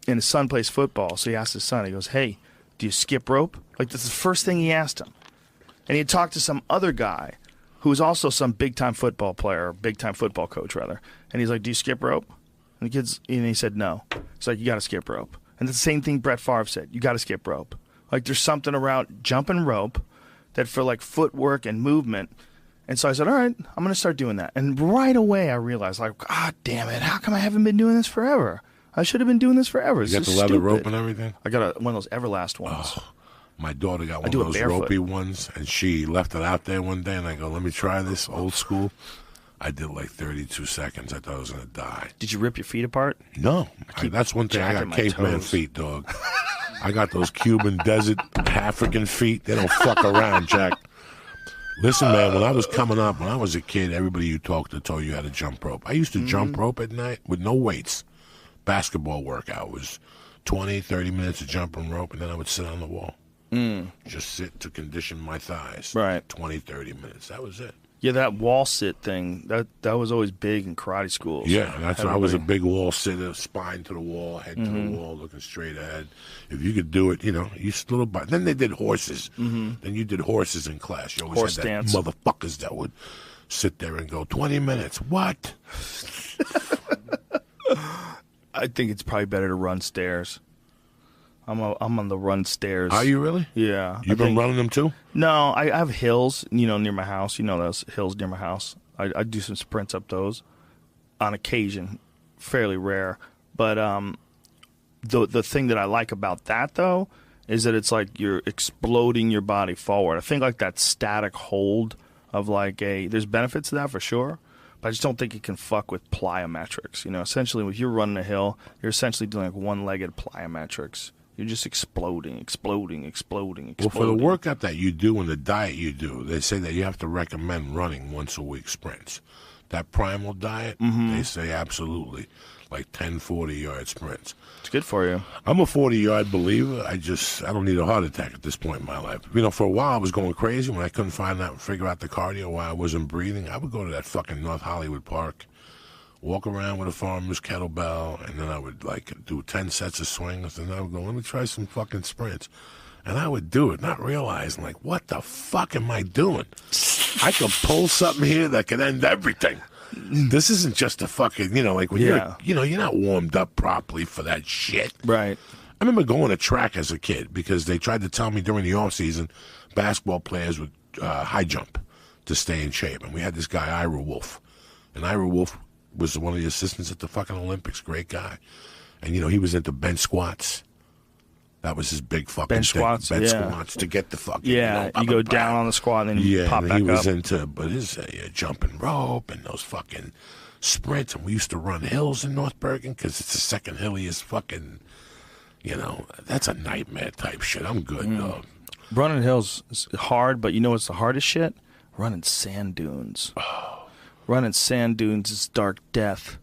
and his son plays football, so he asked his son, he goes, hey, do you skip rope? Like, that's the first thing he asked him. And he had talked to some other guy who was also some big-time football player, or big-time football coach, rather, and he's like, do you skip rope? And he said, no. He's like, you got to skip rope. And it's the same thing Brett Favre said, you got to skip rope. Like, there's something around jumping rope that for, like, footwork and movement. And so I said, all right, I'm going to start doing that. And right away I realized, like, God damn it, how come I haven't been doing this forever? I should have been doing this forever. You got the leather rope and everything? I got one of those Everlast ones. Oh, my daughter got one of those ropey ones, and she left it out there one day, and I go, let me try this, old school. I did like 32 seconds. I thought I was going to die. Did you rip your feet apart? No. That's one thing. I got caveman feet, dog. I got those Cuban desert African feet. They don't fuck around, Jack. Listen, man, when I was coming up, when I was a kid, everybody you talked to told you how to jump rope. I used to jump rope at night with no weights. Basketball workout was 20, 30 minutes of jumping rope, and then I would sit on the wall. Just sit to condition my thighs. Right. 20, 30 minutes. That was it. Yeah, that wall sit thing, that was always big in karate schools. Yeah, that's why I was a big wall sitter, spine to the wall, head to the wall, looking straight ahead. If you could do it, you little bit. Then they did horses. Then you did horses in class. You always had that motherfuckers that would sit there and go, 20 minutes. What? I think it's probably better to run stairs. I'm on the run stairs. Are you really? Yeah. You've been running them too? No, I have hills, near my house. Those hills near my house. I do some sprints up those on occasion, fairly rare. But the thing that I like about that, though, is that it's like you're exploding your body forward. I think like that static hold of like there's benefits to that for sure. But I just don't think it can fuck with plyometrics. Essentially, if you're running a hill, you're essentially doing like one-legged plyometrics. You're just exploding. Well, for the workout that you do and the diet you do, they say that you have to recommend running once a week sprints. That primal diet, they say absolutely, like 10, 40-yard sprints. It's good for you. I'm a 40-yard believer. I don't need a heart attack at this point in my life. For a while I was going crazy when I couldn't figure out the cardio, why I wasn't breathing. I would go to that fucking North Hollywood Park walk around with a farmer's kettlebell, and then I would like do 10 sets of swings, and I would go, let me try some fucking sprints. And I would do it, not realizing, like, what the fuck am I doing? I could pull something here that could end everything. This isn't just a fucking, like when you're not warmed up properly for that shit. Right. I remember going to track as a kid because they tried to tell me during the off season basketball players would high jump to stay in shape. And we had this guy, Ira Wolf. And Ira Wolf was one of the assistants at the fucking Olympics. Great guy. And, he was into bench squats. That was his big fucking bench squats, bench squats to get the fucking, you go down on the squat and then you pop back up. Yeah, he was into, but his jumping rope and those fucking sprints. And we used to run hills in North Bergen because it's the second hilliest fucking, that's a nightmare type shit. I'm good, though. Running hills is hard, but you know what's the hardest shit? Running sand dunes. Running sand dunes is dark death.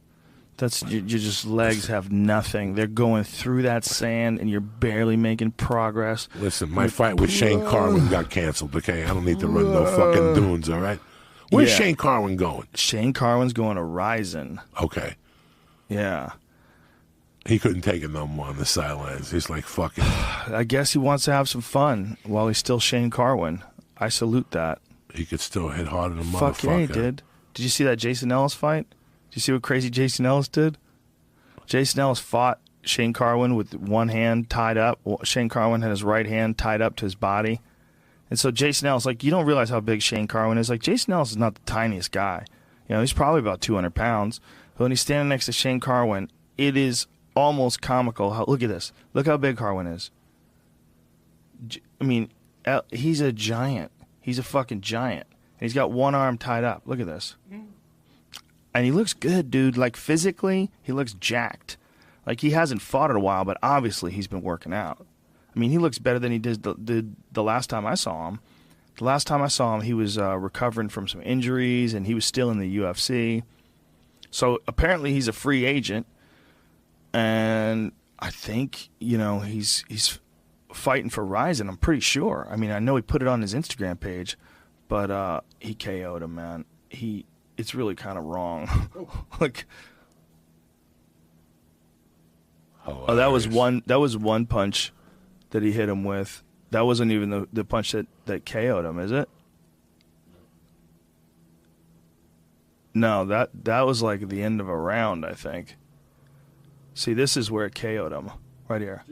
That's your just legs have nothing. They're going through that sand, and you're barely making progress. Listen, my fight with Shane Carwin got canceled, okay? I don't need to run no fucking dunes, all right? Where's Shane Carwin going? Shane Carwin's going to Ryzen. Okay. Yeah. He couldn't take it no more on the sidelines. He's like, fuck it. I guess he wants to have some fun while he's still Shane Carwin. I salute that. He could still hit harder than a motherfucker. Fuck yeah, he did. Did you see that Jason Ellis fight? Did you see what crazy Jason Ellis did? Jason Ellis fought Shane Carwin with one hand tied up. Shane Carwin had his right hand tied up to his body. And so Jason Ellis, you don't realize how big Shane Carwin is. Jason Ellis is not the tiniest guy. He's probably about 200 pounds. But when he's standing next to Shane Carwin, it is almost comical. Look at this. Look how big Carwin is. He's a giant. He's a fucking giant. And he's got one arm tied up. Look at this. And he looks good, dude. Physically, he looks jacked. He hasn't fought in a while, but obviously he's been working out. He looks better than he did the last time I saw him. The last time I saw him, he was recovering from some injuries, and he was still in the UFC. So apparently he's a free agent. And I think, he's fighting for Ryzen, I'm pretty sure. I know he put it on his Instagram page, but he KO'd him, man. It's really kind of wrong. That was one punch that he hit him with. That wasn't even the punch that KO'd him, is it? No, that was the end of a round, I think. See, this is where it KO'd him, right here.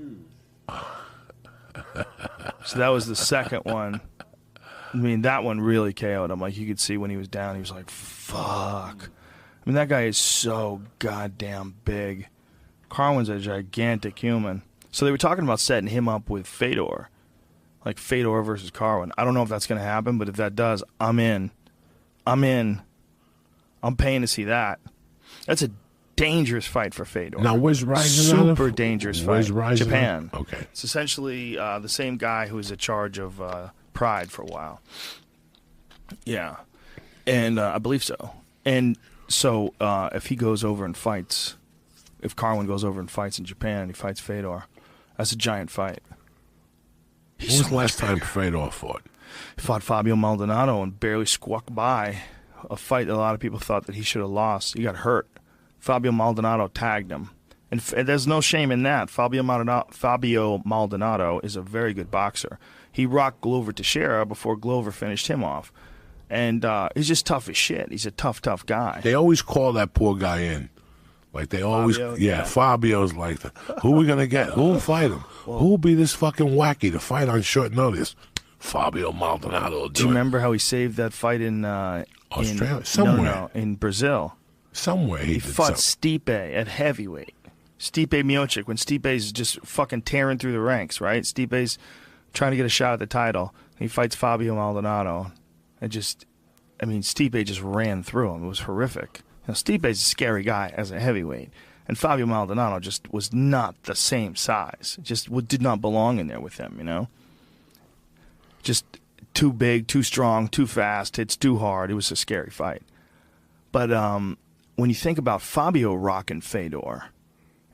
So that was the second one. That one really KO'd him. You could see when he was down, he was like, fuck. That guy is so goddamn big. Carwin's a gigantic human. So they were talking about setting him up with Fedor. Fedor versus Carwin. I don't know if that's going to happen, but if that does, I'm in. I'm paying to see that. That's a dangerous fight for Fedor. Now, where's Ryzen? Super dangerous fight. Where's Ryzen? Japan. Okay. It's essentially the same guy who was in charge of Pride for a while. Yeah. And I believe so. And so if he goes over and fights, if Carwin goes over and fights in Japan and he fights Fedor, that's a giant fight. When was the last time Fedor fought? He fought Fabio Maldonado and barely squawked by. A fight that a lot of people thought that he should have lost. He got hurt. Fabio Maldonado tagged him. And there's no shame in that. Fabio Maldonado is a very good boxer. He rocked Glover Teixeira before Glover finished him off. And he's just tough as shit. He's a tough guy. They always call that poor guy in. They always, Fabio, Fabio's who are we going to get? Who will fight him? Who will be this fucking wacky to fight on short notice? Fabio Maldonado. Do you remember how he saved that fight in Australia? Somewhere. No, in Brazil. Somewhere he fought Stipe at heavyweight. Stipe Miocic, when Stipe's just fucking tearing through the ranks, right? Stipe's trying to get a shot at the title. He fights Fabio Maldonado. Stipe just ran through him. It was horrific. Stipe's a scary guy as a heavyweight. And Fabio Maldonado just was not the same size. Just did not belong in there with him, Just too big, too strong, too fast. It's too hard. It was a scary fight. But when you think about Fabio rocking Fedor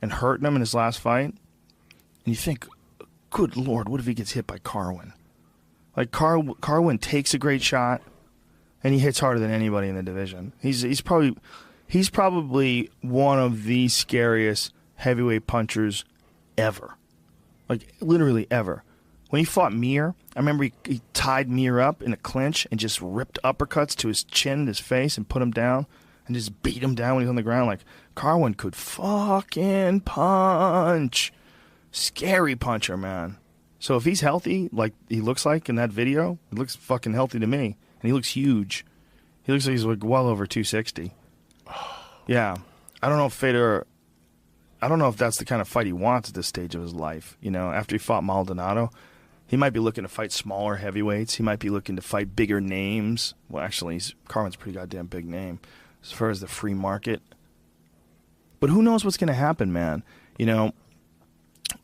and hurting him in his last fight, and you think, good Lord, what if he gets hit by Carwin? Carwin takes a great shot, and he hits harder than anybody in the division. He's probably He's probably one of the scariest heavyweight punchers ever. Like, literally ever. When he fought Mir, I remember he tied Mir up in a clinch and just ripped uppercuts to his chin and his face and put him down and just beat him down when he was on the ground. Like, Carwin could fucking punch. Scary puncher, man. So if he's healthy, like he looks like in that video, he looks fucking healthy to me. And he looks huge. He looks like he's like well over 260. Yeah. I don't know if Fedor... I don't know if that's the kind of fight he wants at this stage of his life. You know, after he fought Maldonado, he might be looking to fight smaller heavyweights. He might be looking to fight bigger names. Well, actually, Carwin's a pretty goddamn big name as far as the free market. But who knows what's going to happen, man? You know,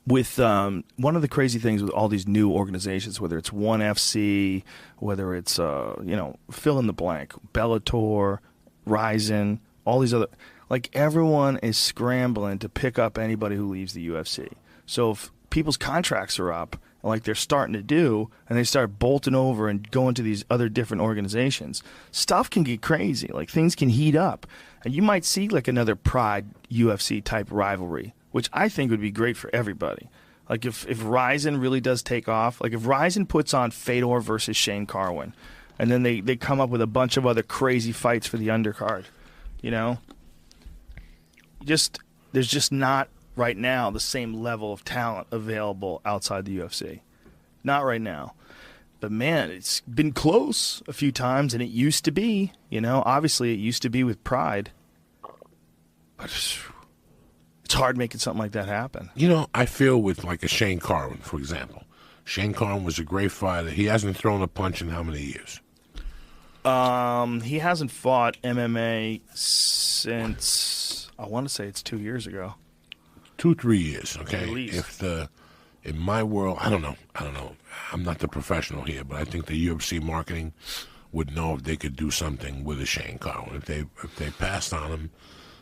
with one of the crazy things with all these new organizations, whether it's ONE FC, whether it's, you know, fill in the blank, Bellator, Ryzen, all these other... Like, everyone is scrambling to pick up anybody who leaves the UFC. So if people's contracts are up, like they're starting to do, and they start bolting over and going to these other different organizations, stuff can get crazy. Like, things can heat up. And you might see, like, another Pride UFC-type rivalry, which I think would be great for everybody. Like, if Ryzen really does take off, like, if Ryzen puts on Fedor versus Shane Carwin, and then they come up with a bunch of other crazy fights for the undercard, you know? There's just not right now the same level of talent available outside the UFC. Not right now. But man, it's been close a few times, and it used to be, you know, obviously it used to be with Pride. But it's hard making something like that happen. You know, I feel with like a Shane Carwin, for example. Shane Carwin was a great fighter. He hasn't thrown a punch in how many years? He hasn't fought MMA since, I want to say it's 2 years ago. 2-3 years, okay? At least. In my world, I don't know. I'm not the professional here, but I think the UFC marketing would know if they could do something with a Shane Carwin. If they passed on him,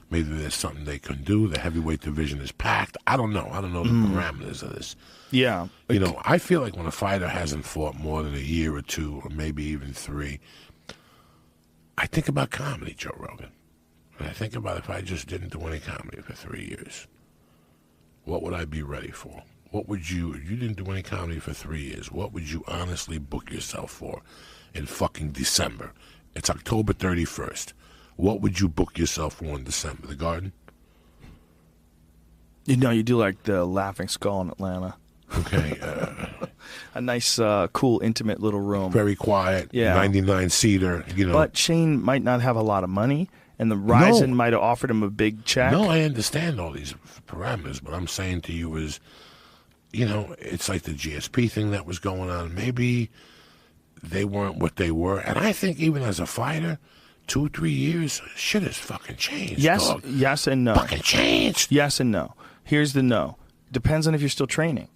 maybe there's something they can do. The heavyweight division is packed. I don't know. I don't know the parameters of this. Yeah. You know, I feel like when a fighter hasn't fought more than a year or two, or maybe even 3, I think about comedy, Joe Rogan. And I think about if I just didn't do any comedy for 3 years, what would I be ready for? What would you, if you didn't do any comedy for 3 years, what would you honestly book yourself for in fucking December? It's October 31st. What would you book yourself for in December? The Garden? You know, you do like the Laughing Skull in Atlanta. Okay. A nice, cool, intimate little room. Very quiet. Yeah. 99-seater, you know. But Shane might not have a lot of money, and the Ryzen might have offered him a big check. No, I understand all these parameters. What I'm saying to you is, you know, it's like the GSP thing that was going on. Maybe they weren't what they were. And I think even as a fighter, 2-3 years, shit has fucking changed. Yes, dog. yes and no. Fucking changed. Yes and no. Here's the no. Depends on if you're still training.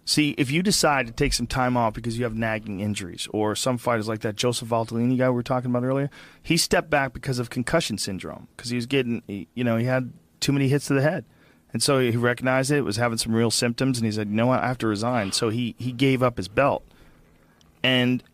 See, if you decide to take some time off because you have nagging injuries, or some fighters like that Joseph Valtellini guy we were talking about earlier, he stepped back because of concussion syndrome, because he was getting, he had too many hits to the head. And so he recognized it, was having some real symptoms, and he said, you know what, I have to resign. So he gave up his belt. And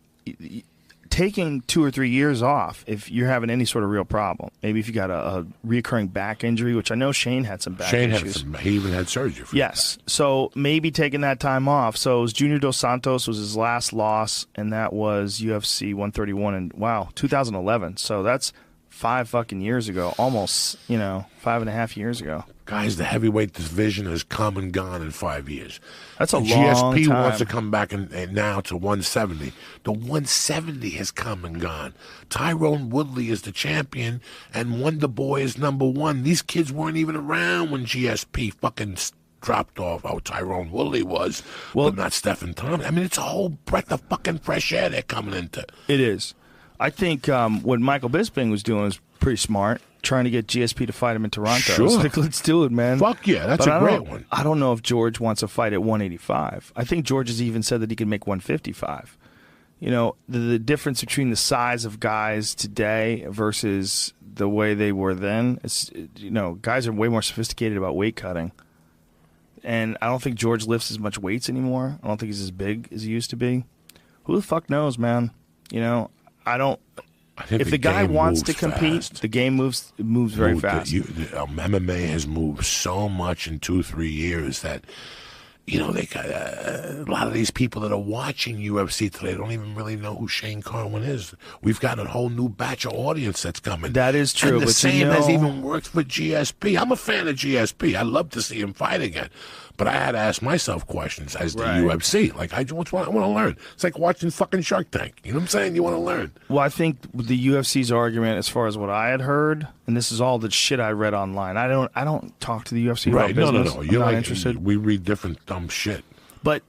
taking 2 or 3 years off, if you're having any sort of real problem, maybe if you got a reoccurring back injury, which I know Shane had some back issues. He even had surgery for Yes. So maybe taking that time off. So it was Junior Dos Santos was his last loss, and that was UFC 131 in, 2011. So that's 5 fucking years ago, almost, 5.5 years ago. Guys, the heavyweight division has come and gone in 5 years. That's a long GSP time. wants to come back and now to 170. The 170 has come and gone. Tyrone Woodley is the champion, and Wonder Boy is #1. These kids weren't even around when GSP fucking dropped off. Oh, Tyrone Woodley was, but not Stephen Thompson. I mean, it's a whole breath of fucking fresh air they're coming into. It is. I think what Michael Bisping was doing was pretty smart, trying to get GSP to fight him in Toronto. Sure. It's like, let's do it, man. Fuck yeah, that's a great one. I don't know if George wants a fight at 185. I think George has even said that he can make 155. The difference between the size of guys today versus the way they were then, guys are way more sophisticated about weight cutting. And I don't think George lifts as much weights anymore. I don't think he's as big as he used to be. Who the fuck knows, man? If the guy wants to compete, the game moves very fast. MMA has moved so much in 2-3 years that, you know, they got a lot of these people that are watching UFC today don't even really know who Shane Carwin is. We've got a whole new batch of audience that's coming. That is true. And the but same has even worked for GSP. I'm a fan of GSP. I love to see him fight again. But I had to ask myself questions as the UFC. Like, I want to learn. It's like watching fucking Shark Tank. You know what I'm saying? You want to learn. Well, I think the UFC's argument, as far as what I had heard, and this is all the shit I read online. I don't talk to the UFC about business. No. You're not like, interested. we read different dumb shit. But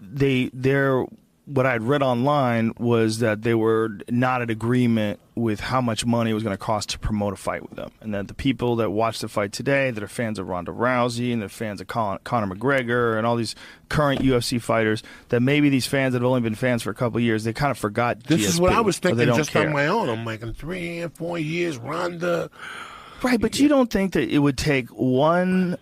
what I had read online was that they were not in agreement with how much money it was going to cost to promote a fight with them. And that the people that watch the fight today, that are fans of Ronda Rousey and they're fans of Conor McGregor and all these current UFC fighters, that maybe these fans that have only been fans for a couple of years, they kind of forgot This GSP, is what I was thinking just care. on my own. I'm like, in 3 or 4 years, Ronda. Right, but you don't think that it would take one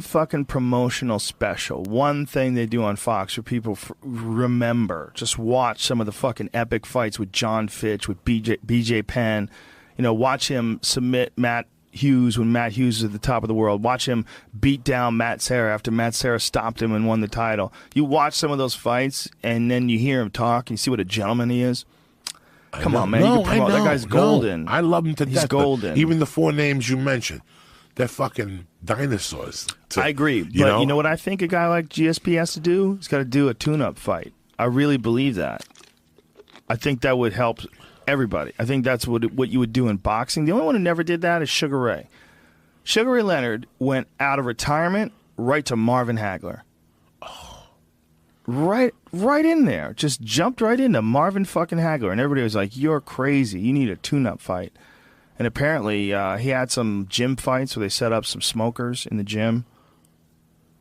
fucking promotional special, one thing they do on Fox for people remember, just watch some of the fucking epic fights with John Fitch, with BJ Penn, you know, watch him submit Matt Hughes when Matt Hughes was at the top of the world, watch him beat down Matt Serra after Matt Serra stopped him and won the title. You watch some of those fights and then you hear him talk and you see what a gentleman he is. Come on, man. That guy's golden. I love him to death. He's golden. Even the 4 names you mentioned. They're fucking dinosaurs. I agree. But you know what I think a guy like GSP has to do? He's got to do a tune-up fight. I really believe that. I think that would help everybody. I think that's what you would do in boxing. The only one who never did that is Sugar Ray. Sugar Ray Leonard went out of retirement right to Marvin Hagler. Oh. Right in there. Just jumped right into Marvin fucking Hagler. And everybody was like, you're crazy. You need a tune-up fight. And apparently, he had some gym fights where they set up some smokers in the gym.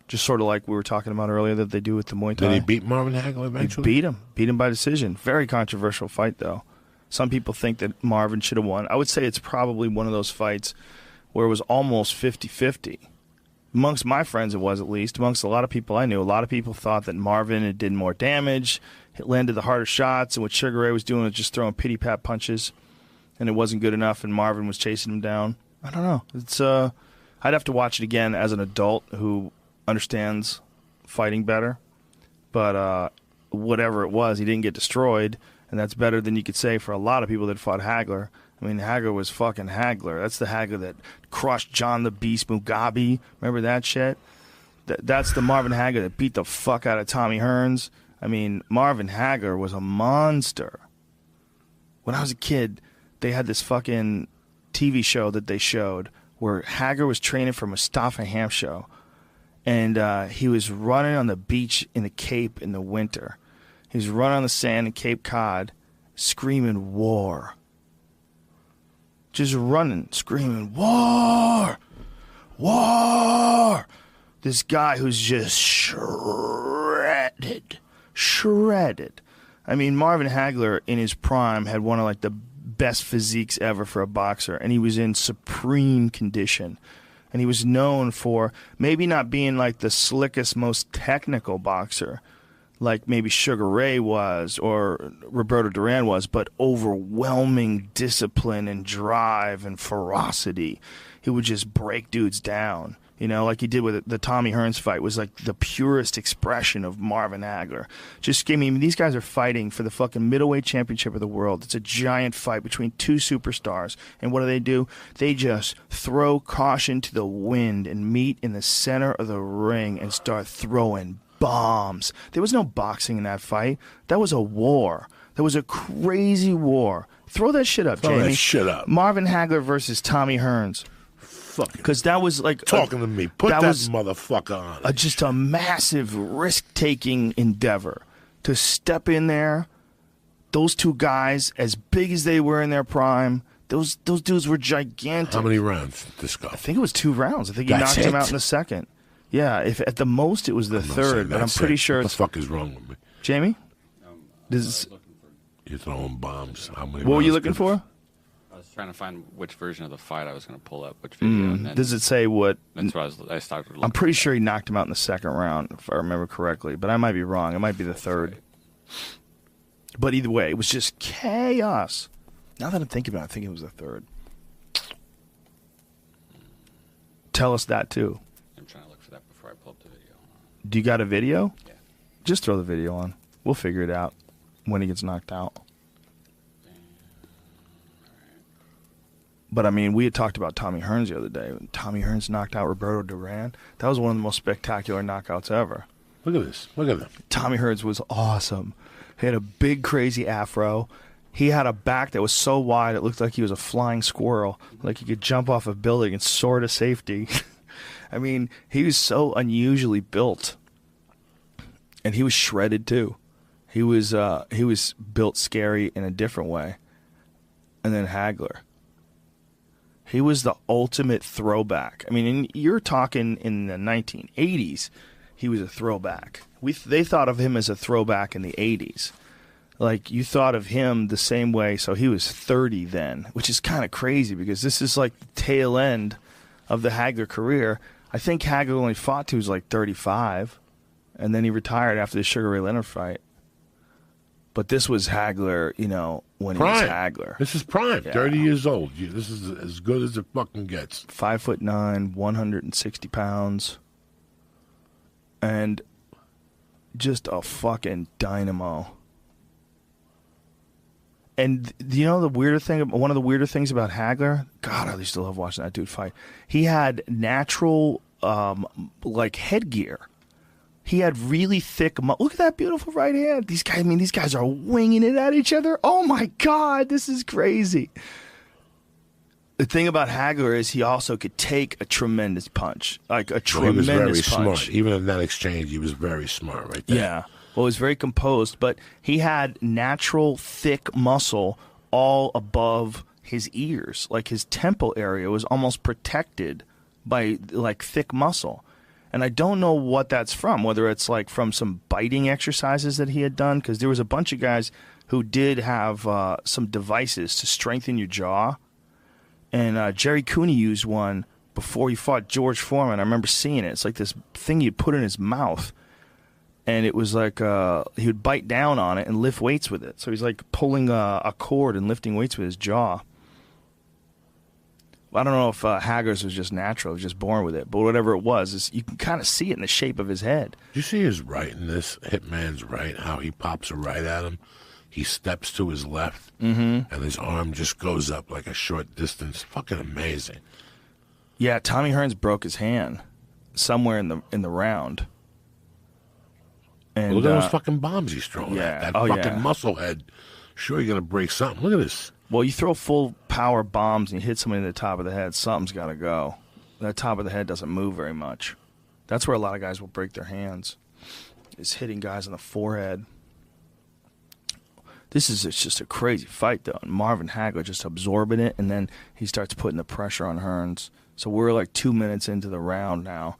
Just sort of like we were talking about earlier that they do with the Muay Thai. Did he beat Marvin Hagler eventually? He beat him. Beat him by decision. Very controversial fight, though. Some people think that Marvin should have won. I would say it's probably one of those fights where it was almost 50-50. Amongst my friends, it was at least. Amongst a lot of people I knew, a lot of people thought that Marvin did more damage, it landed the harder shots, and what Sugar Ray was doing was just throwing pity-pat punches. And it wasn't good enough, and Marvin was chasing him down. I don't know. It's I'd have to watch it again as an adult who understands fighting better. But whatever it was, he didn't get destroyed, and that's better than you could say for a lot of people that fought Hagler. I mean, Hagler was fucking Hagler. That's the Hagler that crushed John the Beast Mugabe. Remember that shit? That's the Marvin Hagler that beat the fuck out of Tommy Hearns. I mean, Marvin Hagler was a monster. When I was a kid, they had this fucking TV show that they showed where Hagler was training for Mustafa Hamsho, and he was running on the beach in the Cape in the winter. He was running on the sand in Cape Cod, screaming war. Just running, screaming war, war. This guy who's just shredded. I mean, Marvin Hagler in his prime had one of like the best physiques ever for a boxer, and he was in supreme condition. And he was known for maybe not being like the slickest, most technical boxer, like maybe Sugar Ray was or Roberto Duran was, but overwhelming discipline and drive and ferocity. He would just break dudes down. You know, like he did with the Tommy Hearns fight, was like the purest expression of Marvin Hagler. Just give me, these guys are fighting for the fucking middleweight championship of the world. It's a giant fight between two superstars. And what do? They just throw caution to the wind and meet in the center of the ring and start throwing bombs. There was no boxing in that fight. That was a war. That was a crazy war. Throw that shit up, Jamie. Throw that shit up. Marvin Hagler versus Tommy Hearns. Because that was like talking to me. Put that motherfucker on. Just a massive risk-taking endeavor to step in there. Those two guys, as big as they were in their prime, those dudes were gigantic. How many rounds this go? I think it was 2 rounds. I think he knocked him out in the second. Yeah, if at the most it was the third, but I'm pretty sure. What the fuck is wrong with me, Jamie? You're throwing bombs. How many? What were you looking for? Trying to find which version of the fight I was going to pull up, which video. And then does it say what? That's what I started looking. I'm pretty sure he knocked him out in the second round, if I remember correctly, but I might be wrong. It might be the third. But either way, it was just chaos. Now that I'm thinking about it, I think it was the third. Tell us that, too. I'm trying to look for that before I pull up the video. Do you got a video? Yeah. Just throw the video on. We'll figure it out when he gets knocked out. But, I mean, we had talked about Tommy Hearns the other day. When Tommy Hearns knocked out Roberto Duran. That was one of the most spectacular knockouts ever. Look at this. Look at him. Tommy Hearns was awesome. He had a big, crazy afro. He had a back that was so wide it looked like he was a flying squirrel. Like he could jump off a building and soar to safety. I mean, he was so unusually built. And he was shredded, too. He was built scary in a different way. And then Hagler. He was the ultimate throwback. I mean, you're talking in the 1980s, he was a throwback. They thought of him as a throwback in the 80s. Like, you thought of him the same way, so he was 30 then, which is kind of crazy because this is like the tail end of the Hagler career. I think Hagler only fought till he was like 35, and then he retired after the Sugar Ray Leonard fight. But this was Hagler, you know, when prime. He was Hagler. This is prime. Yeah. 30 years old. This is as good as it fucking gets. 5'9", 160 pounds. And just a fucking dynamo. And you know one of the weirder things about Hagler? God, I used to love watching that dude fight. He had natural, like, headgear. He had really thick look at that beautiful right hand. These guys are winging it at each other. Oh, my God, this is crazy. The thing about Hagler is he also could take a tremendous punch. Like a tremendous punch. He was very smart. Even in that exchange, he was very smart right there. Yeah. Well, he was very composed, but he had natural thick muscle all above his ears. Like his temple area was almost protected by like thick muscle. And I don't know what that's from, whether it's like from some biting exercises that he had done, because there was a bunch of guys who did have some devices to strengthen your jaw. And Jerry Cooney used one before he fought George Foreman. I remember seeing it. It's like this thing you'd put in his mouth. And it was like he would bite down on it and lift weights with it. So he's like pulling a cord and lifting weights with his jaw. I don't know if Hagler's was just natural, just born with it. But whatever it was, you can kind of see it in the shape of his head. Do you see his right in this? Hitman's right, how he pops a right at him. He steps to his left, and his arm just goes up like a short distance. Fucking amazing. Yeah, Tommy Hearns broke his hand somewhere in the round. And look at those fucking bombs he's throwing. Yeah. That fucking muscle head. Sure, you're going to break something. Look at this. Well, you throw full power bombs and you hit somebody in the top of the head, something's got to go. That top of the head doesn't move very much. That's where a lot of guys will break their hands, is hitting guys in the forehead. It's just a crazy fight, though. And Marvin Hagler just absorbing it, and then he starts putting the pressure on Hearns. So we're like 2 minutes into the round now,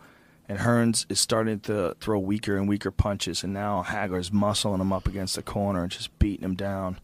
and Hearns is starting to throw weaker and weaker punches, and now Hagler's muscling him up against the corner and just beating him down.